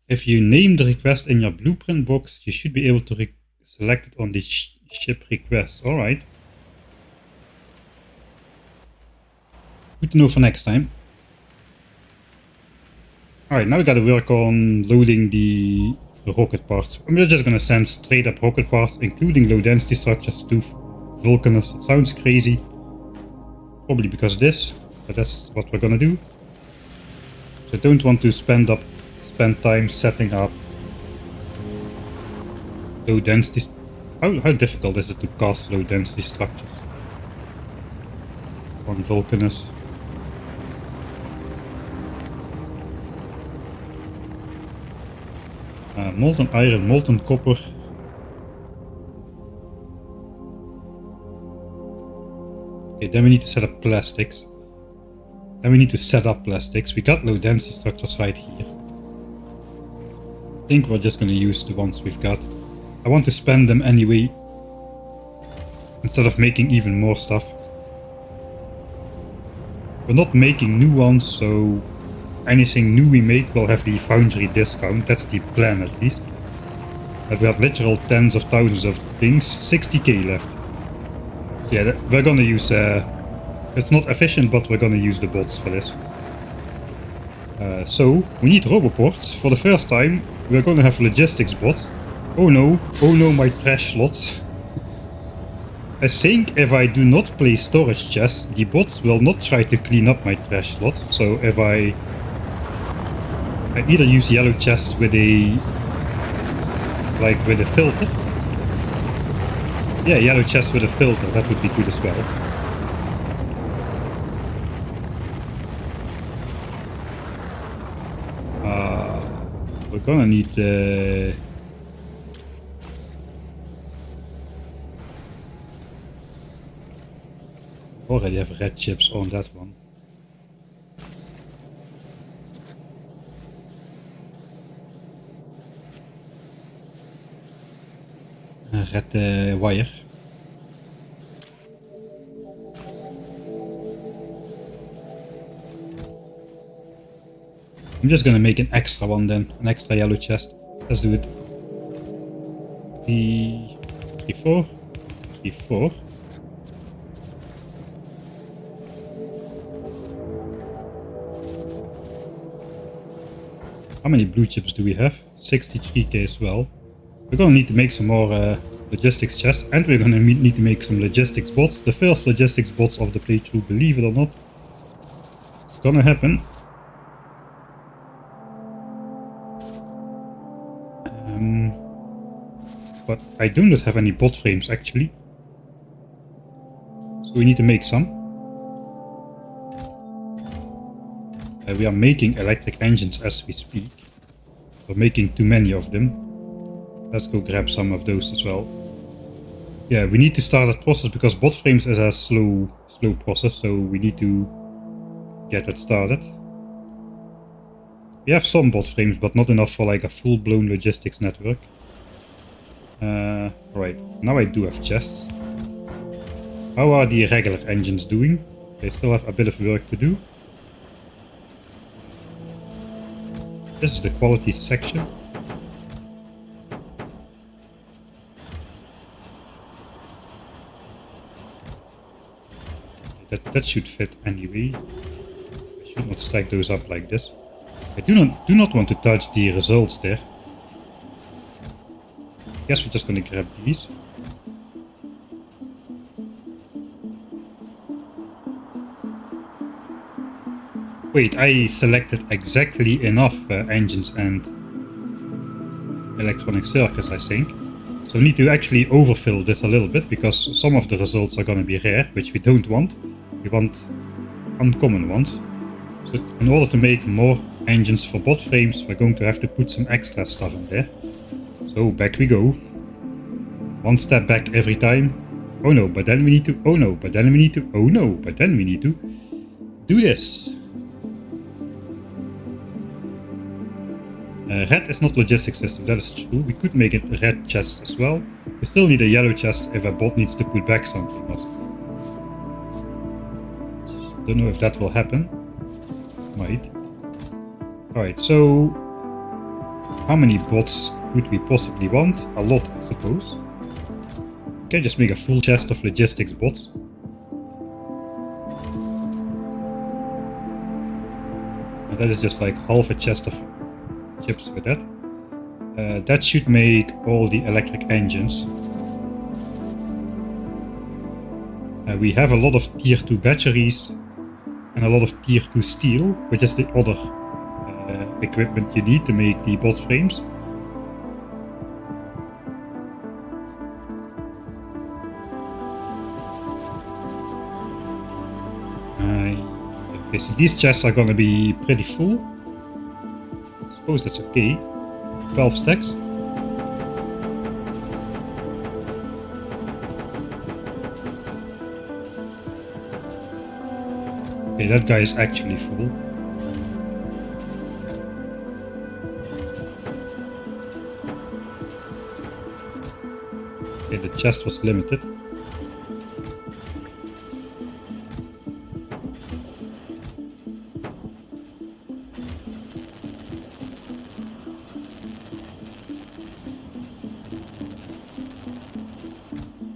If you name the request in your blueprint box, you should be able to select it on the ship request. Alright. Good to know for next time. Alright, now we gotta work on loading the rocket parts. We're just gonna send straight up rocket parts, including low density structures, to Vulcanus. It sounds crazy. Probably because of this, but that's what we're gonna do. So I don't want to spend time setting up low density. How difficult is it to cast low density structures on Vulcanus? Molten iron, molten copper. Okay, then we need to set up plastics. Then we need to set up plastics. We got low density structures right here. I think we're just going to use the ones we've got. I want to spend them anyway, instead of making even more stuff. We're not making new ones, so anything new we make will have the foundry discount. That's the plan, at least. I've got literal tens of thousands of things. 60k left. So yeah, we're gonna use... it's not efficient, but we're gonna use the bots for this. So, we need roboports. For the first time, we're gonna have logistics bots. Oh no, my trash slots. I think if I do not place storage chests, the bots will not try to clean up my trash slots. So if I either use yellow chests with a... with a filter. Yeah, yellow chests with a filter, that would be good as well. We're gonna need already have red chips on that one. Red wire. I'm just gonna make an extra one then, an extra yellow chest. Let's do it. 3, 4, 3, 4. How many blue chips do we have? 63k as well. We're gonna need to make some more logistics chests, and we're gonna need to make some logistics bots. The first logistics bots of the playthrough, believe it or not. It's gonna happen. But I do not have any bot frames actually. So we need to make some. We are making electric engines as we speak. We're making too many of them. Let's go grab some of those as well. Yeah, we need to start that process because bot frames is a slow process, so we need to get that started. We have some bot frames, but not enough for like a full-blown logistics network. Right, now I do have chests. How are the regular engines doing? They still have a bit of work to do. This is the quality section. That should fit anyway. I should not stack those up like this. I do not want to touch the results there. Guess we're just gonna grab these. Wait, I selected exactly enough engines and electronic circuits, I think. So we need to actually overfill this a little bit, because some of the results are gonna be rare, which we don't want. We want uncommon ones. So in order to make more engines for bot frames, we're going to have to put some extra stuff in there. So back we go. One step back every time. Oh no, but then we need to... Oh no, but then we need to... Oh no, but then we need to do this. Red is not logistics system, that is true. We could make it a red chest as well. We still need a yellow chest if a bot needs to put back something. Don't know if that will happen. Might. Alright, so how many bots could we possibly want? A lot, I suppose. Okay, just make a full chest of logistics bots. And that is just like half a chest of chips with that. That should make all the electric engines. We have a lot of tier 2 batteries and a lot of tier 2 steel, which is the other equipment you need to make the bot frames. Okay, so these chests are gonna be pretty full. I suppose that's okay. 12 stacks. Okay, that guy is actually full. Okay, the chest was limited.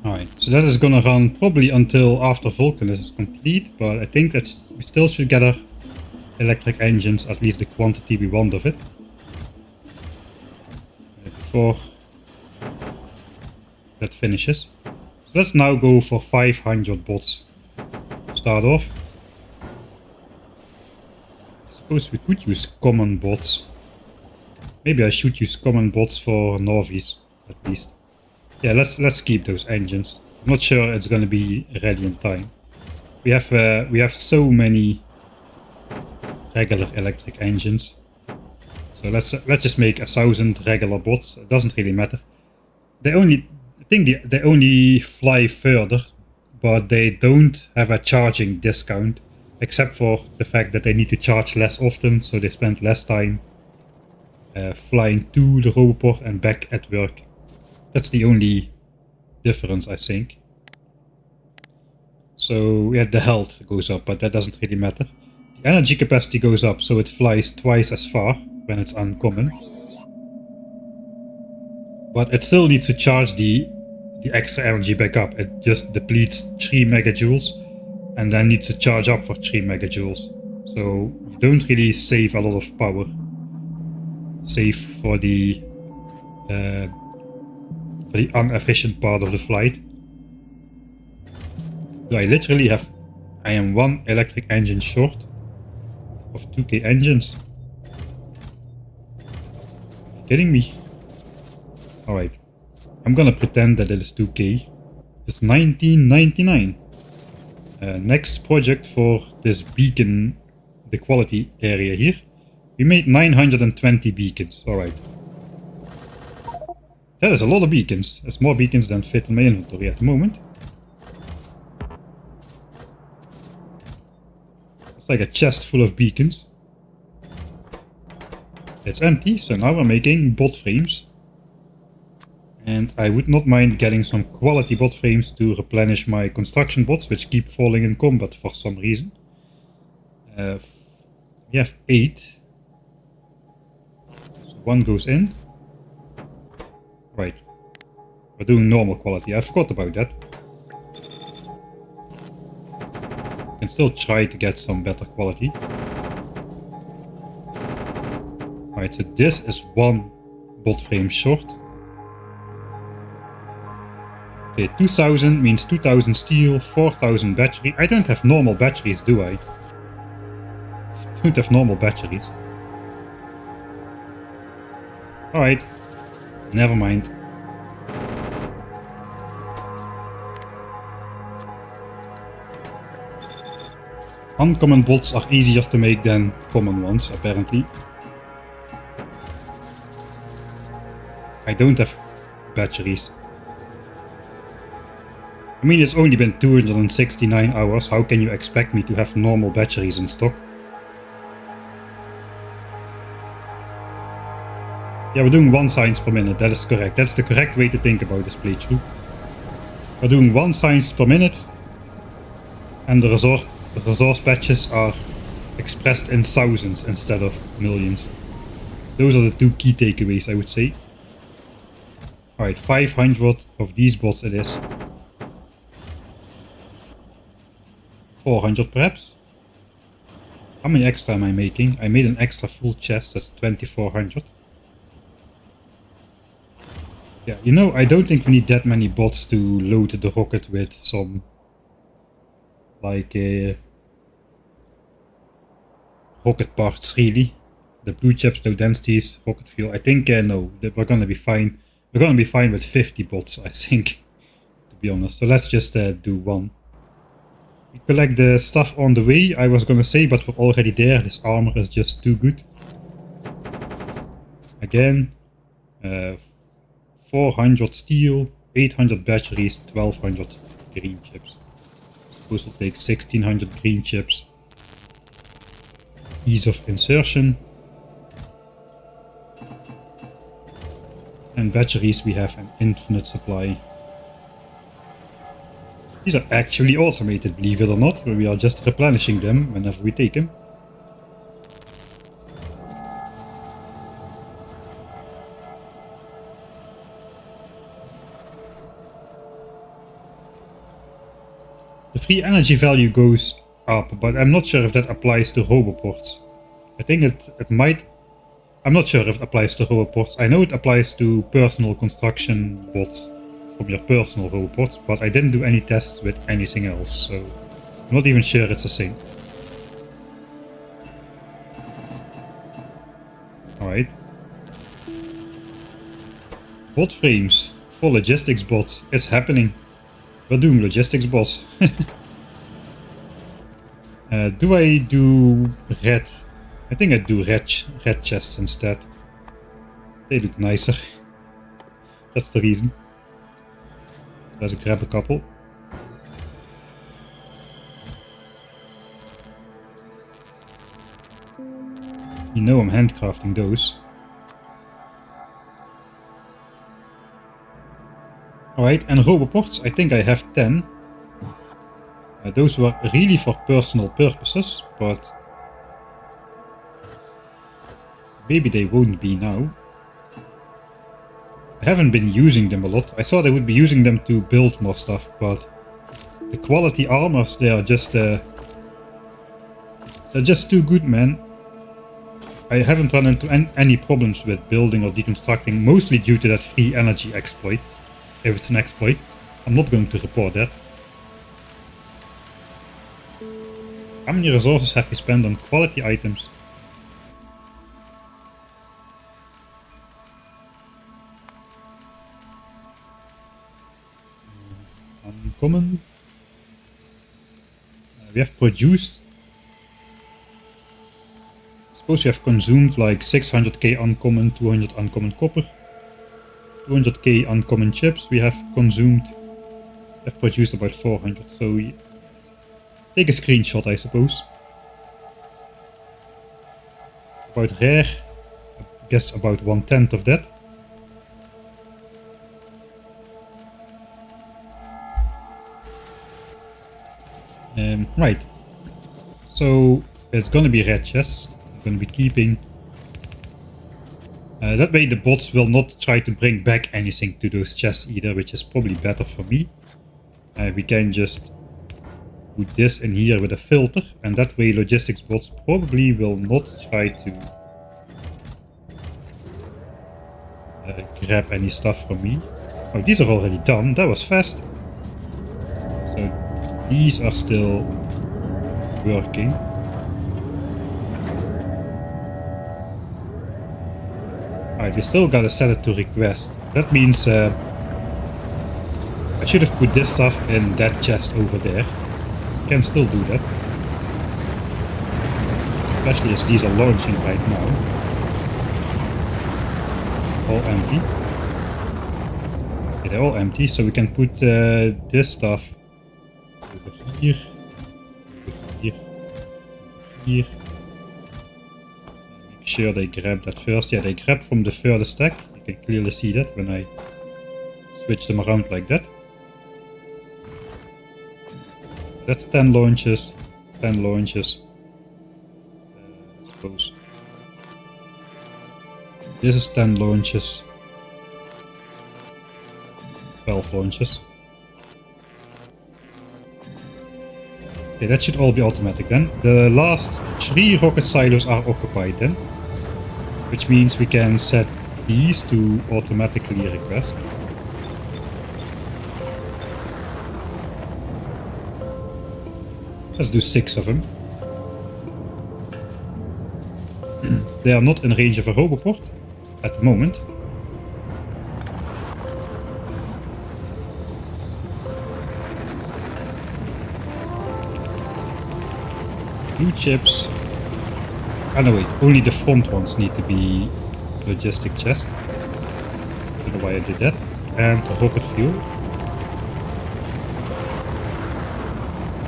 Alright, so that is gonna run probably until after Vulcanus is complete, but I think that we still should gather electric engines, at least the quantity we want of it. Before that finishes. So let's now go for 500 bots to start off. I suppose we could use common bots. Maybe I should use common bots for Nauvis, at least. Yeah, let's keep those engines. I'm not sure it's gonna be ready in time. We have so many regular electric engines. So let's just make 1,000 regular bots. It doesn't really matter. They only fly further, but they don't have a charging discount, except for the fact that they need to charge less often, so they spend less time flying to the roboport and back at work. That's the only difference, I think. So yeah, the health goes up, but that doesn't really matter. The energy capacity goes up, so it flies twice as far when it's uncommon. But it still needs to charge the extra energy back up. It just depletes 3 megajoules and then needs to charge up for 3 megajoules. So you don't really save a lot of power. Save for the inefficient part of the flight. So I am 1 electric engine short of 2k engines. Are you kidding me? Alright, I'm gonna pretend that it is 2k. It's 1999. Next project for this beacon, the quality area here. We made 920 beacons, alright. That is a lot of beacons. That's more beacons than fit in my inventory at the moment. It's like a chest full of beacons. It's empty, so now we're making bot frames. And I would not mind getting some quality bot frames to replenish my construction bots, which keep falling in combat for some reason. We have 8. So 1 goes in. Right. We're doing normal quality. I forgot about that. Can still try to get some better quality. Alright, so this is 1 bot frame short. Okay, 2000 means 2000 steel, 4000 battery. I don't have normal batteries, do I? I don't have normal batteries. Alright, never mind. Uncommon bots are easier to make than common ones, apparently. I don't have batteries. I mean, it's only been 269 hours, how can you expect me to have normal batteries in stock? Yeah, we're doing 1 science per minute, that is correct. That's the correct way to think about this playthrough. We're doing 1 science per minute, and the resource patches are expressed in thousands instead of millions. Those are the 2 key takeaways, I would say. Alright, 500 of these bots it is. 400 perhaps? How many extra am I making? I made an extra full chest, that's 2400. Yeah, you know, I don't think we need that many bots to load the rocket with some... like... rocket parts, really. The blue chips, low densities, rocket fuel. I think, no, we're gonna be fine. We're gonna be fine with 50 bots, I think. To be honest, so let's just do 1. We collect the stuff on the way, I was gonna say, but we're already there. This armor is just too good. Again, 400 steel, 800 batteries, 1200 green chips. Suppose it'll take 1600 green chips. Ease of insertion. And batteries we have an infinite supply. These are actually automated, believe it or not, but we are just replenishing them whenever we take them. The free energy value goes up, but I'm not sure if that applies to roboports. I think it might... I'm not sure if it applies to roboports. I know it applies to personal construction bots from your personal roboports, but I didn't do any tests with anything else, so I'm not even sure it's a thing. Alright. Bot frames for logistics bots. It's happening. We're doing logistics bots. Do I do red? I think I do red chests instead. They look nicer. That's the reason. Let's grab a couple. You know I'm handcrafting those. Alright, and roboports, I think I have 10. Those were really for personal purposes, but maybe they won't be now. I haven't been using them a lot. I thought I would be using them to build more stuff, but the quality armors, they are just they're just too good, man. I haven't run into any problems with building or deconstructing, mostly due to that free energy exploit. If it's an exploit, I'm not going to report that. How many resources have we spent on quality items? Uncommon. We have produced. Suppose we have consumed like 600k uncommon, 200 uncommon copper, 200k uncommon chips. We have consumed. We have produced about 400. So we take a screenshot, I suppose. About rare, guess about 1/10 of that. Right. So it's gonna be red chests. I'm gonna be keeping. That way the bots will not try to bring back anything to those chests either, which is probably better for me. We can just put this in here with a filter, and that way logistics bots probably will not try to grab any stuff from me. Oh, these are already done. That was fast. So these are still working. Alright, we still gotta set it to request. That means I should have put this stuff in that chest over there. Can still do that. Especially as these are launching right now. All empty. Okay, they're all empty, so we can put this stuff over here. Here. Here. Make sure they grab that first. Yeah, they grab from the furthest stack. You can clearly see that when I switch them around like that. That's 10 launches. 10 launches. I suppose. This is 10 launches. 12 launches. Okay, that should all be automatic then. The last 3 rocket silos are occupied then. Which means we can set these to automatically request. Let's do 6 of them. They are not in range of a roboport at the moment. Blue chips. Ah no wait, only the front ones need to be logistic chest. I don't know why I did that. And rocket fuel.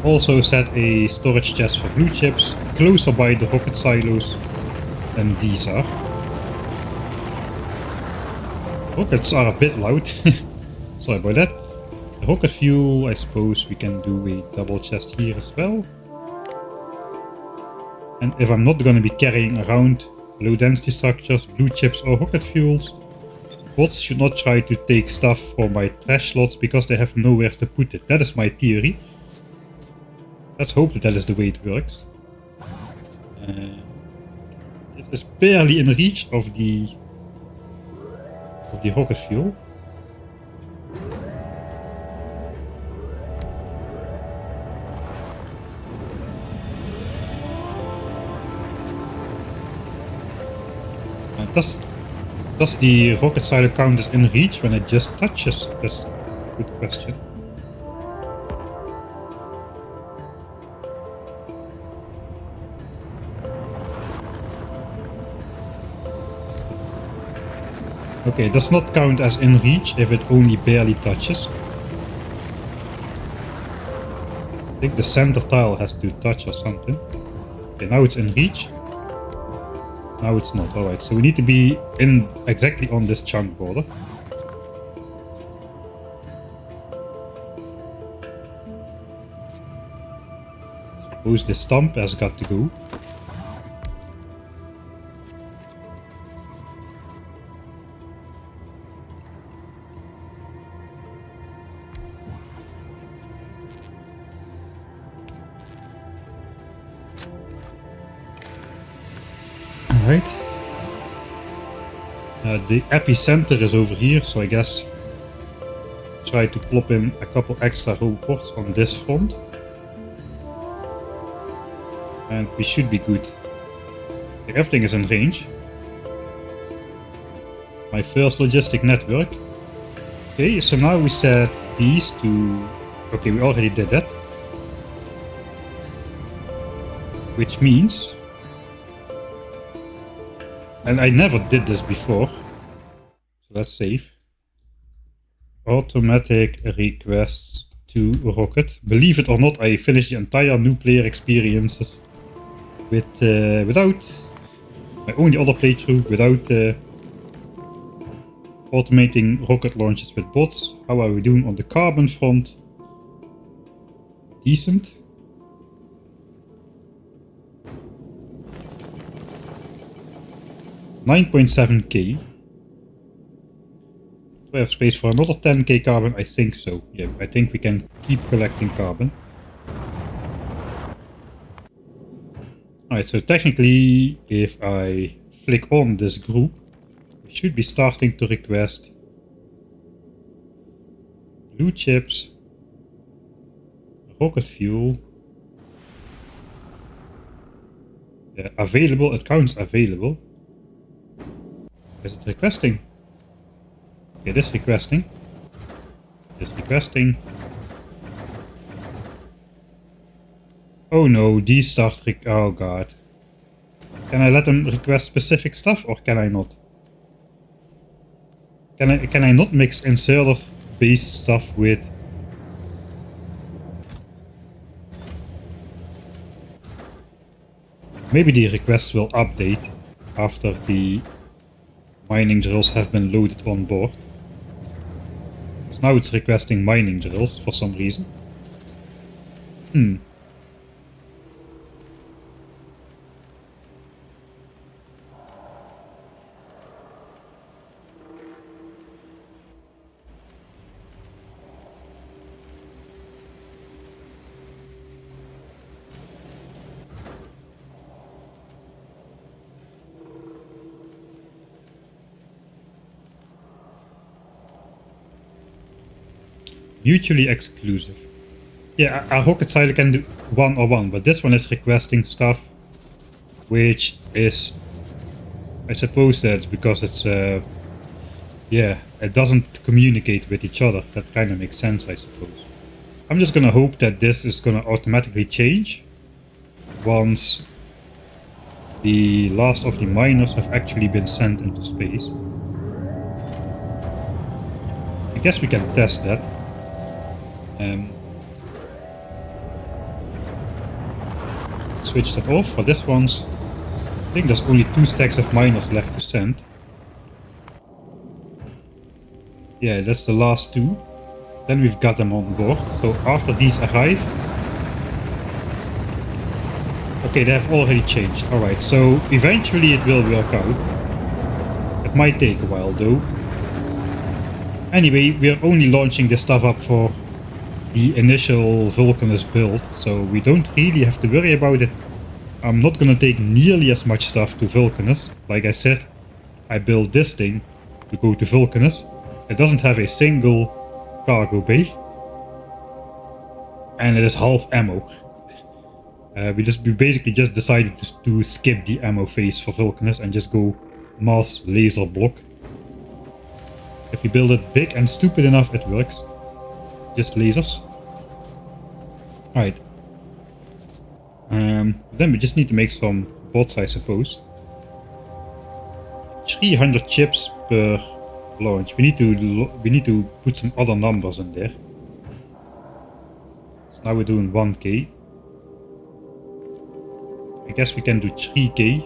Also set a storage chest for blue chips closer by the rocket silos than these are. Rockets are a bit loud. Sorry about that. The rocket fuel, I suppose we can do a double chest here as well. And if I'm not going to be carrying around low density structures, blue chips or rocket fuels, bots should not try to take stuff from my trash slots because they have nowhere to put it. That is my theory. Let's hope that that is the way it works. This is barely in reach of the rocket fuel. Does the rocket silo count as in reach when it just touches? That's a good question. Okay, it does not count as in reach if it only barely touches. I think the center tile has to touch or something. Okay, now it's in reach. Now it's not. Alright, so we need to be in exactly on this chunk border. Suppose this stump has got to go. Alright. The epicenter is over here, so I guess try to plop in a couple extra robots on this front. And we should be good. Okay, everything is in range. My first logistic network. Okay, so now we set these to... Okay, we already did that. Which means... And I never did this before. So let's save. Automatic requests to rocket. Believe it or not, I finished the entire new player experiences with without My only other playthrough without automating rocket launches with bots. How are we doing on the carbon front? Decent. $9.7k. Do I have space for another 10k carbon? I think so. Yeah, I think we can keep collecting carbon. Alright, so technically, if I flick on this group, we should be starting to request blue chips, rocket fuel, available, it counts available. Is it requesting? It is requesting. It is requesting. Oh no, these start oh god. Can I let them request specific stuff or can I not? Can I not mix inserter based stuff with maybe the requests will update after the mining drills have been loaded on board. So now it's requesting mining drills for some reason. Mutually exclusive. Yeah, a rocket silo can do one or one, but this one is requesting stuff which is, I suppose that's because it's yeah, it doesn't communicate with each other. That kind of makes sense, I suppose. I'm just gonna hope that this is gonna automatically change once the last of the miners have actually been sent into space. I guess we can test that. Switch that off. For this one's, I think there's only 2 stacks of miners left to send. Yeah, that's the last 2. Then we've got them on board. So after these arrive, okay, they have already changed. Alright, so eventually it will work out. It might take a while though. Anyway, we're only launching this stuff up for the initial Vulcanus build, so we don't really have to worry about it. I'm not gonna take nearly as much stuff to Vulcanus. Like I said, I built this thing to go to Vulcanus. It doesn't have a single cargo bay. And it is half ammo. We basically just decided to skip the ammo phase for Vulcanus and just go mass laser block. If you build it big and stupid enough, it works. Just lasers. Alright. Then we just need to make some bots, I suppose. 300 chips per launch. We need to put some other numbers in there. So now we're doing 1k. I guess we can do 3k.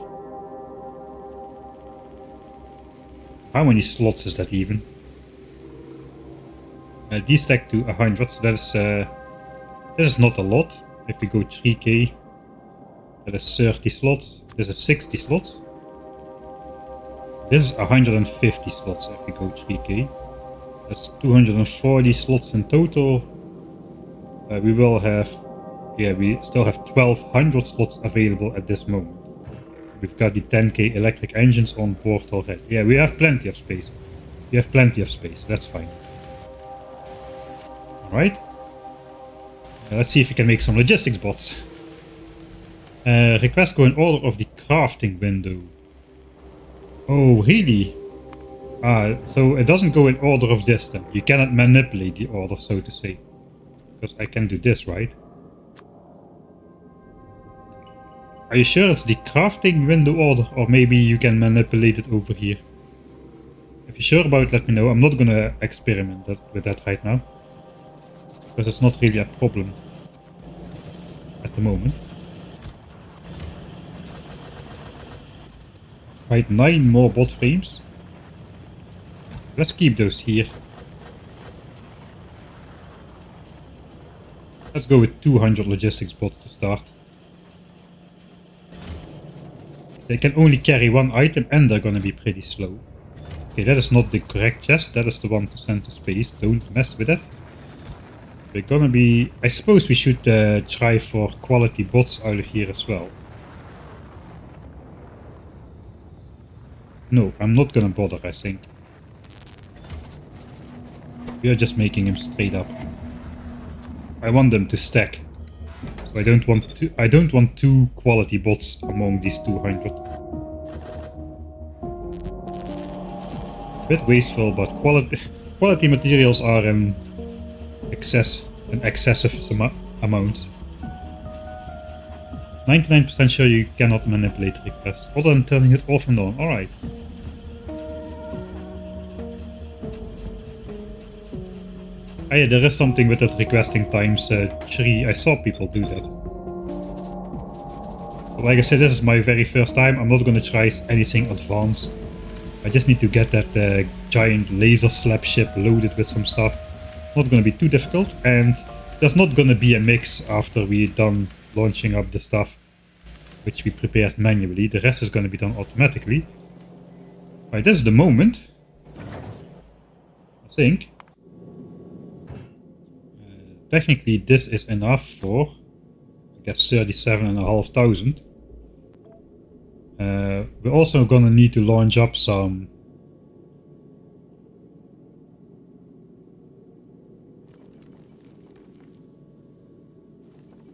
How many slots is that even? D-stack to 100, so that is, this is not a lot. If we go 3k, that is 30 slots. This is 60 slots. This is 150 slots if we go 3k. That's 240 slots in total. We will have, yeah, we still have 1200 slots available at this moment. We've got the 10k electric engines on board already. Yeah, we have plenty of space. We have plenty of space, that's fine. Alright. Let's see if we can make some logistics bots. Request go in order of the crafting window. Oh, really? So it doesn't go in order of this then. You cannot manipulate the order, so to say. Because I can do this, right? Are you sure it's the crafting window order, or maybe you can manipulate it over here? If you're sure about it, let me know. I'm not gonna experiment with that right now. Because it's not really a problem at the moment. Right, 9 more bot frames. Let's keep those here. Let's go with 200 logistics bots to start. They can only carry one item and they're gonna be pretty slow. Okay, that is not the correct chest. That is the one to send to space. Don't mess with it. We're gonna be... I suppose we should try for quality bots out of here as well. No, I'm not gonna bother, I think. We are just making him straight up. I want them to stack. So I don't want two quality bots among these 200. Bit wasteful, but quality materials are an excessive amount. 99% sure you cannot manipulate requests, other than turning it off and on. Alright. Ah, yeah, there is something with that requesting times 3. I saw people do that. But like I said, this is my very first time. I'm not gonna try anything advanced. I just need to get that giant laser slab ship loaded with some stuff. It's not gonna be too difficult, and there's not gonna be a mix after we're done launching up the stuff which we prepared manually. The rest is gonna be done automatically. Right, this is the moment. I think. Technically this is enough for, I guess, 37,500. We're also gonna need to launch up some...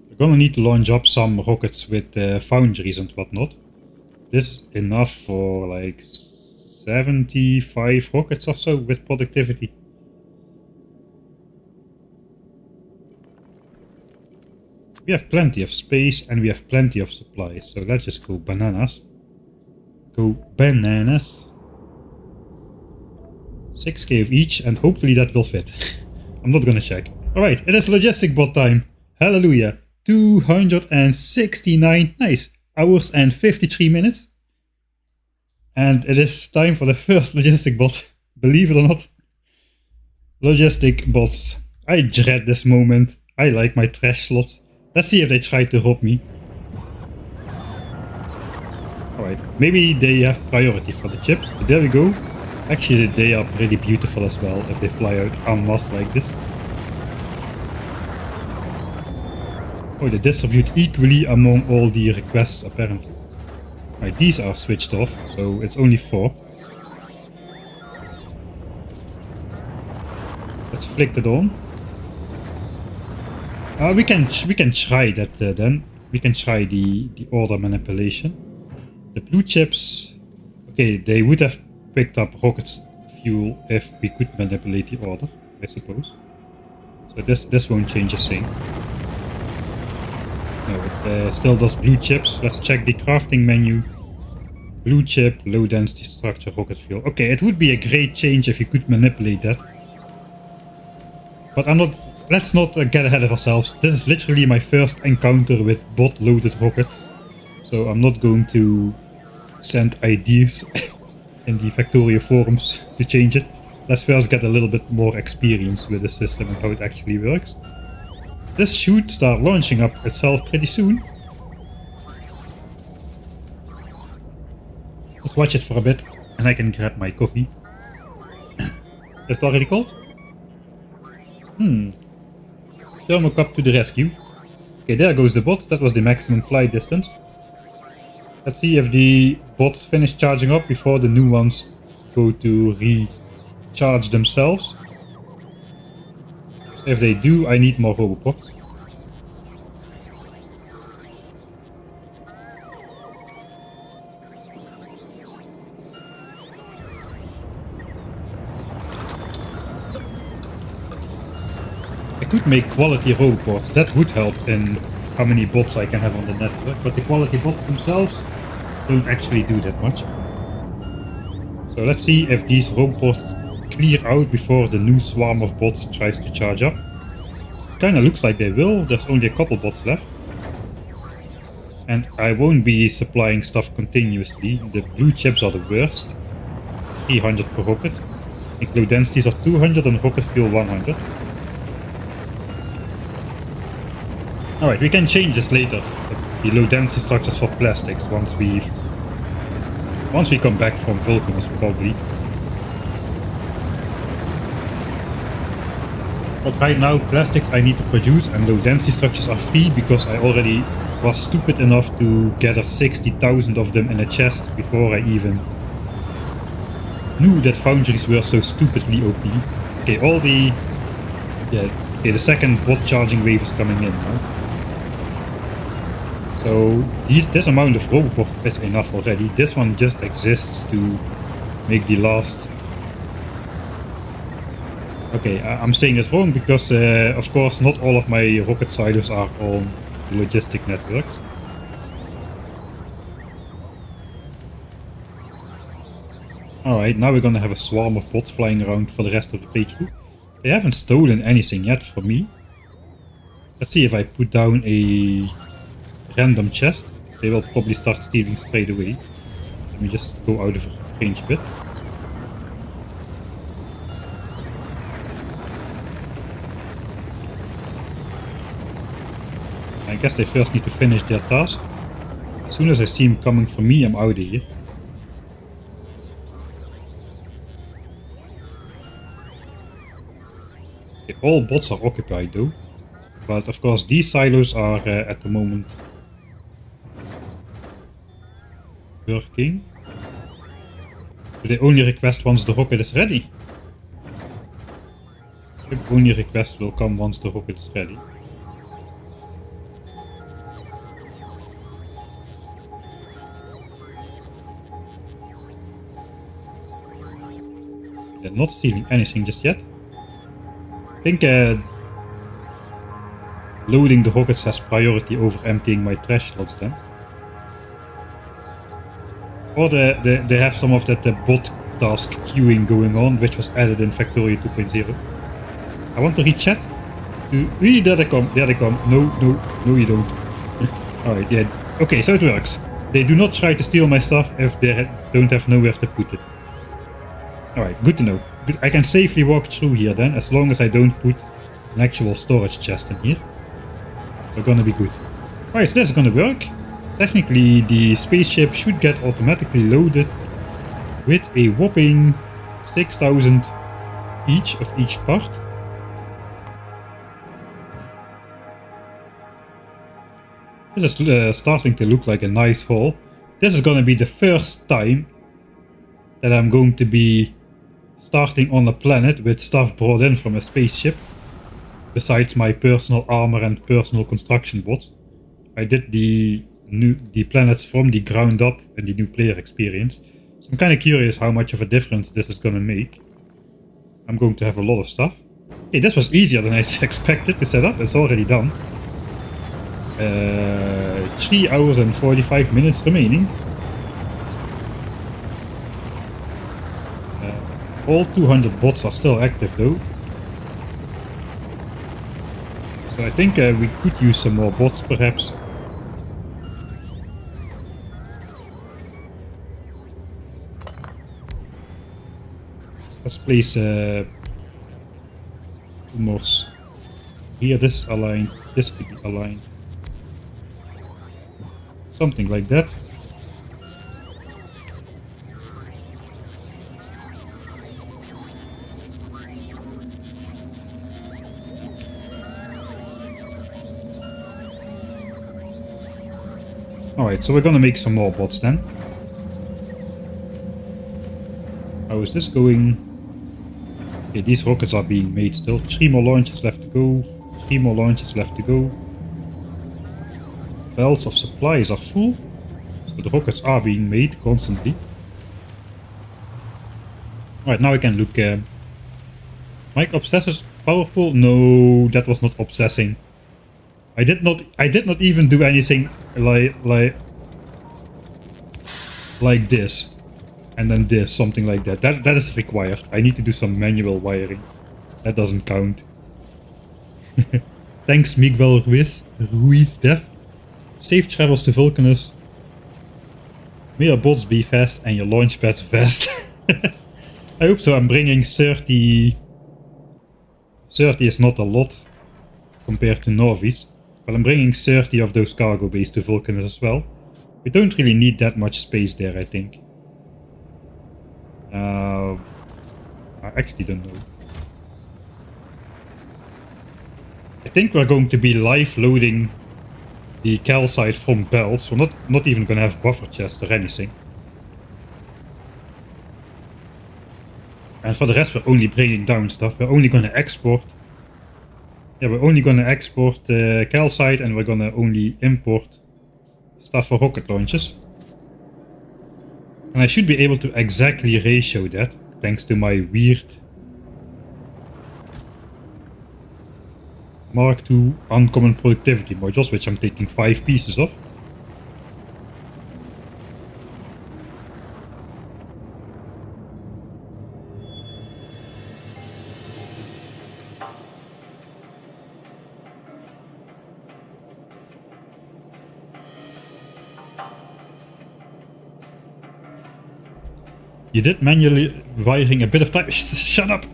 We're gonna need to launch up some rockets with foundries and whatnot. This is enough for like 75 rockets or so with productivity. We have plenty of space and we have plenty of supplies, so let's just go bananas. Go bananas. 6k of each, and hopefully that will fit. I'm not gonna check. Alright, it is logistic bot time. Hallelujah. 269, nice, hours and 53 minutes. And it is time for the first logistic bot. Believe it or not. Logistic bots. I dread this moment. I like my trash slots. Let's see if they try to rob me. Alright, maybe they have priority for the chips. But there we go. Actually, they are pretty beautiful as well if they fly out en masse like this. Oh, they distribute equally among all the requests apparently. Right, these are switched off, so it's only 4. Let's flick it on. We can try that then. We can try the order manipulation. The blue chips, okay, they would have picked up rockets fuel if we could manipulate the order, I suppose. So this won't change a thing. No, it still does blue chips. Let's check the crafting menu. Blue chip, low density structure, rocket fuel. Okay, it would be a great change if you could manipulate that. But let's not get ahead of ourselves. This is literally my first encounter with bot-loaded rockets. So I'm not going to send ideas in the Factorio forums to change it. Let's first get a little bit more experience with the system and how it actually works. This should start launching up itself pretty soon. Let's watch it for a bit and I can grab my coffee. Is it already cold? Thermocup to the rescue. Okay, there goes the bot. That was the maximum flight distance. Let's see if the bots finish charging up before the new ones go to recharge themselves. So if they do, I need more robopods. I could make quality robots. That would help in how many bots I can have on the network, but the quality bots themselves don't actually do that much. So let's see if these robots clear out before the new swarm of bots tries to charge up. Kinda looks like they will. There's only a couple bots left. And I won't be supplying stuff continuously. The blue chips are the worst. 300 per rocket. I think low densities are 200 and rocket fuel 100. Alright, we can change this later. The low density structures for plastics once we come back from Vulcanus probably. But right now plastics I need to produce and low density structures are free because I already was stupid enough to gather 60,000 of them in a chest before I even knew that foundries were so stupidly OP. Okay, the second bot charging wave is coming in now. So this amount of roboports is enough already. This one just exists to make the last... Okay, I'm saying it wrong because of course not all of my rocket silos are on the logistic networks. Alright, now we're gonna have a swarm of bots flying around for the rest of the playthrough. They haven't stolen anything yet from me. Let's see if I put down a random chest. They will probably start stealing straight away. Let me just go out of range a bit. I guess they first need to finish their task. As soon as I see him coming for me, I'm out of here. Okay, all bots are occupied though. But of course these silos are at the moment working. So they only request once the rocket is ready. The only request will come once the rocket is ready. They're not stealing anything just yet. I think loading the rockets has priority over emptying my trash slots then. Or they have some of that bot task queuing going on, which was added in Factorio 2.0. I want to read chat. There they come, there they come. No you don't. Alright, yeah. Okay, so it works. They do not try to steal my stuff if they don't have nowhere to put it. Alright, good to know. Good. I can safely walk through here then, as long as I don't put an actual storage chest in here. We're gonna be good. Alright, so that's gonna work. Technically, the spaceship should get automatically loaded with a whopping 6,000 each of each part. This is starting to look like a nice haul. This is gonna be the first time that I'm going to be starting on a planet with stuff brought in from a spaceship. Besides my personal armor and personal construction bots. I did the planets from the ground up in the new player experience. So I'm kind of curious how much of a difference this is gonna make. I'm going to have a lot of stuff. Hey, this was easier than I expected to set up. It's already done. 3 hours and 45 minutes remaining. All 200 bots are still active though. So I think we could use some more bots perhaps. Let's place 2 more. Here this is aligned, this could be aligned. Something like that. Alright, so we're gonna make some more bots then. How is this going? Okay, these rockets are being made still. 3 more launches left to go. 3 more launches left to go. Belts of supplies are full. So the rockets are being made constantly. Alright, now I can look. Mike obsesses power pole? No, that was not obsessing. I did not even do anything like this. And then this, something like that. That is required. I need to do some manual wiring. That doesn't count. Thanks Miguel Ruiz Def. Safe travels to Vulcanus. May your bots be fast and your launch pads fast. I hope so. I'm bringing 30. 30 is not a lot compared to Nauvis. But I'm bringing 30 of those cargo bays to Vulcanus as well. We don't really need that much space there, I think. I actually don't know. I think we're going to be live loading the calcite from belts. We're not even going to have buffer chests or anything. And for the rest, we're only bringing down stuff. We're only going to export. Yeah, we're only going to export calcite, and we're going to only import stuff for rocket launches. And I should be able to exactly ratio that, thanks to my weird Mark II uncommon productivity modules, which I'm taking 5 pieces of. You did manually wiring a bit of time. Shut up!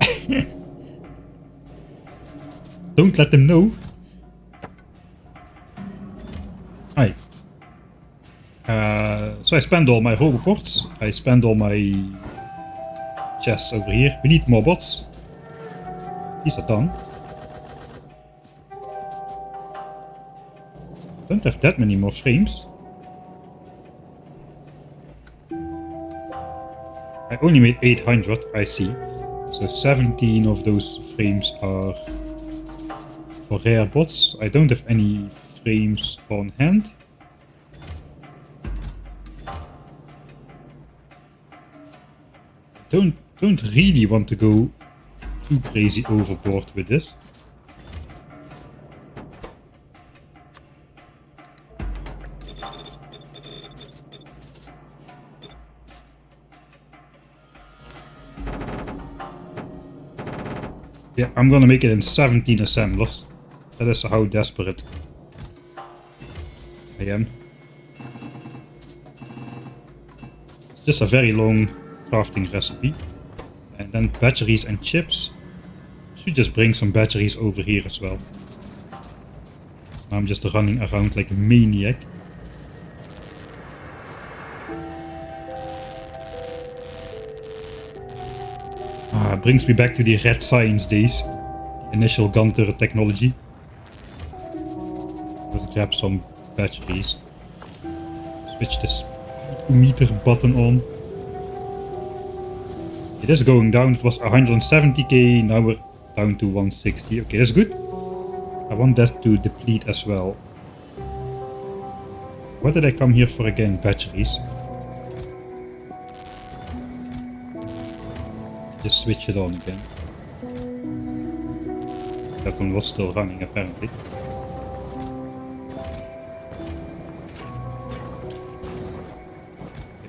Don't let them know. Hi. So I spend all my roboports. I spend all my chests over here. We need more bots. These are done. Don't have that many more frames. I only made 800, I see. So 17 of those frames are for rare bots. I don't have any frames on hand. Don't really want to go too crazy overboard with this. Yeah, I'm gonna make it in 17 assemblers. That is how desperate I am. It's just a very long crafting recipe. And then batteries and chips. Should just bring some batteries over here as well. So now I'm just running around like a maniac. Brings me back to the red science days. The initial gun turret technology. Let's grab some batteries. Switch this meter button on. It is going down. It was 170k. Now we're down to 160. Okay, that's good. I want that to deplete as well. What did I come here for again? Batteries. Just switch it on again. That one was still running apparently.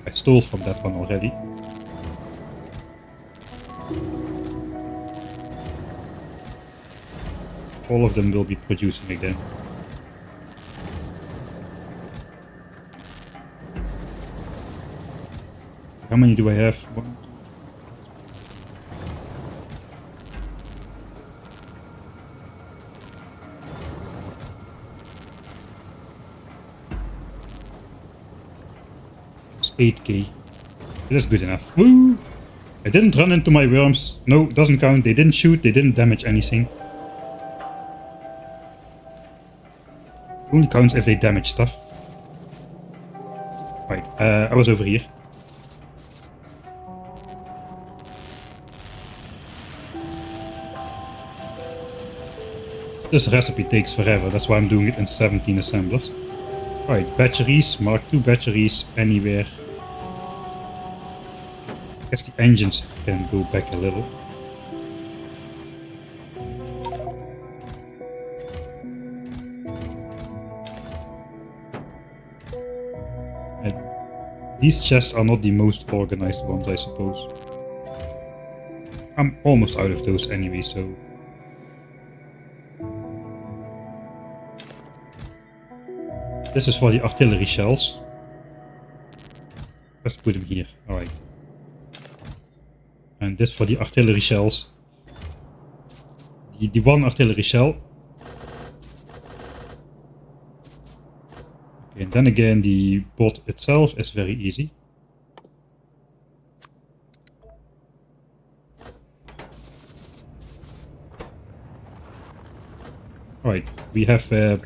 I stole from that one already. All of them will be producing again. How many do I have? 1, 8k. That's good enough. Woo! I didn't run into my worms. No, doesn't count. They didn't shoot. They didn't damage anything. Only counts if they damage stuff. Right, I was over here. This recipe takes forever. That's why I'm doing it in 17 assemblers. Right, batteries. Mark II batteries anywhere. I guess the engines can go back a little. And these chests are not the most organized ones, I suppose. I'm almost out of those anyway, so... This is for the artillery shells. Let's put them here. Alright. And this for the artillery shells. The one artillery shell. Okay, and then again the bot itself is very easy. Alright, we have 50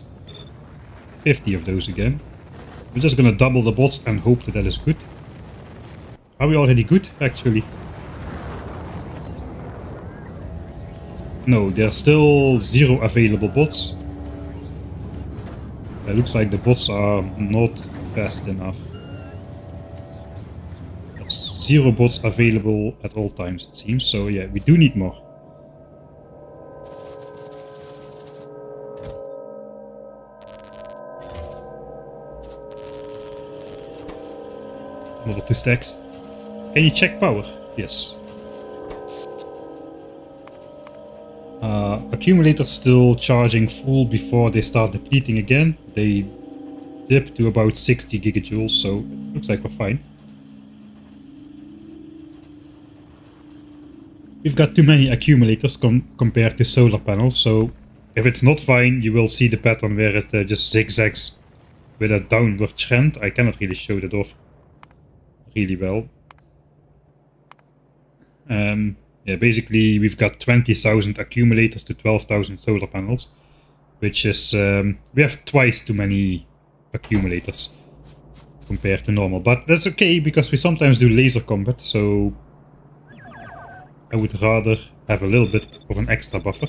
of those again. We're just gonna double the bots and hope that that is good. Are we already good, actually? No, there are still 0 available bots. It looks like the bots are not fast enough. There's 0 bots available at all times, it seems. So yeah, we do need more. Another 2 stacks. Can you check power? Yes. Accumulators still charging full before they start depleting again. They dip to about 60 gigajoules, so it looks like we're fine. We've got too many accumulators compared to solar panels, so if it's not fine, you will see the pattern where it just zigzags with a downward trend. I cannot really show that off really well. Yeah, basically we've got 20,000 accumulators to 12,000 solar panels, which is, we have twice too many accumulators compared to normal, but that's okay because we sometimes do laser combat, so I would rather have a little bit of an extra buffer.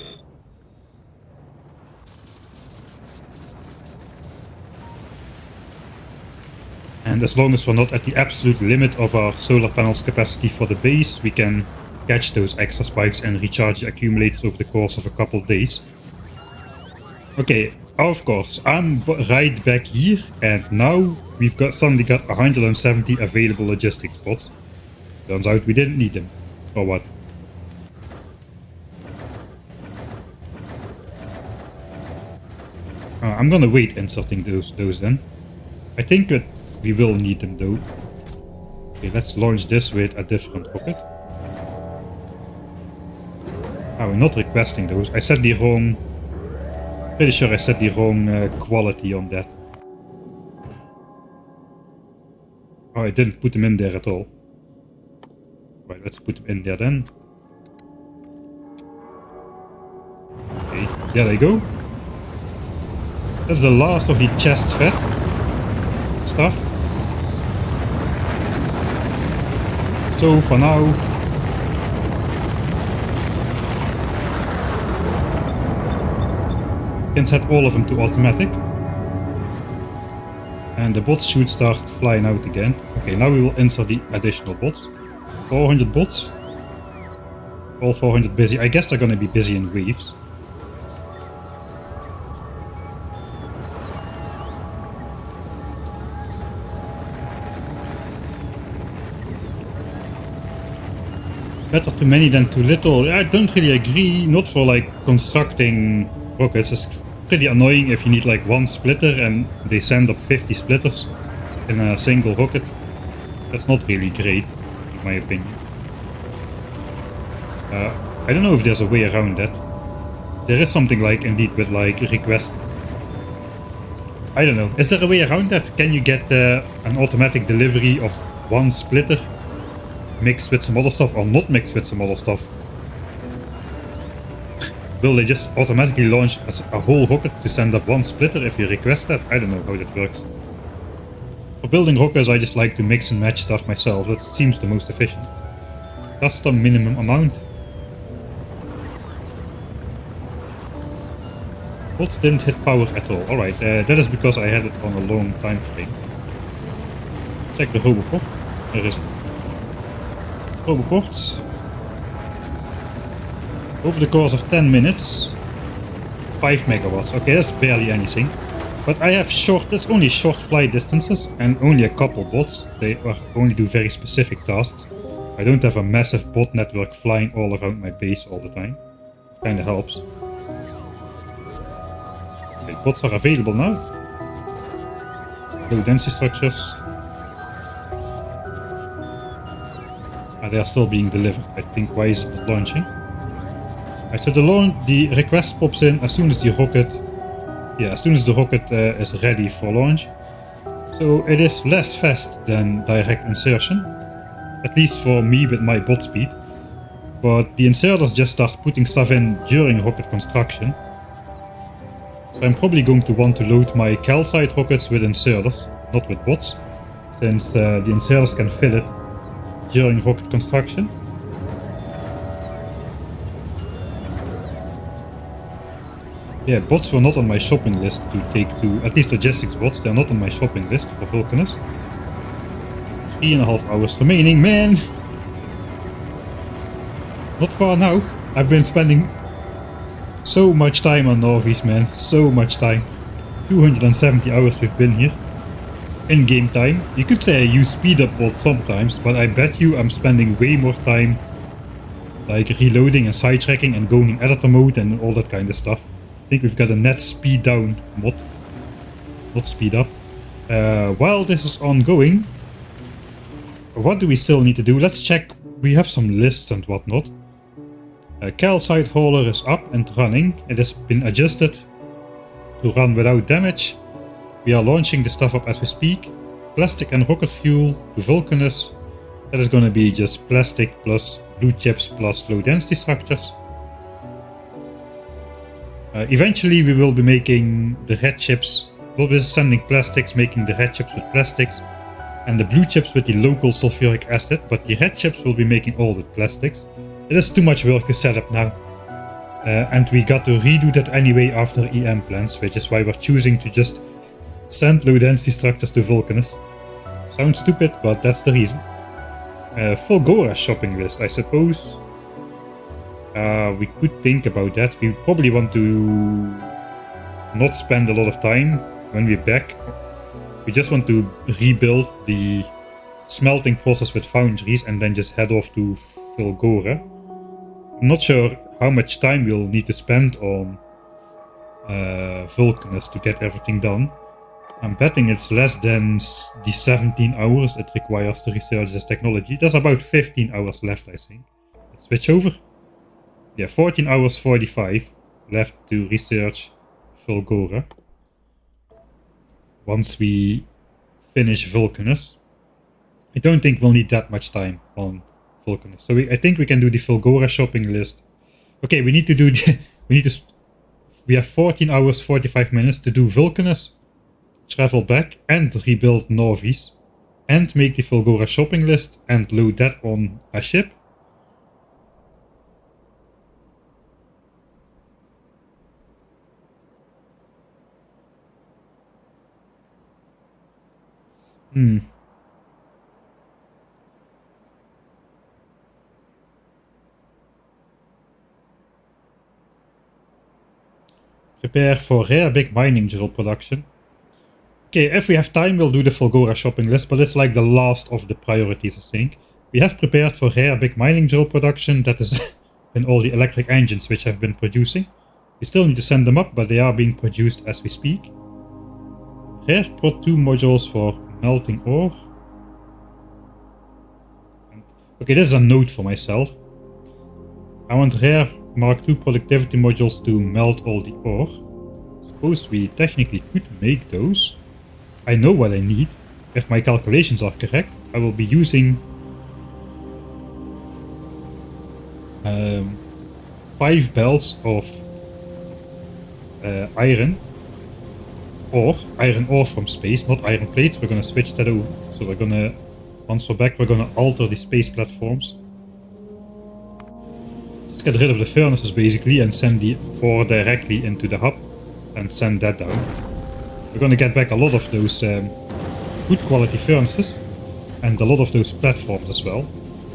And as long as we're not at the absolute limit of our solar panels capacity for the base, we can catch those extra spikes and recharge the accumulators over the course of a couple of days. Okay, of course, I'm right back here, and now we've suddenly got 170 available logistics spots. Turns out we didn't need them. Or what? I'm gonna wait inserting those then. I think that we will need them though. Okay, let's launch this with a different rocket. We're not requesting those. I set the wrong... Pretty sure I set the wrong quality on that. Oh, I didn't put them in there at all. Right, let's put them in there then. Okay, there they go. That's the last of the chest fed stuff. So for now, can set all of them to automatic, and the bots should start flying out again. Okay, now we will insert the additional bots. 400 bots, all 400 busy. I guess they're gonna be busy in waves. Better too many than too little. I don't really agree. Not for like constructing rockets. It's pretty annoying if you need like 1 splitter and they send up 50 splitters in a single rocket. That's not really great, in my opinion. I don't know if there's a way around that. There is something like indeed with like request. I don't know. Is there a way around that? Can you get an automatic delivery of 1 splitter mixed with some other stuff, or not mixed with some other stuff? Will they just automatically launch a whole rocket to send up 1 splitter if you request that? I don't know how that works. For building rockets, I just like to mix and match stuff myself. That seems the most efficient. Custom minimum amount. Bots didn't hit power at all. Alright, that is because I had it on a long time frame. Check the Roboport. There is it. Roboports. Over the course of 10 minutes, 5 megawatts. Okay, that's barely anything. But I have that's only short flight distances and only a couple bots. They only do very specific tasks. I don't have a massive bot network flying all around my base all the time. Kinda helps. Okay, bots are available now. low density structures. They are still being delivered. I think. Why is it not launching? Right, so the request pops in as soon as the rocket, is ready for launch. So it is less fast than direct insertion, at least for me with my bot speed. But the inserters just start putting stuff in during rocket construction. So I'm probably going to want to load my calcite rockets with inserters, not with bots, since the inserters can fill it during rocket construction. Yeah, bots were not on my shopping list to take to, at least logistics bots, they're not on my shopping list for Vulcanus. 3.5 hours remaining, man! Not far now. I've been spending so much time on Nauvis, man, so much time. 270 hours we've been here. In-game time. You could say I use speed up bots sometimes, but I bet you I'm spending way more time like reloading and sidetracking and going in editor mode and all that kind of stuff. I think we've got a net speed down mod, not speed up. While this is ongoing, what do we still need to do? Let's check. We have some lists and whatnot. Calcite hauler is up and running. It has been adjusted to run without damage. We are launching the stuff up as we speak. Plastic and rocket fuel to Vulcanus. That is going to be just plastic plus blue chips plus low density structures. Eventually we will be making the red chips. We'll be sending plastics, making the red chips with plastics. And the blue chips with the local sulfuric acid. But the red chips will be making all with plastics. It is too much work to set up now. And we got to redo that anyway after EM plans. Which is why we're choosing to just send low density structures to Vulcanus. Sounds stupid, but that's the reason. Fulgora shopping list, I suppose. We could think about that. We probably want to not spend a lot of time when we're back. We just want to rebuild the smelting process with foundries and then just head off to Fulgora. I'm not sure how much time we'll need to spend on Vulcanus to get everything done. I'm betting it's less than the 17 hours it requires to research this technology. There's about 15 hours left, I think. Let's switch over. Yeah, 14 hours 45 left to research Fulgora. Once we finish Vulcanus. I don't think we'll need that much time on Vulcanus. So I think we can do the Fulgora shopping list. Okay, we need to do the... we have 14 hours 45 minutes to do Vulcanus. Travel back and rebuild Nauvis. And make the Fulgora shopping list and load that on a ship. Prepare for rare big mining drill production. Okay, if we have time we'll do the Fulgora shopping list, but it's like the last of the priorities, I think. We have prepared for rare big mining drill production, that is in all the electric engines which have been producing. We still need to send them up, but they are being produced as we speak. Rare Prot 2 modules for melting ore. Okay, this is a note for myself. I want rare Mark II productivity modules to melt all the ore. Suppose we technically could make those. I know what I need. If my calculations are correct, I will be using 5 belts of iron ore from space, not iron plates. We're gonna switch that over. So we're gonna, once we're back, we're gonna alter the space platforms. Just get rid of the furnaces basically and send the ore directly into the hub and send that down. We're gonna get back a lot of those good quality furnaces and a lot of those platforms as well,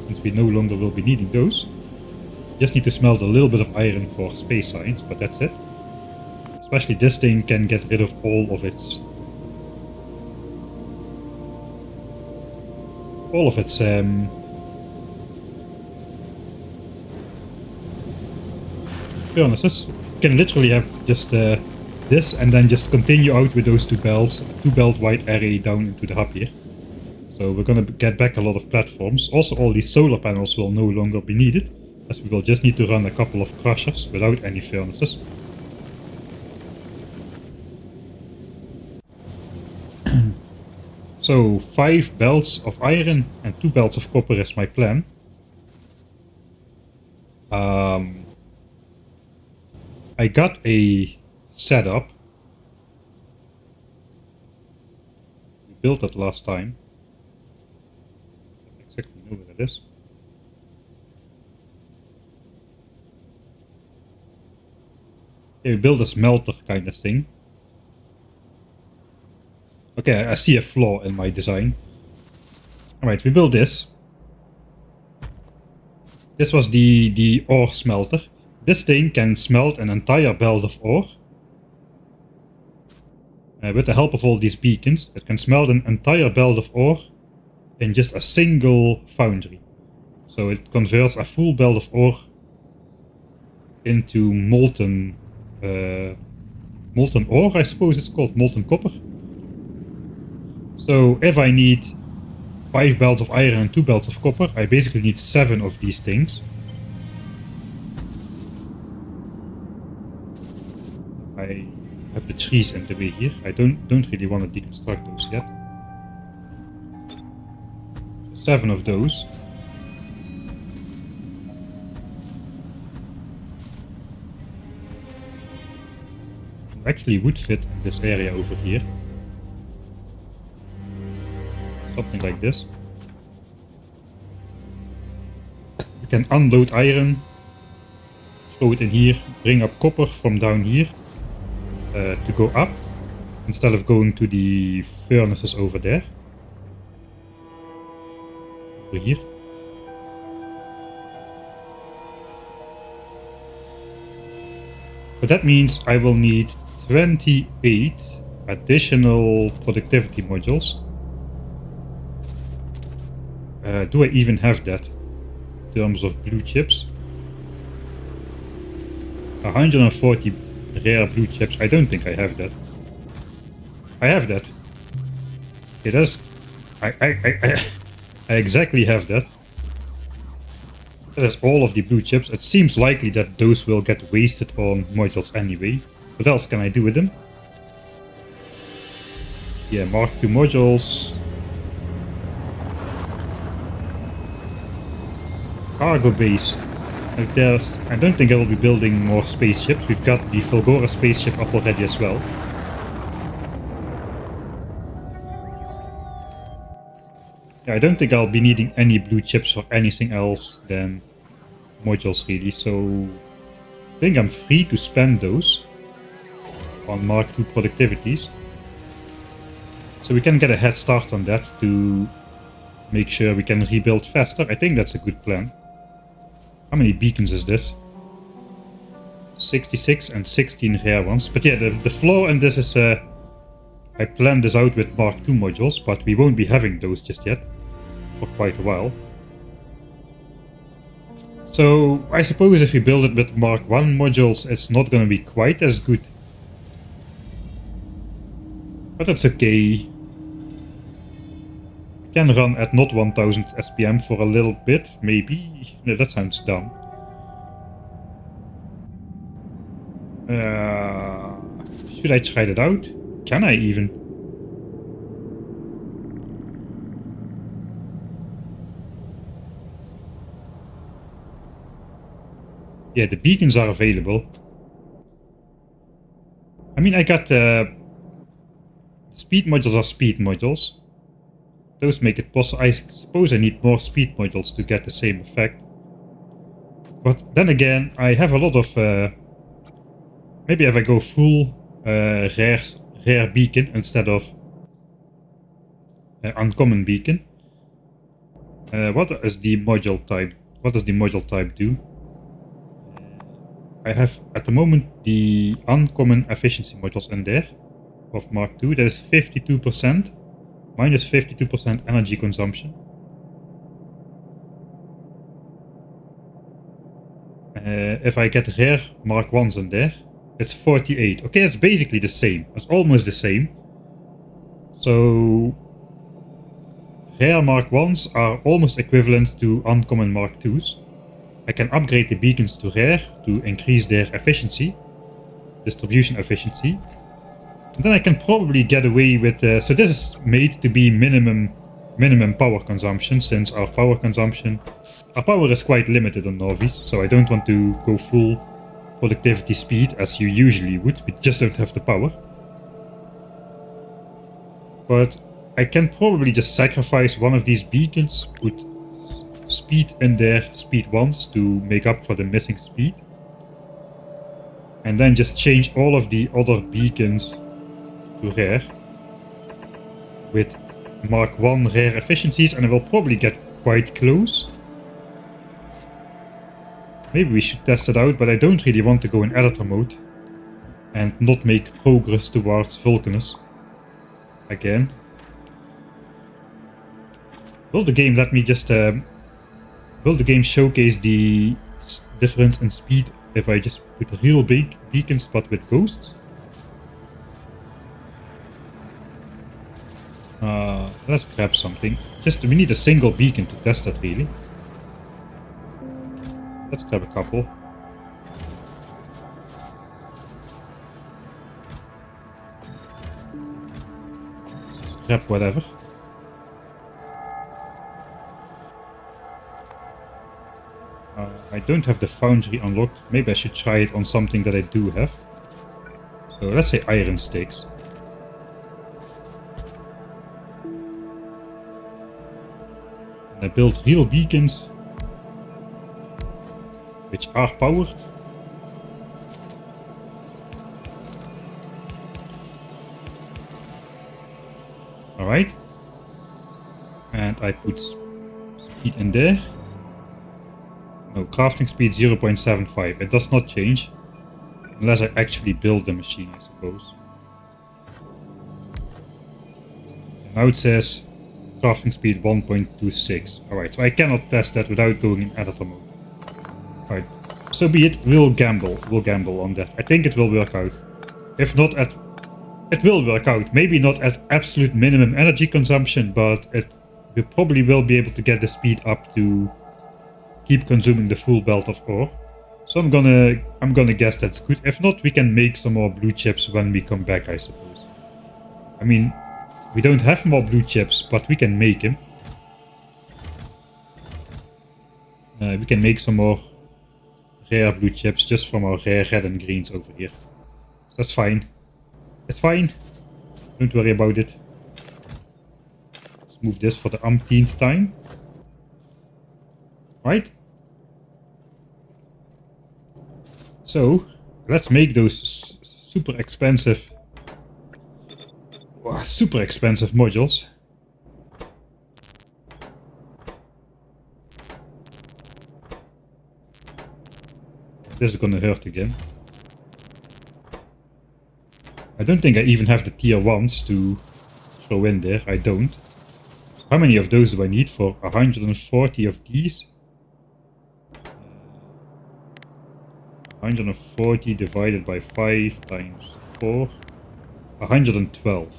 since we no longer will be needing those. Just need to smelt a little bit of iron for space science, but that's it. Especially this thing can get rid of all of its furnaces. You can literally have just the this and then just continue out with those 2 belts, 2 belt wide array down into the hub here. So we're gonna get back a lot of platforms. Also, all these solar panels will no longer be needed, as we will just need to run a couple of crushers without any furnaces. So 5 belts of iron and 2 belts of copper is my plan. I got a setup. We built that last time. I don't exactly know where it is. Okay, we built a smelter kind of thing. Okay, I see a flaw in my design. Alright, we built this. This was the ore smelter. This thing can smelt an entire belt of ore. With the help of all these beacons, it can smelt an entire belt of ore in just a single foundry. So it converts a full belt of ore into molten ore, I suppose it's called, molten copper. So if I need 5 belts of iron and 2 belts of copper, I basically need 7 of these things. I have the trees in the way here. I don't really want to deconstruct those yet. 7 of those. Actually would fit in this area over here. Something like this. We can unload iron, throw it in here, bring up copper from down here to go up, instead of going to the furnaces over there. Over here. So that means I will need 28 additional productivity modules. Do I even have that in terms of blue chips? 140 rare blue chips. I don't think I have that. I have that. Okay, that's... I exactly have that. That is all of the blue chips. It seems likely that those will get wasted on modules anyway. What else can I do with them? Yeah, Mark II modules. Cargo base. I don't think I will be building more spaceships. We've got the Vulcanus spaceship up already as well. Yeah, I don't think I'll be needing any blue chips for anything else than modules really, so I think I'm free to spend those on Mark II productivities. So we can get a head start on that to make sure we can rebuild faster. I think that's a good plan. How many beacons is this? 66 and 16 rare ones. But yeah, the flaw in this is I planned this out with Mark II modules, but we won't be having those just yet for quite a while. So I suppose if we build it with Mark I modules, it's not going to be quite as good. But that's okay. We can run at not 1000 SPM for a little bit, maybe. No, that sounds dumb. Should I try that out? Can I even? Yeah, the beacons are available. I mean, I got speed modules are speed modules. Those make it possible. I suppose I need more speed modules to get the same effect. But then again, I have a lot of... maybe if I go full rare beacon instead of uncommon beacon. What is the module type? What does the module type do? I have at the moment the uncommon efficiency modules in there of Mark II. That is 52%, minus 52% energy consumption. If I get rare Mark Is in there, It's 48. Okay, it's basically the same. It's almost the same. So rare Mark 1s are almost equivalent to uncommon Mark 2s. I can upgrade the beacons to rare to increase their efficiency, distribution efficiency. And then I can probably get away with... so this is made to be minimum power consumption, since our power is quite limited on Nauvis, so I don't want to go full productivity speed as you usually would. We just don't have the power. But I can probably just sacrifice one of these beacons, put speed in there, speed once, to make up for the missing speed. And then just change all of the other beacons to rare with Mark 1 rare efficiencies, and I will probably get quite close. Maybe we should test it out, but I don't really want to go in editor mode and not make progress towards Vulcanus again. Will the game let me just... will the game showcase the difference in speed if I just put real big beacons but with ghosts? Let's grab something. We need a single beacon to test that, really. Let's grab a couple. Let's grab whatever. I don't have the foundry unlocked. Maybe I should try it on something that I do have. So let's say iron sticks. I build real beacons which are powered. Alright. And I put speed in there. No, crafting speed 0.75. It does not change unless I actually build the machine, I suppose. And now it says crafting speed 1.26. Alright, so I cannot test that without going in editor mode. Alright, so be it. We'll gamble on that. I think it will work out. If not at... It will work out. Maybe not at absolute minimum energy consumption, but we probably will be able to get the speed up to keep consuming the full belt of ore. So I'm gonna guess that's good. If not, we can make some more blue chips when we come back, I suppose. I mean, we don't have more blue chips, but we can make them. We can make some more rare blue chips just from our rare red and greens over here. So that's fine. It's fine. Don't worry about it. Let's move this for the umpteenth time. Right? So, let's make those super expensive modules. This is gonna hurt again. I don't think I even have the tier 1s to throw in there. I don't. How many of those do I need for 140 of these? 140 divided by 5 times 4. 112.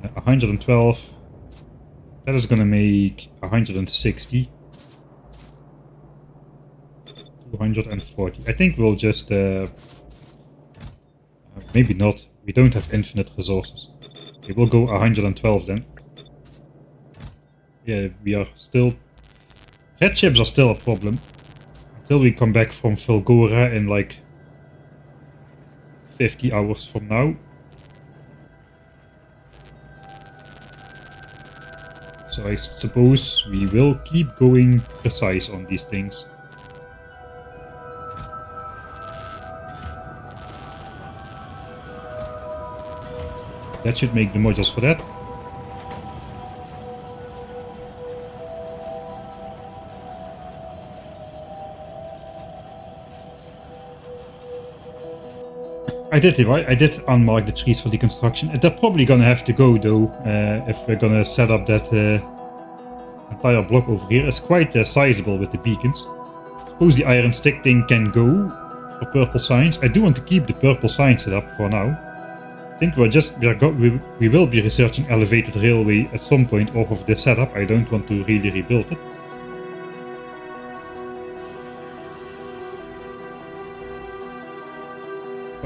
Uh, 112. That is gonna make 160. 240. I think we'll just... maybe not. We don't have infinite resources. Okay, we'll go 112 then. Yeah, we are still... Red chips are still a problem. Until we come back from Fulgora in like 50 hours from now. So I suppose we will keep going precise on these things. That should make the modules for that. I did it right. I did unmark the trees for deconstruction. They're probably gonna have to go though, if we're gonna set up that entire block over here. It's quite sizable with the beacons. Suppose the iron stick thing can go for purple signs. I do want to keep the purple sign set up for now. I think we will be researching elevated railway at some point off of this setup. I don't want to really rebuild it.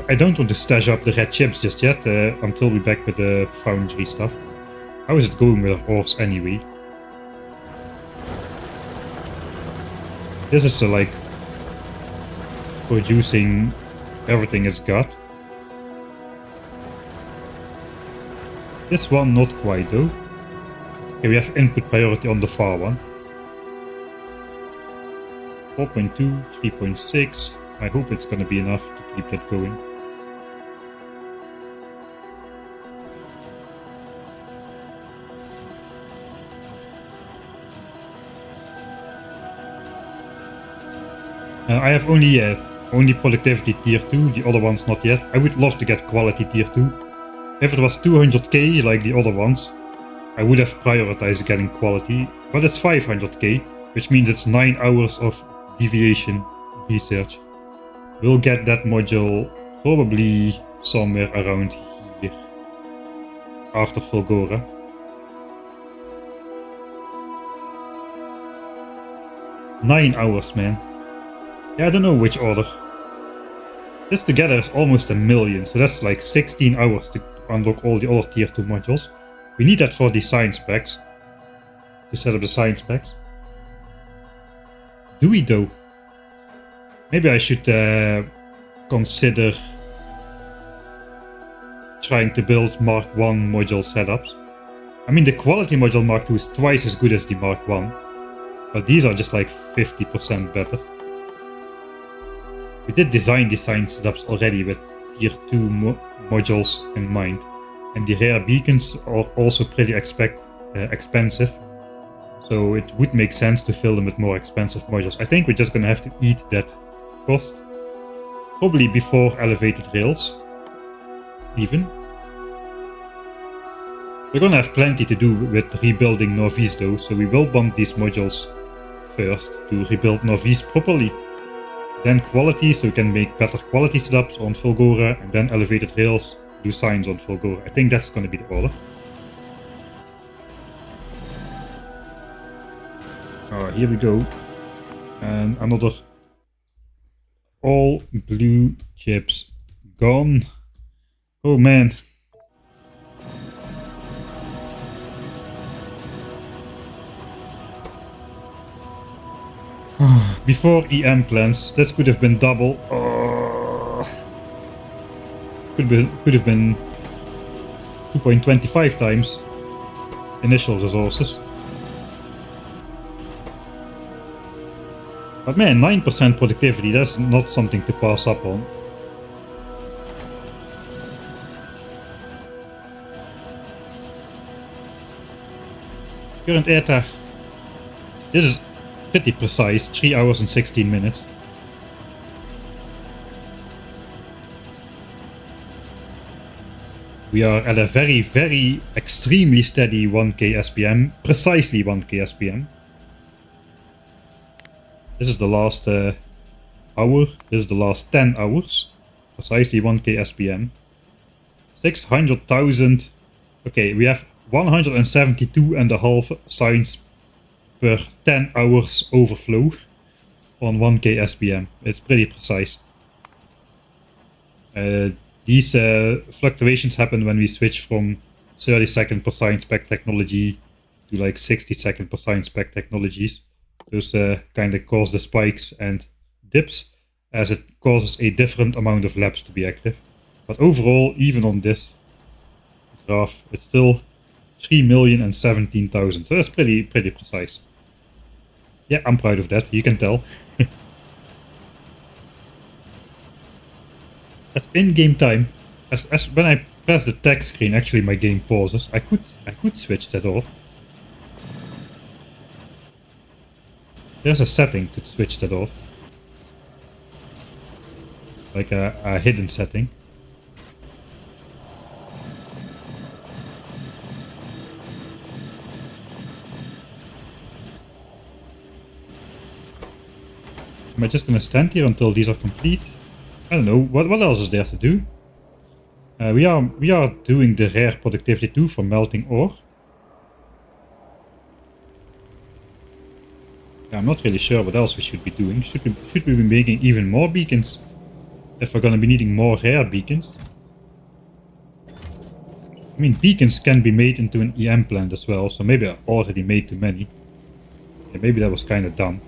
I don't want to stash up the red chips just yet until we're back with the foundry stuff. How is it going with our ores anyway? This is like producing everything it's got. This one not quite though. Okay, we have input priority on the far one. 4.2, 3.6. I hope it's gonna be enough to keep that going. I have only productivity tier 2, the other ones not yet. I would love to get quality tier 2. If it was 200k like the other ones, I would have prioritized getting quality, but it's 500k, which means it's 9 hours of deviation research. We'll get that module probably somewhere around here, after Fulgora. Nine hours, man. Yeah, I don't know which order. This together is almost 1 million, so that's like 16 hours to unlock all the other tier 2 modules. We need that for the science packs, to set up the science packs. Do we though? Maybe I should consider trying to build Mark 1 module setups. I mean, the quality module Mark 2 is twice as good as the Mark 1, but these are just like 50% better. We did design the science setups already with tier 2 modules in mind, and the rare beacons are also pretty expensive, so it would make sense to fill them with more expensive modules. I think we're just gonna have to eat that cost, probably before elevated rails even. We're gonna have plenty to do with rebuilding Nauvis though, so we will bump these modules first to rebuild Nauvis properly. Then quality, so we can make better quality setups on Fulgora, and then elevated rails, do signs on Fulgora. I think that's going to be the order. Here we go. And another all blue chips gone. Oh man. Before EM plans, this could have been double. Could have been 2.25 times initial resources. But man, 9% productivity, that's not something to pass up on. Current airtime. This is pretty precise, 3 hours and 16 minutes. We are at a very extremely steady 1k SPM, precisely 1k SPM. This is the last hour, this is the last 10 hours, precisely 1k SPM. 600,000, okay, we have 172.5 signs per 10 hours overflow on 1k SPM. It's pretty precise. These fluctuations happen when we switch from 30 second per science spec technology to like 60 second per science spec technologies. Those kind of cause the spikes and dips, as it causes a different amount of labs to be active. But overall, even on this graph, it's still 3,017,000. So that's pretty precise. Yeah, I'm proud of that, you can tell. That's in-game time. As when I press the text screen, actually my game pauses. I could switch that off. There's a setting to switch that off. Like a hidden setting. I just gonna stand here until these are complete? I don't know. What else is there to do? We are doing the rare productivity 2 for melting ore. Yeah, I'm not really sure what else we should be doing. Should we be making even more beacons? If we're gonna be needing more rare beacons. I mean, beacons can be made into an EM plant as well, so maybe I already made too many. Yeah, maybe that was kind of dumb.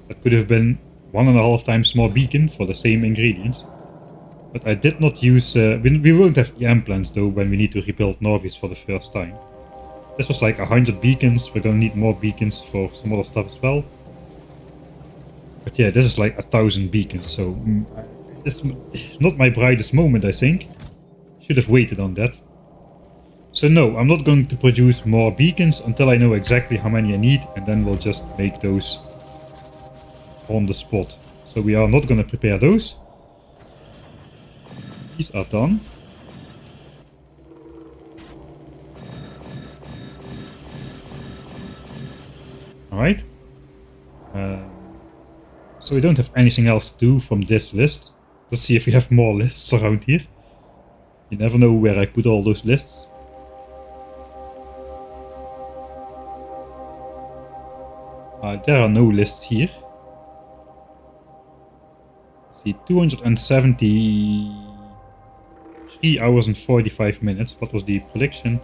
That could have been 1.5 times more beacon for the same ingredients. But I did not use... we won't have EM plants though when we need to rebuild Nauvis for the first time. This was like 100 beacons. We're gonna need more beacons for some other stuff as well. But yeah, this is like 1,000 beacons, so... this is not my brightest moment, I think. Should have waited on that. So no, I'm not going to produce more beacons until I know exactly how many I need, and then we'll just make those on the spot. So we are not going to prepare those. These are done. Alright. So we don't have anything else to do from this list. Let's see if we have more lists around here. You never know where I put all those lists. There are no lists here. Let's see, 273 hours and 45 minutes. What was the prediction?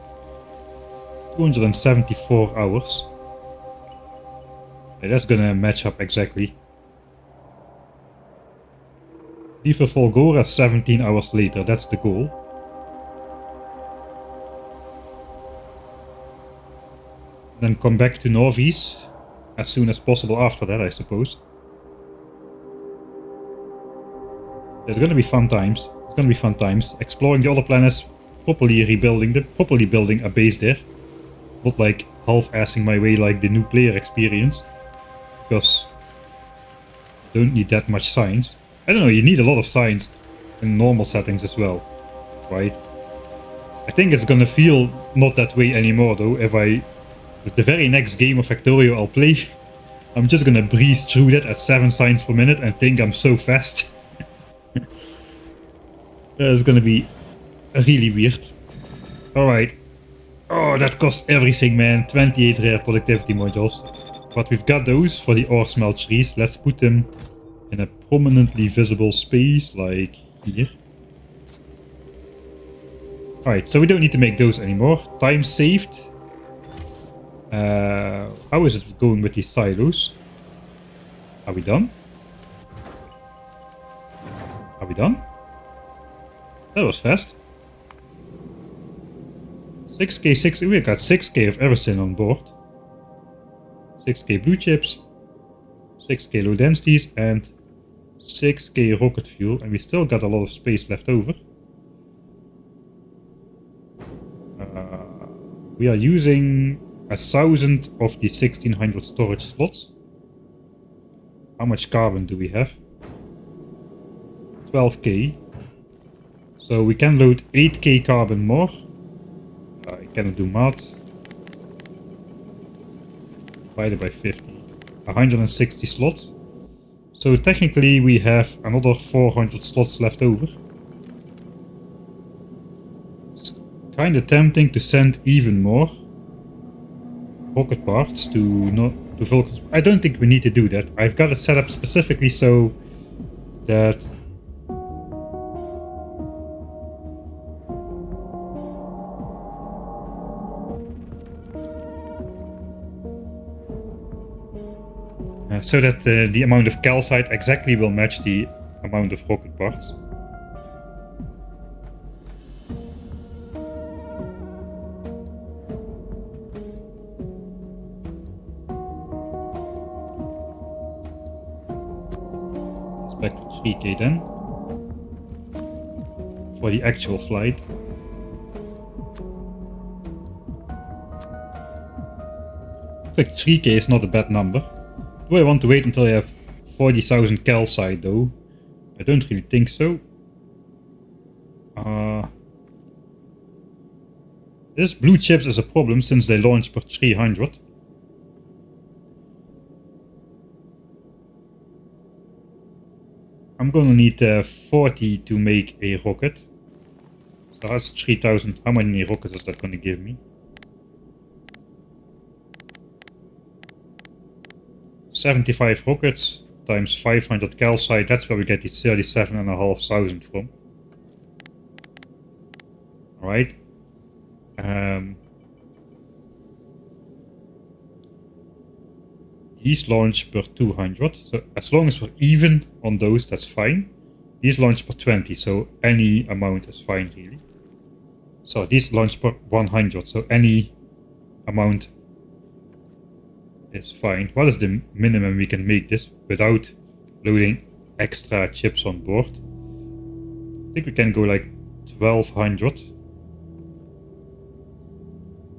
274 hours. Okay, that's gonna match up exactly. Leave Volgora 17 hours later, that's the goal. Then come back to Nauvis as soon as possible after that, I suppose. There's gonna be fun times. It's gonna be fun times. Exploring the other planets, properly rebuilding them, properly building a base there. Not like half-assing my way like the new player experience. Because you don't need that much science. I don't know, you need a lot of science in normal settings as well, right? I think it's gonna feel not that way anymore though, if with the very next game of Factorio I'll play, I'm just gonna breeze through that at 7 science per minute and think I'm so fast. It's gonna be really weird. Alright. Oh, that cost everything, man. 28 rare productivity modules. But we've got those for the ore smelteries. Let's put them in a prominently visible space, like here. Alright, so we don't need to make those anymore. Time saved. How is it going with these silos? Are we done? Are we done? That was fast. 6k, we got 6k of everything on board. 6k blue chips, 6k low densities, and 6k rocket fuel, and we still got a lot of space left over. We are using 1,000 of the 1,600 storage slots. How much carbon do we have? 12k. So we can load 8k carbon more. I cannot do math. Divided by 50. 160 slots. So technically we have another 400 slots left over. It's kinda tempting to send even more rocket parts to Vulcanus. I don't think we need to do that. I've got it set up specifically so that the amount of calcite exactly will match the amount of rocket parts. Let's back to 3k then. For the actual flight. I think 3k is not a bad number. Do I want to wait until I have 40,000 calcite though? I don't really think so. This blue chips is a problem since they launch per 300. I'm gonna need 40 to make a rocket. So that's 3000. How many rockets is that gonna give me? 75 rockets times 500 calcite. That's where we get the 37,500 from. Alright. These launch per 200. So as long as we're even on those, that's fine. These launch per 20, so any amount is fine really. So these launch per 100, so any amount is fine. What is the minimum we can make this without loading extra chips on board? I think we can go like 1200.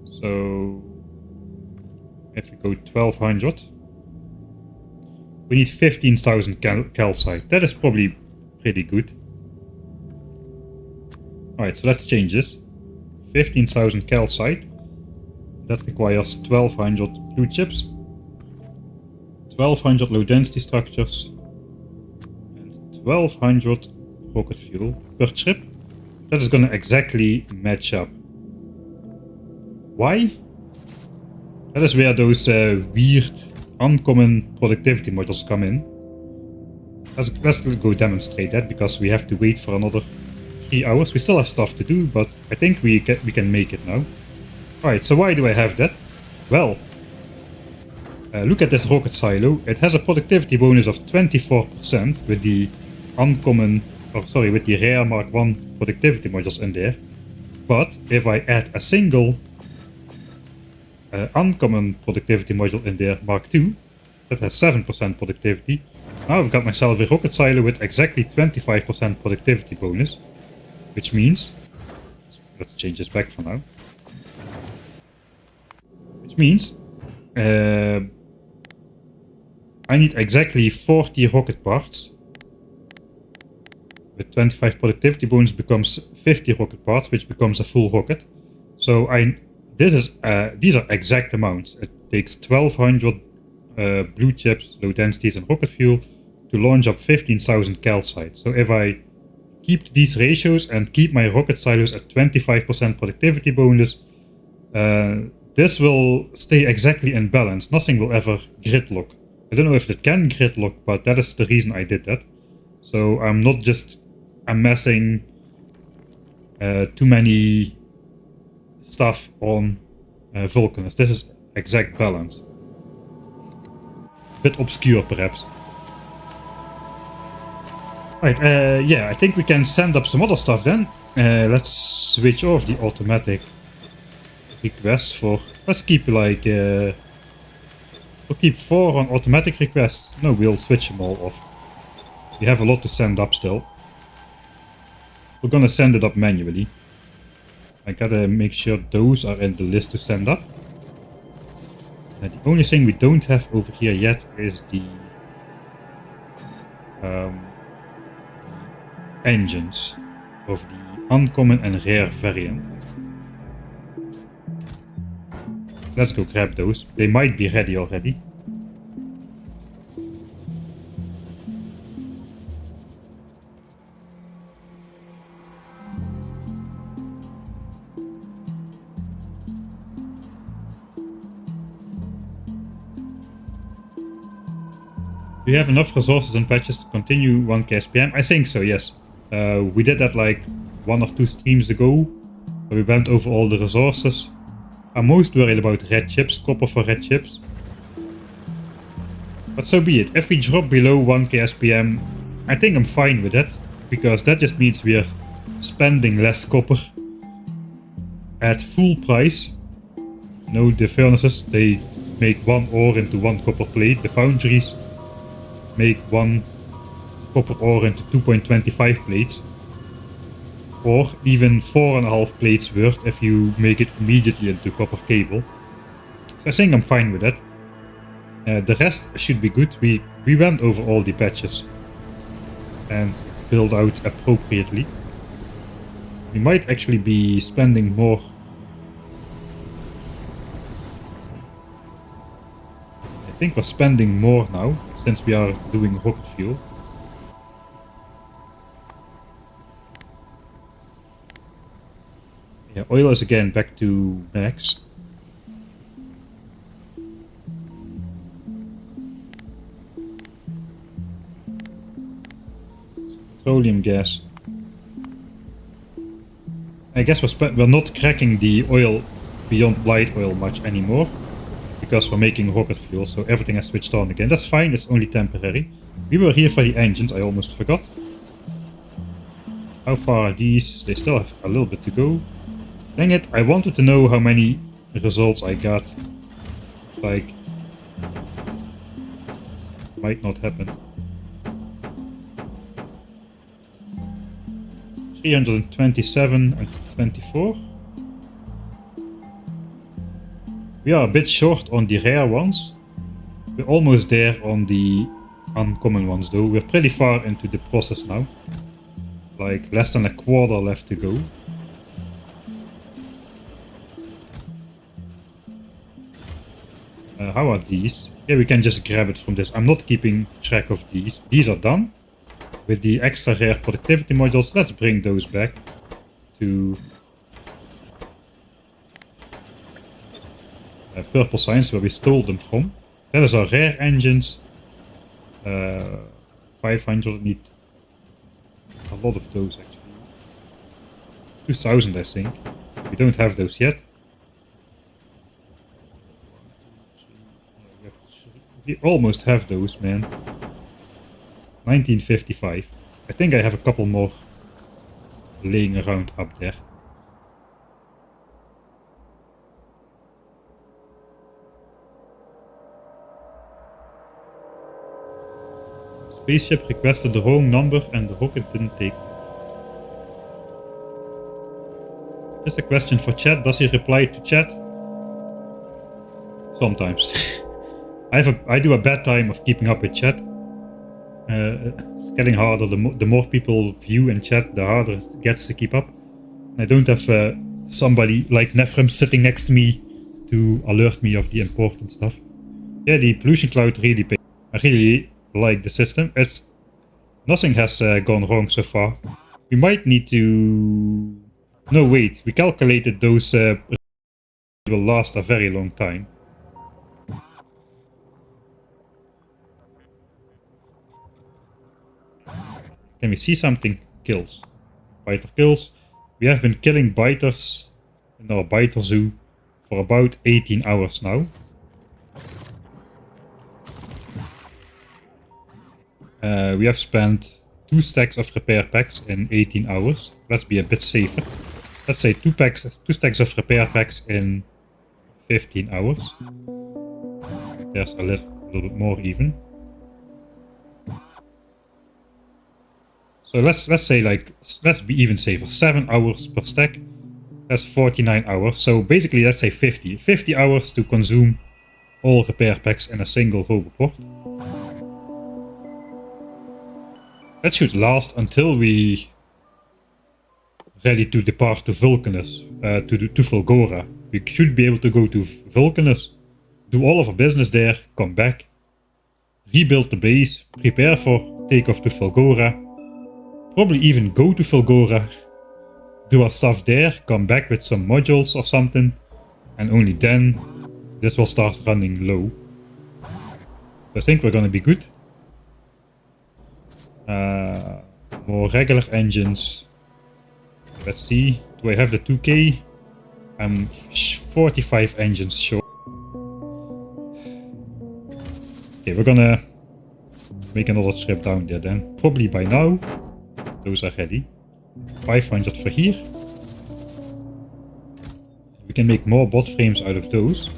So if we go 1200, we need 15,000 calcite. That is probably pretty good. Alright, so let's change this. 15,000 calcite. That requires 1200 blue chips, 1200 low density structures, and 1200 rocket fuel per trip. That is gonna exactly match up. Why? That is where those weird, uncommon productivity modules come in. Let's go demonstrate that, because we have to wait for another 3 hours. We still have stuff to do, but I think we can make it now. Alright, so why do I have that? Well, look at this rocket silo. It has a productivity bonus of 24% with the uncommon, or sorry, with the rare Mark 1 productivity modules in there. But if I add a single uncommon productivity module in there, Mark 2, that has 7% productivity. Now I've got myself a rocket silo with exactly 25% productivity bonus, which means, let's change this back for now. Which means I need exactly 40 rocket parts. With 25 productivity bonus becomes 50 rocket parts, which becomes a full rocket. So these are exact amounts. It takes 1200 blue chips, low densities, and rocket fuel to launch up 15,000 calcite. So if I keep these ratios and keep my rocket silos at 25% productivity bonus, this will stay exactly in balance. Nothing will ever gridlock. I don't know if it can gridlock, but that is the reason I did that. So I'm not just amassing too many stuff on Vulcanus. This is exact balance. Bit obscure perhaps. Right, yeah, I think we can send up some other stuff then. Let's switch off the automatic requests for... Let's keep like... we'll keep 4 on automatic requests. No, we'll switch them all off. We have a lot to send up still. We're gonna send it up manually. I gotta make sure those are in the list to send up. The only thing we don't have over here yet is the engines of the uncommon and rare variant. Let's go grab those. They might be ready already. Do you have enough resources and patches to continue 1k SPM? I think so, yes. We did that like 1 or 2 streams ago, where we went over all the resources. I'm most worried about red chips, copper for red chips. But so be it. If we drop below 1k SPM, I think I'm fine with that, because that just means we're spending less copper at full price. No, the furnaces, they make 1 ore into 1 copper plate. The foundries make 1 copper ore into 2.25 plates, or even 4.5 plates worth if you make it immediately into copper cable. So I think I'm fine with that. The rest should be good. We went over all the patches and build out appropriately. We might actually be spending more. I think we're spending more now, since we are doing rocket fuel. Yeah, oil is again back to max. Petroleum gas. I guess we're not cracking the oil beyond light oil much anymore, because we're making rocket fuel, so everything has switched on again. That's fine, it's only temporary. We were here for the engines, I almost forgot. How far are these? They still have a little bit to go. Dang it, I wanted to know how many results I got. It's like... might not happen. 327 and 24. We are a bit short on the rare ones. We're almost there on the uncommon ones though. We're pretty far into the process now. Like less than a quarter left to go. How are these? Yeah, we can just grab it from this. I'm not keeping track of these. These are done. With the extra rare productivity modules, let's bring those back to Purple Science, where we stole them from. That is our rare engines. 500 need a lot of those actually. 2000 I think. We don't have those yet. We almost have those, man. 1955. I think I have a couple more laying around up there. Spaceship requested the wrong number and the rocket didn't take off. Just a question for chat. Does he reply to chat? Sometimes. I do a bad time of keeping up with chat. It's getting harder. The more people view and chat, the harder it gets to keep up. I don't have somebody like Nephrim sitting next to me to alert me of the important stuff. Yeah, the pollution cloud really pays. I really like the system. Nothing has gone wrong so far. We might need to... No, wait. We calculated those will last a very long time. Can we see something? Kills. Biter kills. We have been killing biters in our biter zoo for about 18 hours now. We have spent 2 stacks of repair packs in 18 hours. Let's be a bit safer. Let's say 2 stacks of repair packs in 15 hours. There's a little bit more even. So let's say like, let's be even safer. 7 hours per stack. That's 49 hours. So basically let's say 50. 50 hours to consume all repair packs in a single roboport. That should last until we ready to depart to Vulcanus, to Vulgora. We should be able to go to Vulcanus, do all of our business there, come back, rebuild the base, prepare for takeoff to Vulgora, probably even go to Vulgora, do our stuff there, come back with some modules or something, and only then this will start running low. I think we're gonna be good. More regular engines. Let's see. Do I have the 2K? I'm 45 engines short. Okay, we're gonna make another trip down there then. Probably by now. Those are ready. 500 for here. We can make more bot frames out of those.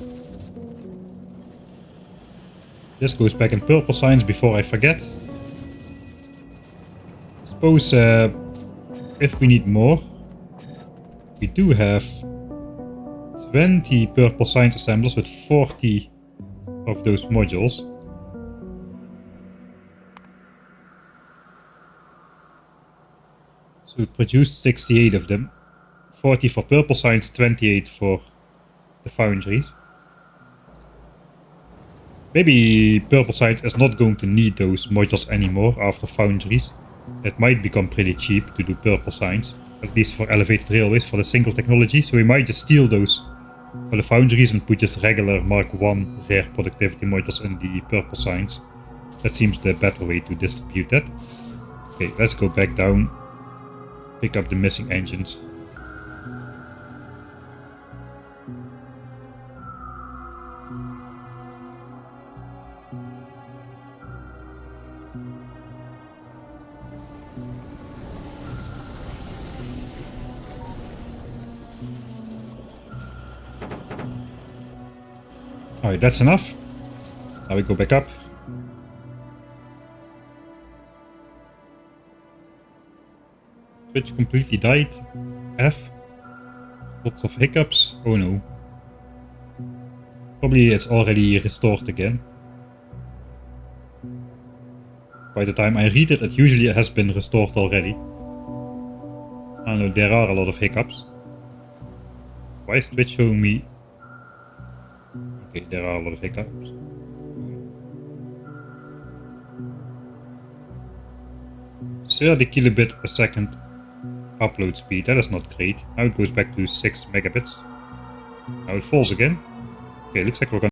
This goes back in purple signs before I forget. Suppose if we need more, we do have 20 purple science assemblers with 40 of those modules. So we produced 68 of them. 40 for purple science, 28 for the foundries. Maybe purple science is not going to need those modules anymore after foundries. It might become pretty cheap to do purple science. At least for elevated railways, for the single technology. So we might just steal those for the foundries and put just regular Mark 1 rare productivity modules in the purple signs. That seems the better way to distribute that. Okay, let's go back down. Pick up the missing engines. Alright, that's enough. Now we go back up. Switch completely died. F. Lots of hiccups. Oh no. Probably it's already restored again. By the time I read it, it usually has been restored already. I don't know, there are a lot of hiccups. Why is Twitch showing me? Okay, there are a lot of hiccups. 30 kilobit a second upload speed, that is not great. Now it goes back to 6 megabits. Now it falls again. Okay, looks like we're gonna